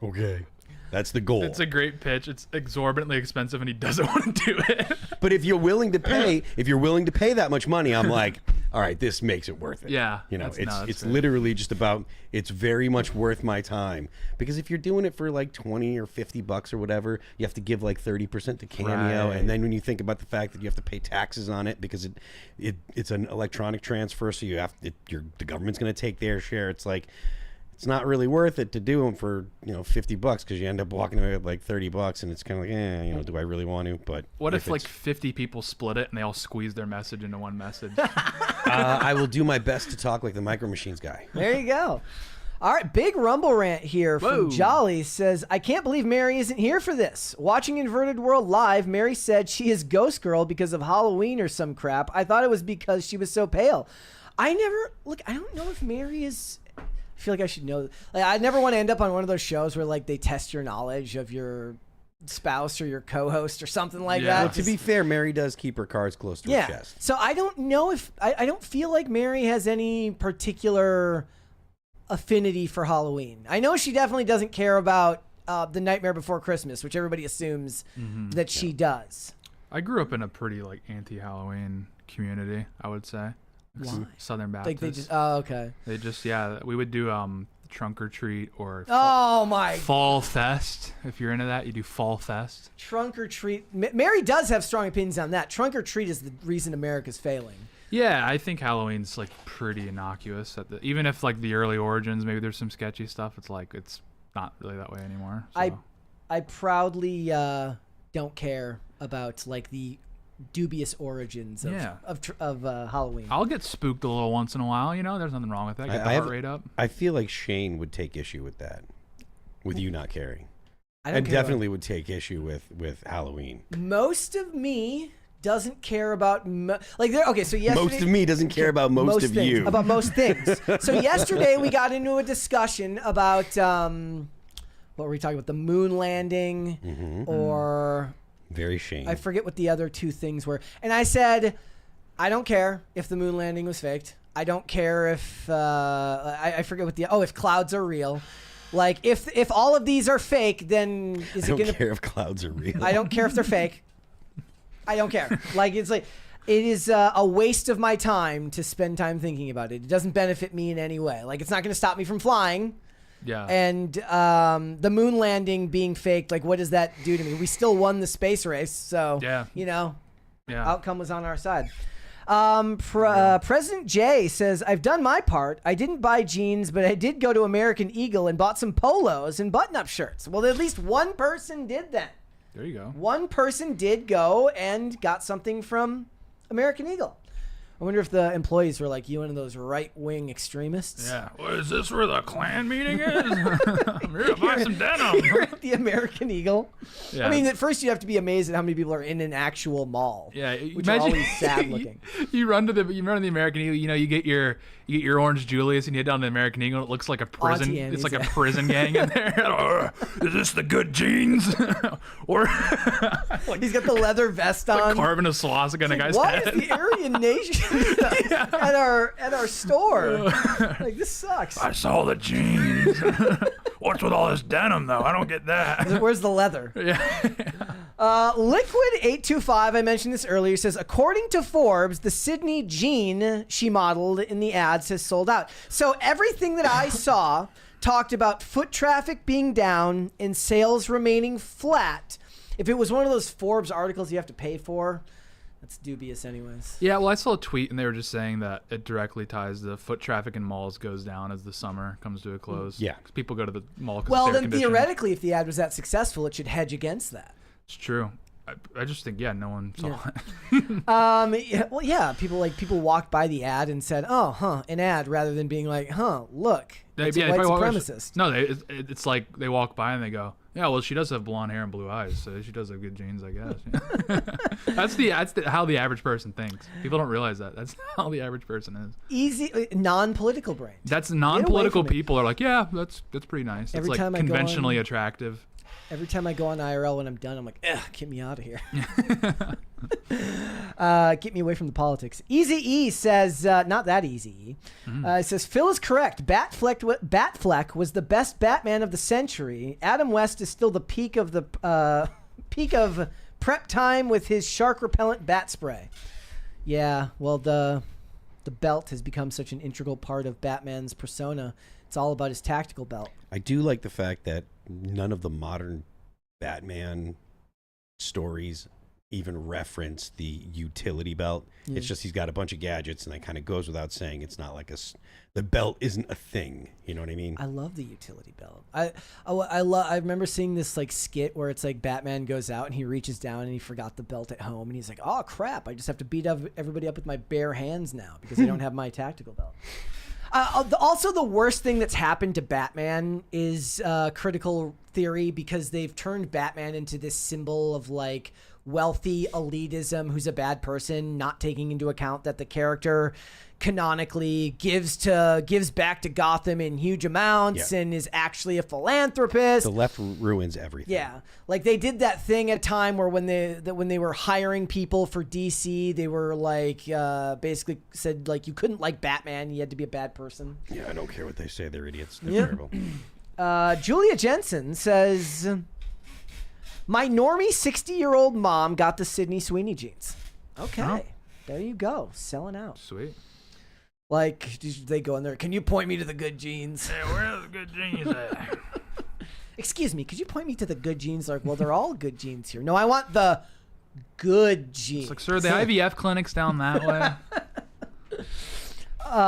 okay. That's the goal. It's a great pitch. It's exorbitantly expensive, and he doesn't want to do it. But if you're willing to pay, that much money, I'm like, all right, this makes it worth it. Yeah, you know, it's literally just about. It's very much worth my time because if you're doing it for like $20 or $50 or whatever, you have to give like 30% to cameo, and then when you think about the fact that you have to pay taxes on it because it's an electronic transfer, so the government's going to take their share. It's like. It's not really worth it to do them for $50 because you end up walking away with like $30 and it's kind of like do I really want to? But what if like 50 people split it and they all squeeze their message into one message? I will do my best to talk like the Micro Machines guy. There you go. All right, big rumble rant here from Jolly says, I can't believe Mary isn't here for this. Watching Inverted World live, Mary said she is Ghost Girl because of Halloween or some crap. I thought it was because she was so pale. I don't know if Mary is. I feel like I should know. Like, I never want to end up on one of those shows where like they test your knowledge of your spouse or your co-host or something like that. Well, to be fair, Mary does keep her cards close to her chest. So I don't know if I don't feel like Mary has any particular affinity for Halloween. I know she definitely doesn't care about The Nightmare Before Christmas, which everybody assumes that she does. I grew up in a pretty like anti-Halloween community, I would say. Why? Southern Baptist. Like they just okay. They just we would do Trunk or Treat or Fall Fest. If you're into that, you do Fall Fest. Trunk or Treat. Mary does have strong opinions on that. Trunk or Treat is the reason America's failing. Yeah, I think Halloween's like pretty innocuous. Even if like the early origins, maybe there's some sketchy stuff. It's like it's not really that way anymore. So. I proudly don't care about like the dubious origins of Halloween. I'll get spooked a little once in a while. You know, there's nothing wrong with that. Get the heart rate up. I feel like Shane would take issue with that, with you not caring. I don't and care definitely would take issue with Halloween. Most of me doesn't care about like there. Okay, so yesterday, most of me doesn't care about most of things, you. About most things. So yesterday we got into a discussion about what were we talking about? The moon landing or very Shane. I forget what the other two things were. And I said, I don't care if the moon landing was faked. I don't care if I forget what if clouds are real. Like if all of these are fake, then is it gonna? I don't care if clouds are real. I don't care if they're fake. I don't care. Like it is a waste of my time to spend time thinking about it. It doesn't benefit me in any way. Like it's not going to stop me from flying. Yeah. And the moon landing being faked, like what does that do to me? We still won the space race, so outcome was on our side. President Jay says, I've done my part. I didn't buy jeans, but I did go to American Eagle and bought some polos and button-up shirts. Well, at least one person did that. There you go. One person did go and got something from American Eagle. I wonder if the employees were like, you one of those right-wing extremists? Yeah. Well, is this where the Klan meeting is? I'm here to buy some denim. You're at the American Eagle. Yeah. I mean, at first you have to be amazed at how many people are in an actual mall. Yeah. Which are always sad looking. You run to the American Eagle. You know, you get your Orange Julius and you head down to the American Eagle. It looks like a prison. It's like a prison gang in there. Is this the good jeans? Or he's got the leather vest on, like carving a swastika in a guy's head. What is the Aryan Nation at our store? Like this sucks. I saw the jeans. What's with all this denim though? I don't get that. Where's the leather? Yeah. Liquid825, I mentioned this earlier, says, according to Forbes, the Sydney jean she modeled in the ads has sold out. So everything that I saw talked about foot traffic being down and sales remaining flat. If it was one of those Forbes articles you have to pay for, that's dubious anyways. Yeah, well, I saw a tweet and they were just saying that it directly ties the foot traffic in malls goes down as the summer comes to a close. Yeah. Because people go to the mall because well, then theoretically, if the ad was that successful, it should hedge against that. It's true. I just think, no one saw it. People walked by the ad and said, an ad, rather than being like, look, it's a white supremacist. No, it's like they walk by and they go, yeah, well, she does have blonde hair and blue eyes, so she does have good genes, I guess. That's how the average person thinks. People don't realize that. That's how the average person is. Easy, non-political brain. That's non-political people are like, yeah, that's pretty nice. It's like conventionally attractive. Every time I go on IRL when I'm done, I'm like, ugh, get me out of here. Get me away from the politics. Easy-E says, not that easy. Says, Phil is correct. Batfleck was the best Batman of the century. Adam West is still the peak of prep time with his shark repellent bat spray. Yeah, well, the belt has become such an integral part of Batman's persona. It's all about his tactical belt. I do like the fact that none of the modern Batman stories even reference the utility belt. It's just he's got a bunch of gadgets, and that kind of goes without saying. It's not like the belt isn't a thing. You know what I mean? I love the utility belt. I remember seeing this like skit where it's like Batman goes out and he reaches down and he forgot the belt at home, and he's like, oh crap, I just have to beat everybody up with my bare hands now because I don't have my tactical belt. Also, the worst thing that's happened to Batman is critical theory, because they've turned Batman into this symbol of like wealthy elitism who's a bad person, not taking into account that the character canonically gives back to Gotham in huge amounts and is actually a philanthropist. The left ruins everything. Yeah, like they did that thing at a time where when they were hiring people for DC, they were like basically said like you couldn't like Batman, you had to be a bad person. Yeah, I don't care what they say. They're idiots. They're terrible. Julia Jensen says, my normie 60-year-old mom got the Sydney Sweeney jeans. Okay, there you go, selling out. Sweet. Like, they go in there, can you point me to the good jeans? Hey, where are the good jeans at? Excuse me, could you point me to the good jeans? Like, well, they're all good jeans here. No, I want the good jeans. It's like, sir, the IVF clinic's down that way.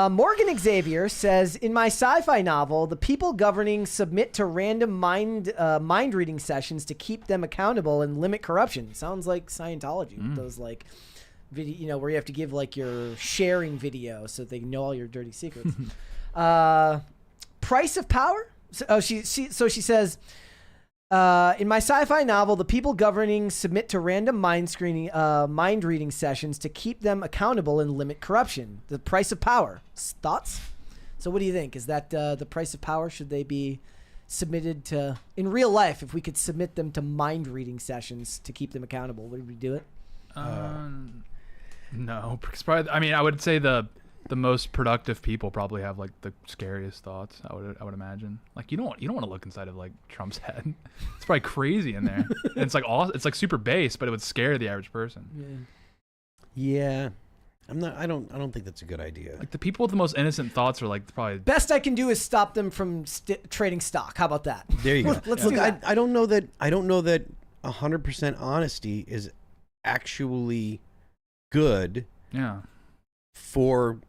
Morgan Xavier says, in my sci-fi novel, the people governing submit to random mind reading sessions to keep them accountable and limit corruption. Sounds like Scientology. Those like video, where you have to give like your sharing video so they know all your dirty secrets. Price of power. So she says, in my sci-fi novel, the people governing submit to random mind reading sessions to keep them accountable and limit corruption. The price of power. Thoughts? So what do you think? Is that the price of power? Should they be submitted to, in real life, if we could submit them to mind reading sessions to keep them accountable, would we do it? No, because probably, I mean, I would say the most productive people probably have like the scariest thoughts. I would imagine. Like you don't want to look inside of like Trump's head. It's probably crazy in there. And it's like it's like super base, but it would scare the average person. Yeah. I don't think that's a good idea. Like the people with the most innocent thoughts are like probably best I can do is stop them from trading stock. How about that? There you go. Let's do that. I don't know that 100% honesty is actually good. Yeah. For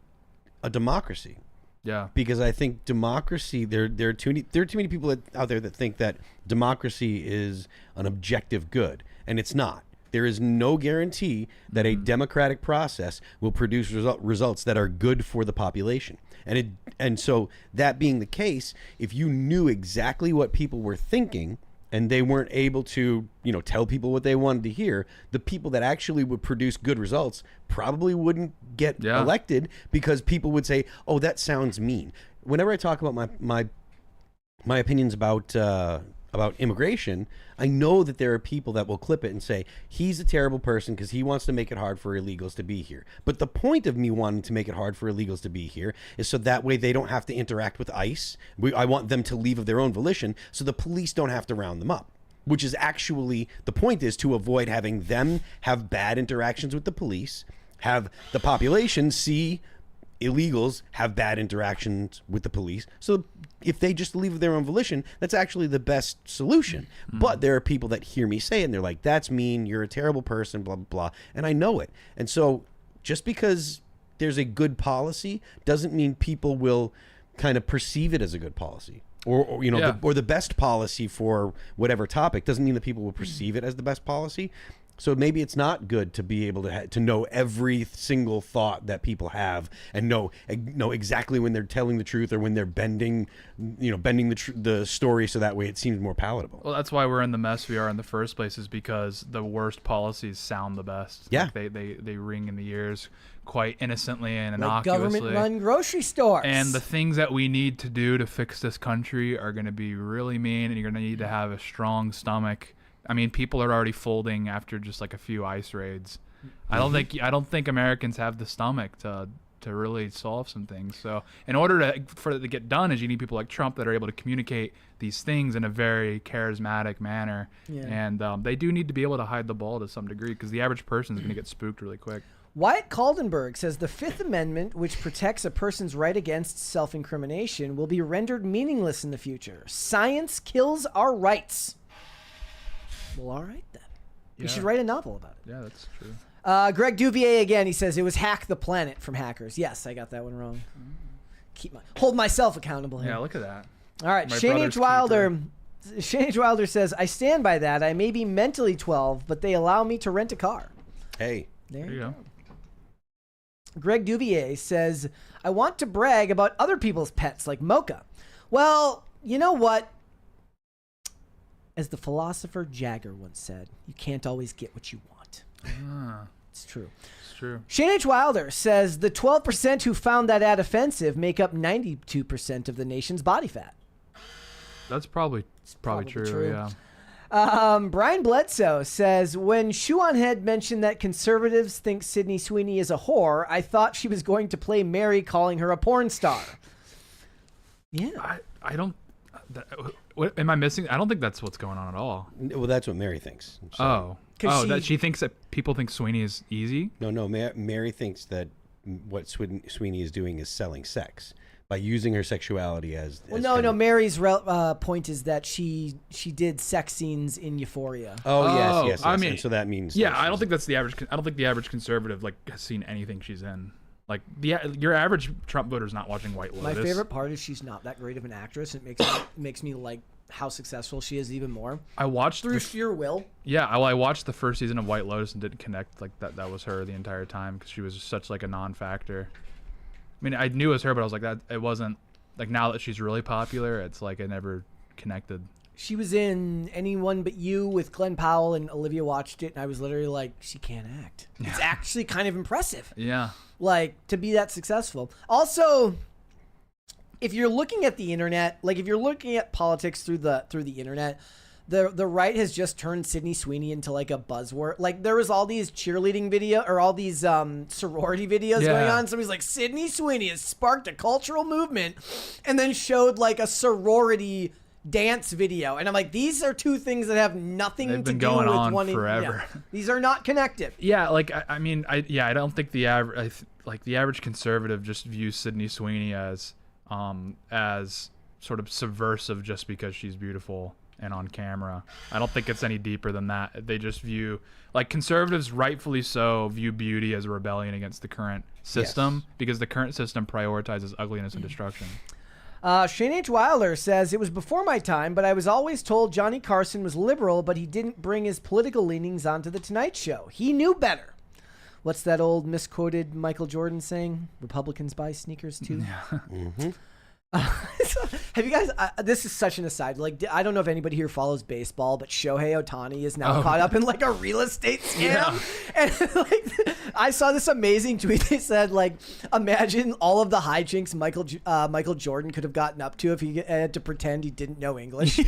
a democracy. Yeah. Because I think democracy, there are too many people out there that think that democracy is an objective good, and it's not. There is no guarantee that a democratic process will produce results that are good for the population. And so that being the case, if you knew exactly what people were thinking and they weren't able to, tell people what they wanted to hear, the people that actually would produce good results probably wouldn't get elected because people would say, "Oh, that sounds mean." Whenever I talk about my opinions about immigration, I know that there are people that will clip it and say he's a terrible person because he wants to make it hard for illegals to be here. But the point of me wanting to make it hard for illegals to be here is so that way they don't have to interact with ICE. I want them to leave of their own volition so the police don't have to round them up, which is actually the point, is to avoid having them have bad interactions with the police, have the population see illegals have bad interactions with the police. So if they just leave of their own volition, that's actually the best solution. But there are people that hear me say it and they're like, "That's mean, you're a terrible person, blah, blah, blah." And I know it. And so just because there's a good policy doesn't mean people will kind of perceive it as a good policy. Or the best policy for whatever topic doesn't mean that people will perceive it as the best policy. So maybe it's not good to be able to know every single thought that people have and know exactly when they're telling the truth or when they're bending the story so that way it seems more palatable. Well, that's why we're in the mess we are in the first place, is because the worst policies sound the best. Yeah. Like they ring in the ears quite innocently and like innocuously. government-run grocery stores. And the things that we need to do to fix this country are going to be really mean, and you're going to need to have a strong stomach. I mean, people are already folding after just like a few ICE raids. I don't think Americans have the stomach to really solve some things. So in order for it to get done, is you need people like Trump that are able to communicate these things in a very charismatic manner. Yeah. And they do need to be able to hide the ball to some degree, because the average person is going to get spooked really quick. Wyatt Kaldenberg says the Fifth Amendment, which protects a person's right against self-incrimination, will be rendered meaningless in the future. Science kills our rights. Well, all right then. You should write a novel about it. Yeah, that's true. Greg Duvier again. He says it was "Hack the Planet" from Hackers. Yes, I got that one wrong. Hold myself accountable here. Yeah, look at that. All right, Shane H. Wilder. Shane H. Wilder says, "I stand by that. I may be mentally 12, but they allow me to rent a car." Hey, there you go. Greg Duvier says, "I want to brag about other people's pets like Mocha." Well, you know what? As the philosopher Jagger once said, you can't always get what you want. It's true. It's true. Shane H. Wilder says the 12% who found that ad offensive make up 92% of the nation's body fat. That's probably true. Yeah. Brian Bledsoe says, when Shoe on Head mentioned that conservatives think Sydney Sweeney is a whore, I thought she was going to play Mary, calling her a porn star. Yeah. I don't... What am I missing? I don't think that's what's going on at all. Well, that's what Mary thinks. So. That she thinks that people think Sweeney is easy? No. Mary thinks that what Sweeney is doing is selling sex by using her sexuality as. No. Mary's point is that she did sex scenes in Euphoria. Yes. I mean, and so that means. Yeah, I don't think that's the average. I don't think the average conservative has seen anything she's in. Like your average Trump voter is not watching White Lotus. My favorite part is she's not that great of an actress. It makes me like how successful she is even more. I watched through sheer will. Yeah, I watched the first season of White Lotus and didn't connect like that was her the entire time because she was such like a non-factor. I mean, I knew it was her, but I was like that. It wasn't like now that she's really popular. It's like I never connected. She was in Anyone But You with Glenn Powell, and Olivia watched it, and I was literally like, she can't act. It's actually kind of impressive. Yeah. Like, to be that successful. Also, if you're looking at the internet, like if you're looking at politics through the internet, the right has just turned Sydney Sweeney into like a buzzword. Like there was all these cheerleading video or all these sorority videos going on. Somebody's like, Sydney Sweeney has sparked a cultural movement, and then showed like a sorority dance video, and I'm like, these are two things that have nothing to do going with on one forever. Yeah. These are not connected. Yeah, like I mean, I don't think the average the average conservative just views Sydney Sweeney as sort of subversive just because she's beautiful and on camera. I don't think it's any deeper than that. They just view, like, conservatives, rightfully so, view beauty as a rebellion against the current system because the current system prioritizes ugliness and destruction. Shane H. Wilder says, it was before my time, but I was always told Johnny Carson was liberal, but he didn't bring his political leanings onto The Tonight Show. He knew better. What's that old misquoted Michael Jordan saying? Republicans buy sneakers too? Yeah. Mm-hmm. Have you guys, this is such an aside, like I don't know if anybody here follows baseball, but Shohei Ohtani is now caught up in like a real estate scam. And like I saw this amazing tweet. They said, like, imagine all of the hijinks Michael Jordan could have gotten up to if he had to pretend he didn't know English.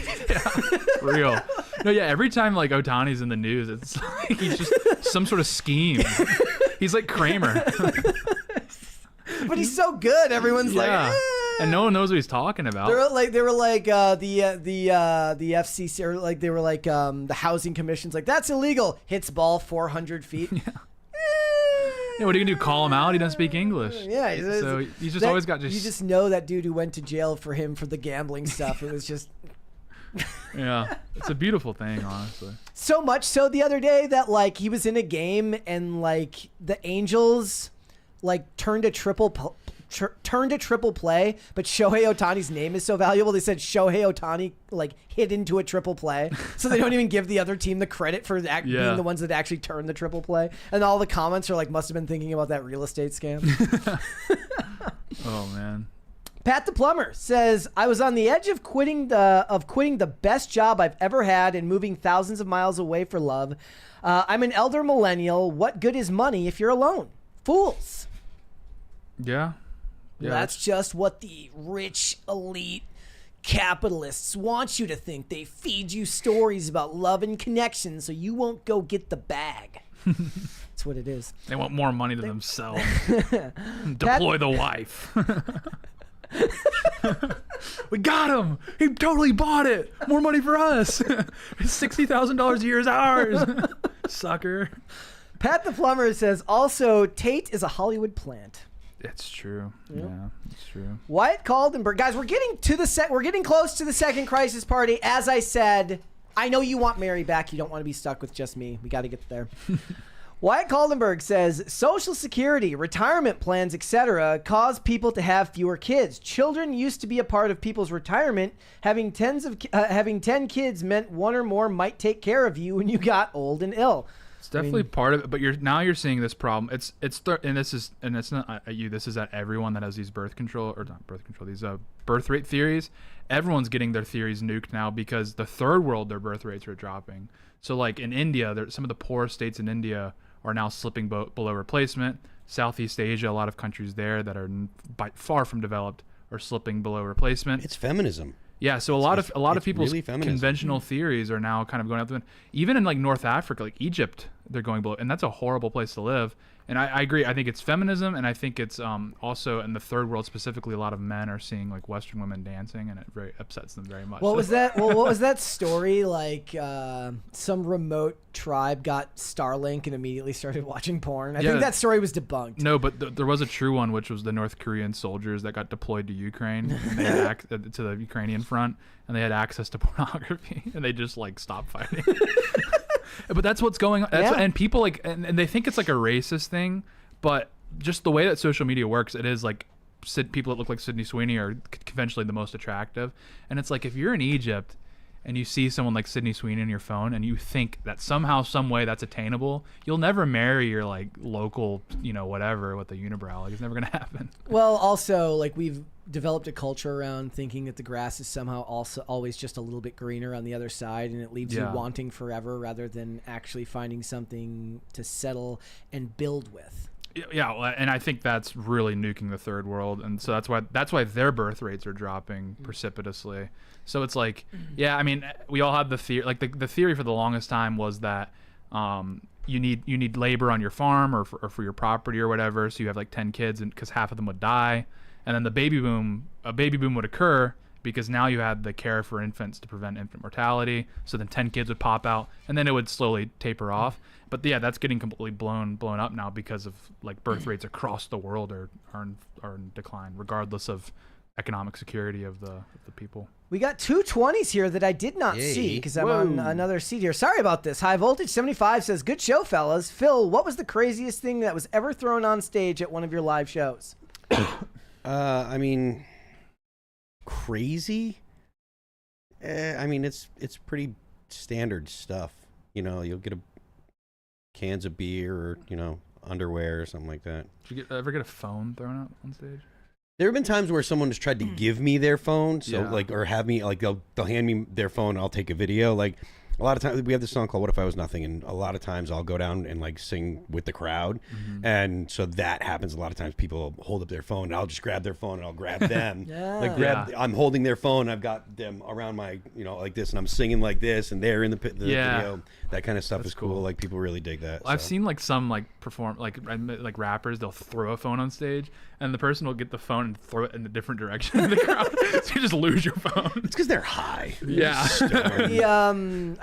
Real. No, yeah, every time like Ohtani's in the news, it's like he's just some sort of scheme. He's like Kramer. But he's so good. Everyone's like, and no one knows what he's talking about. They were like the FCC, or like they were like the housing commission's like, that's illegal. Hits ball 400 feet. Yeah. What are you gonna do? Call him out? He doesn't speak English. Yeah. So he's just always got just. You just know that dude who went to jail for the gambling stuff. It was just. Yeah, it's a beautiful thing, honestly. So much so the other day that like he was in a game and like the Angels like turned a triple play, but Shohei Ohtani's name is so valuable. They said Shohei Ohtani like hit into a triple play, so they don't even give the other team the credit for being the ones that actually turned the triple play. And all the comments are like, must have been thinking about that real estate scam. Oh man. Pat the plumber says, I was on the edge of quitting the best job I've ever had and moving thousands of miles away for love. I'm an elder millennial. What good is money if you're alone? Fools. Yeah. That's just what the rich elite capitalists want you to think. They feed you stories about love and connection so you won't go get the bag. That's what it is. They want more money to themselves. Deploy the wife. We got him. He totally bought it. More money for us. $60,000 a year is ours. Sucker. Pat the plumber says, also, Tate is a Hollywood plant. It's true. Yep. Yeah, it's true. Wyatt Kaldenberg, guys, we're getting close to the second crisis party. As I said, I know you want Mary back. You don't want to be stuck with just me. We got to get there. Wyatt Kaldenberg says, Social Security, retirement plans, etc., cause people to have fewer kids. Children used to be a part of people's retirement. Having 10 kids meant one or more might take care of you when you got old and ill. It's definitely part of it, but you're seeing this problem. It's not at you. This is at everyone that has these birth rate theories. Everyone's getting their theories nuked now because the third world, their birth rates are dropping. So like in India, some of the poorest states in India are now slipping below replacement. Southeast Asia, a lot of countries there that are far from developed are slipping below replacement. It's feminism. Yeah, so a lot of people's really conventional theories are now kind of going out the window. Even in like North Africa, like Egypt, they're going below, and that's a horrible place to live. And I agree. I think it's feminism, and I think it's also in the third world specifically. A lot of men are seeing like Western women dancing, and it very upsets them very much. What was that? Well, what was that story? Like some remote tribe got Starlink and immediately started watching porn. I think that story was debunked. No, but there was a true one, which was the North Korean soldiers that got deployed to Ukraine, and they had to the Ukrainian front, and they had access to pornography, and they just like stopped fighting. But that's what's going on. And people like, and they think it's like a racist thing, but just the way that social media works, it is like people that look like Sydney Sweeney are conventionally the most attractive. And it's like, if you're in Egypt and you see someone like Sydney Sweeney on your phone and you think that somehow, some way that's attainable, you'll never marry your like local, whatever with a unibrow. Like, it's never going to happen. Well, also, like, we've developed a culture around thinking that the grass is somehow also always just a little bit greener on the other side, and it leaves you wanting forever rather than actually finding something to settle and build with. Yeah, and I think that's really nuking the third world, and so that's why their birth rates are dropping precipitously. So it's like, yeah, I mean, we all have the theory. Like the theory for the longest time was that you need labor on your farm or for your property or whatever, so you have like 10 kids, and because half of them would die, and then a baby boom would occur because now you had the care for infants to prevent infant mortality. So then 10 kids would pop out, and then it would slowly taper off. But yeah, that's getting completely blown up now because of like birth rates across the world are in decline, regardless of economic security of the people. We got 220s here that I did not see because I'm on another seat here. Sorry about this. High Voltage 75 says, good show, fellas. Phil, what was the craziest thing that was ever thrown on stage at one of your live shows? I mean, crazy? I mean, it's pretty standard stuff. You'll get cans of beer or, underwear or something like that. Did you ever get a phone thrown out on stage? There have been times where someone has tried to give me their phone, or have me, like, they'll hand me their phone and I'll take a video. Like, a lot of times, we have this song called What If I Was Nothing, and a lot of times I'll go down and, like, sing with the crowd. And so that happens a lot of times. People hold up their phone, and I'll just grab their phone and I'll grab them. I'm holding their phone, I've got them around my, like this, and I'm singing like this, and they're in the video. That kind of stuff is cool. Like, people really dig that. Well, I've seen like some like rappers, they'll throw a phone on stage, and the person will get the phone and throw it in a different direction in the crowd. So you just lose your phone. It's because they're high. Yeah.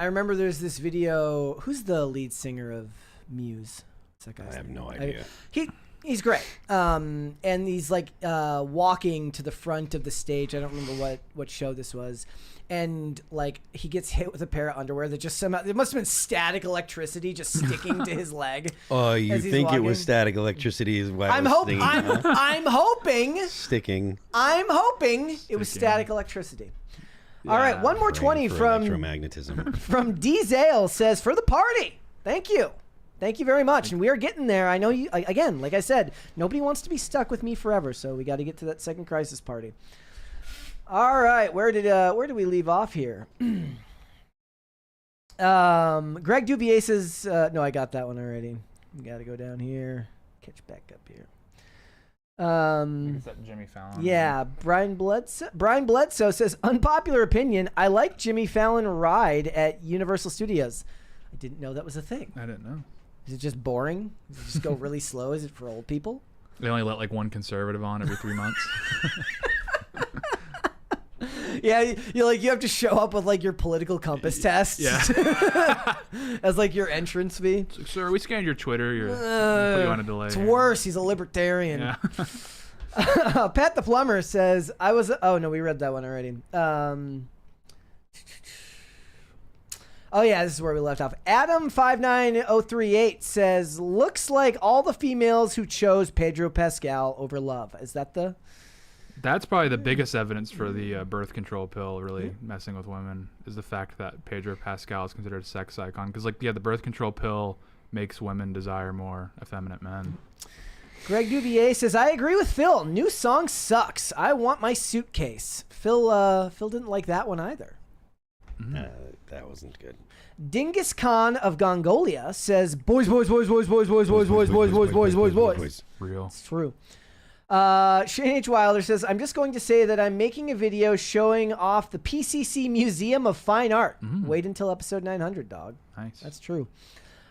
I remember there's this video. Who's the lead singer of Muse? What's that guy's name? I have no idea. He's great. And he's like walking to the front of the stage. I don't remember what show this was. And like he gets hit with a pair of underwear that just somehow, there must have been static electricity just sticking to his leg. Oh, you think walking. It was static electricity is why I'm hoping sticking. I'm hoping it was static electricity. All right, one more 20 from electromagnetism. From D Zale says, for the party. Thank you. Thank you very much. And we are getting there. I know you, again, like I said, nobody wants to be stuck with me forever, so we got to get to that second crisis party. All right, where did we leave off here? Greg Dubier says, no, I got that one already. We got to go down here. Catch back up here. Is that Jimmy Fallon? Yeah, Brian Bledsoe says, unpopular opinion, I like Jimmy Fallon ride at Universal Studios. I didn't know that was a thing. I didn't know. Is it just boring? Does it just go really slow? Is it for old people? They only let like one conservative on every 3 months. Yeah, you have to show up with like your political compass test. Yeah. As like your entrance fee. So, sir, we scanned your Twitter. We'll put you on a delay. It's worse. He's a libertarian. Yeah. Pat the Plumber says, oh no, we read that one already. Oh yeah, this is where we left off. Adam59038 says, looks like all the females who chose Pedro Pascal over Love. Is that the... That's probably the biggest evidence for the birth control pill really messing with women, is the fact that Pedro Pascal is considered a sex icon. Because, like, the birth control pill makes women desire more effeminate men. Greg Duvier says, I agree with Phil. New song sucks. I want my suitcase. Phil didn't like that one either. That wasn't good. Dingus Khan of Gongolia says, boys, boys, boys, boys, boys, boys, boys, boys, boys, boys, boys, boys, boys. Real. It's true. Shane H. Wilder says, I'm just going to say that I'm making a video showing off the PCC Museum of Fine Art. Wait until episode 900, dog. Nice. That's true.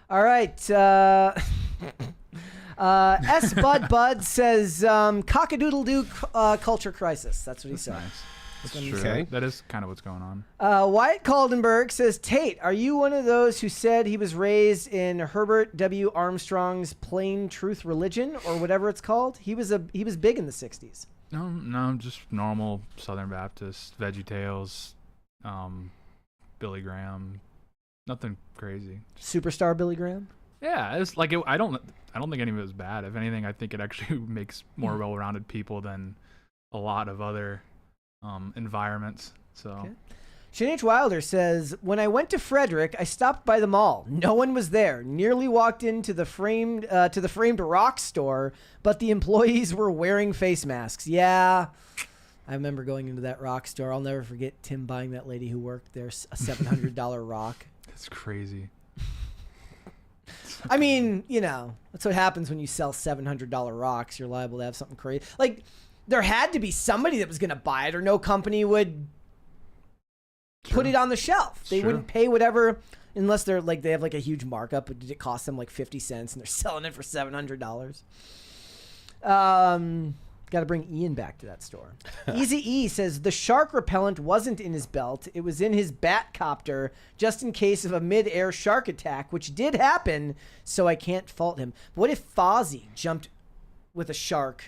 All right. S. Bud says, cock-a-doodle-doo culture crisis. That's what he said. Nice. That's true. Okay. That is kind of what's going on. Wyatt Caldenberg says, Tate, are you one of those who said he was raised in Herbert W. Armstrong's Plain Truth Religion or whatever it's called? He was big in the 60s. No, just normal Southern Baptist, VeggieTales, Billy Graham. Nothing crazy. Superstar Billy Graham? Yeah, it's like I don't think any of it was bad. If anything, I think it actually makes more well-rounded people than a lot of other environments. So. Okay. Shane H. Wilder says, when I went to Frederick, I stopped by the mall. No one was there. Nearly walked into the framed rock store, but the employees were wearing face masks. Yeah, I remember going into that rock store. I'll never forget Tim buying that lady who worked there a $700 rock. That's crazy. I mean, you know, that's what happens when you sell $700 rocks. You're liable to have something crazy. Like, there had to be somebody that was going to buy it, or no company would put it on the shelf. They wouldn't pay whatever, unless they're like, they have like a huge markup. But did it cost them like 50 cents and they're selling it for $700? Got to bring Ian back to that store. Easy E says the shark repellent wasn't in his belt. It was in his bat copter, just in case of a mid-air shark attack, which did happen, so I can't fault him. But what if Fozzie jumped with a shark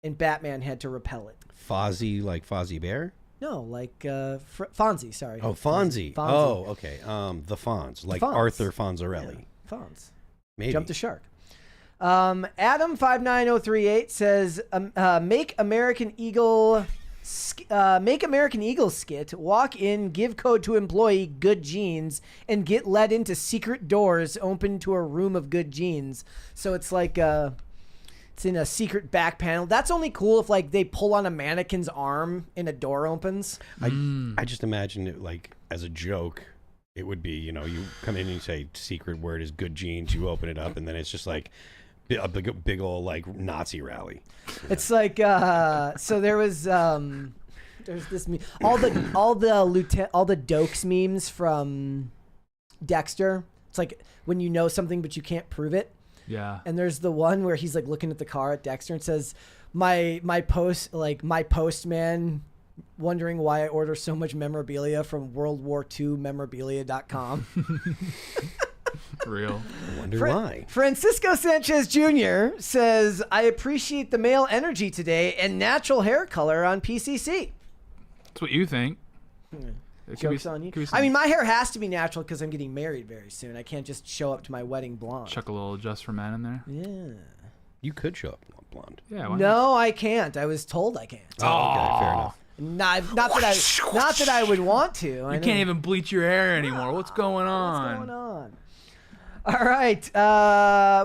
and Batman had to repel it? Fozzie, like Fozzie Bear? No, like Fonzie, sorry. Oh, Fonzie. Oh, okay. The Fonz, like Fonz. Arthur Fonzarelli. Yeah, Fonz. Maybe. Jumped the shark. Adam59038 says, make American Eagle skit, walk in, give code to employee, good jeans, and get led into secret doors open to a room of good jeans. So it's like, it's in a secret back panel. That's only cool if like they pull on a mannequin's arm and a door opens. I just imagine it like as a joke. It would be, you know, you come in and you say secret word is good jeans. You open it up and then it's just like a big old like Nazi rally. It's like so there was there's this all the Dokes memes from Dexter. It's like when you know something but you can't prove it. Yeah. And there's the one where he's like looking at the car at Dexter and says, my postman wondering why I order so much memorabilia from World War II memorabilia.com. Real. I wonder why. Francisco Sanchez Jr. says, I appreciate the male energy today and natural hair color on PCC. That's what you think. Joke's on you. I mean, my hair has to be natural because I'm getting married very soon. I can't just show up to my wedding blonde. Chuck a little Just for Men in there. Yeah. You could show up blonde. Yeah. Why not? No, I can't. I was told I can't. Oh, okay, fair enough. Not that I would want to. You can't even bleach your hair anymore. What's going on? What's going on? All right.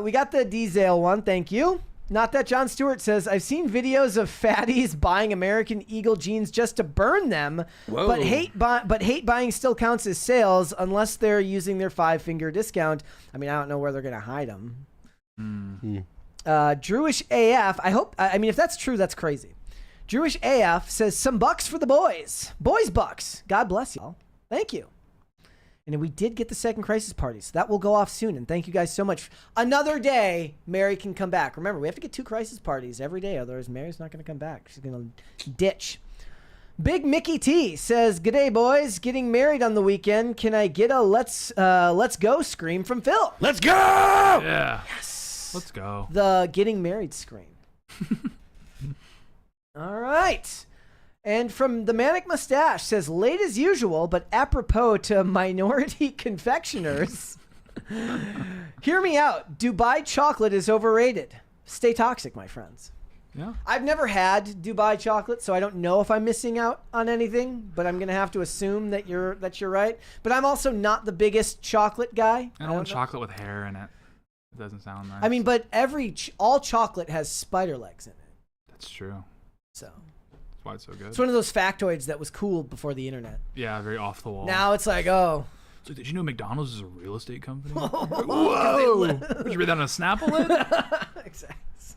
We got the Diesel one. Thank you. Not that John Stewart says, I've seen videos of fatties buying American Eagle jeans just to burn them, but hate buying still counts as sales unless they're using their 5-finger discount. I mean, I don't know where they're going to hide them. Drewish AF, I mean, if that's true, that's crazy. Drewish AF says, some bucks for the boys. Boys bucks. God bless y'all. Thank you. And we did get the second crisis party, so that will go off soon. And thank you guys so much. Another day, Mary can come back. Remember, we have to get 2 crisis parties every day, otherwise Mary's not going to come back. She's going to ditch. Big Mickey T says, "G'day, boys. Getting married on the weekend. Can I get a let's go scream from Phil?" Let's go! Yeah. Yes. Let's go. The getting married scream. All right. And from the Manic Mustache says, late as usual, but apropos to minority confectioners. Hear me out. Dubai chocolate is overrated. Stay toxic, my friends. Yeah. I've never had Dubai chocolate, so I don't know if I'm missing out on anything, but I'm going to have to assume that you're right. But I'm also not the biggest chocolate guy. I don't want chocolate with hair in it. It doesn't sound nice. I mean, but all chocolate has spider legs in it. That's true. So that's why it's so good. it's one of those factoids that was cool before the internet. Yeah, very off the wall. Now it's like, oh. So did you know McDonald's is a real estate company? Whoa! Did you read that on a Snapple lid?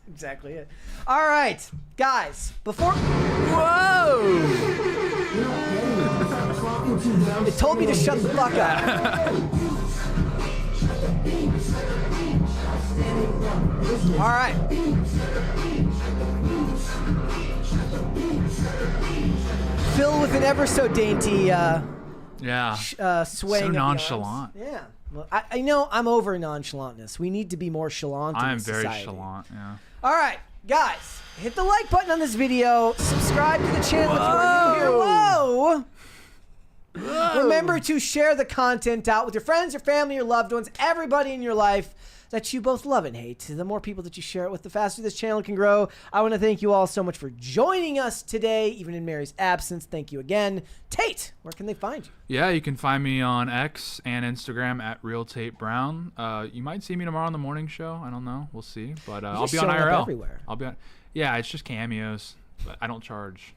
Exactly it. All right, guys. Before. Whoa! It told me to shut the fuck up. All right. Phil with an ever so dainty. Yeah. Swaying. So of the nonchalant. arms. Yeah. Well, I know I'm over nonchalantness. We need to be more chalant in I'm society. very chalant, yeah. All right, guys, hit the like button on this video. Subscribe to the channel if you're new here. Whoa! Remember to share the content out with your friends, your family, your loved ones, everybody in your life that you both love and hate. The more people that you share it with, the faster this channel can grow. I want to thank you all so much for joining us today, even in Mary's absence. Thank you again. Tate, where can they find you? Yeah, you can find me on X and Instagram at RealTateBrown. You might see me tomorrow on the morning show. I don't know. We'll see. But I'll be on IRL. Everywhere. I'll be on. Yeah, it's just cameos, but I don't charge.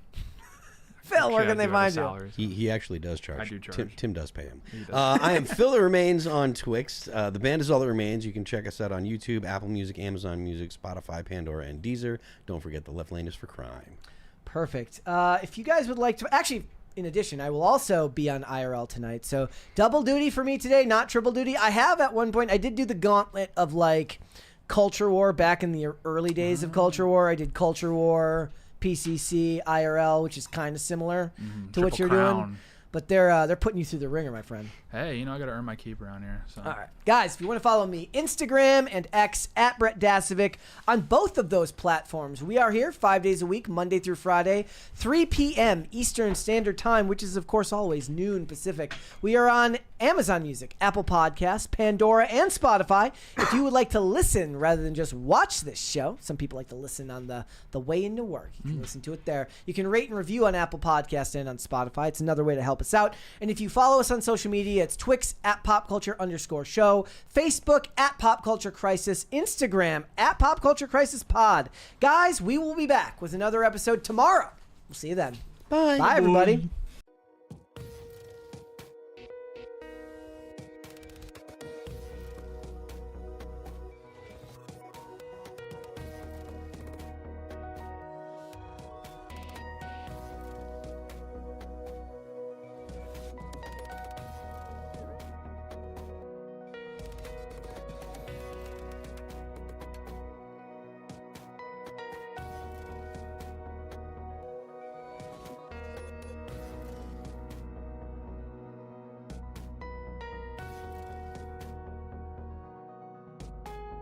Phil, where can they find you? He actually does charge. I do charge. Tim does pay him. I am Phil That Remains on Twix. The band is All That Remains. You can check us out on YouTube, Apple Music, Amazon Music, Spotify, Pandora, and Deezer. Don't forget the left lane is for crime. Perfect. If you guys would like to... Actually, in addition, I will also be on IRL tonight. So double duty for me today, not triple duty. I have at one point... I did do the gauntlet of like Culture War back in the early days of Culture War. I did Culture War... PCC, IRL, which is kind of similar to what you're doing. But they're putting you through the ringer, my friend. Hey, I got to earn my keep around here. So. All right. Guys, if you want to follow me, Instagram and X at Brett Dasovic on both of those platforms. We are here 5 days a week, Monday through Friday, 3 p.m. Eastern Standard Time, which is, of course, always noon Pacific. We are on Amazon Music, Apple Podcasts, Pandora, and Spotify. If you would like to listen rather than just watch this show, some people like to listen on the way into work. You can listen to it there. You can rate and review on Apple Podcasts and on Spotify. It's another way to help us out. And if you follow us on social media, it's Twix at PopCulture_show, Facebook at Pop Culture Crisis, Instagram at Pop Culture Crisis Pod. Guys, we will be back with another episode tomorrow. We'll see you then. Bye. Bye, everybody.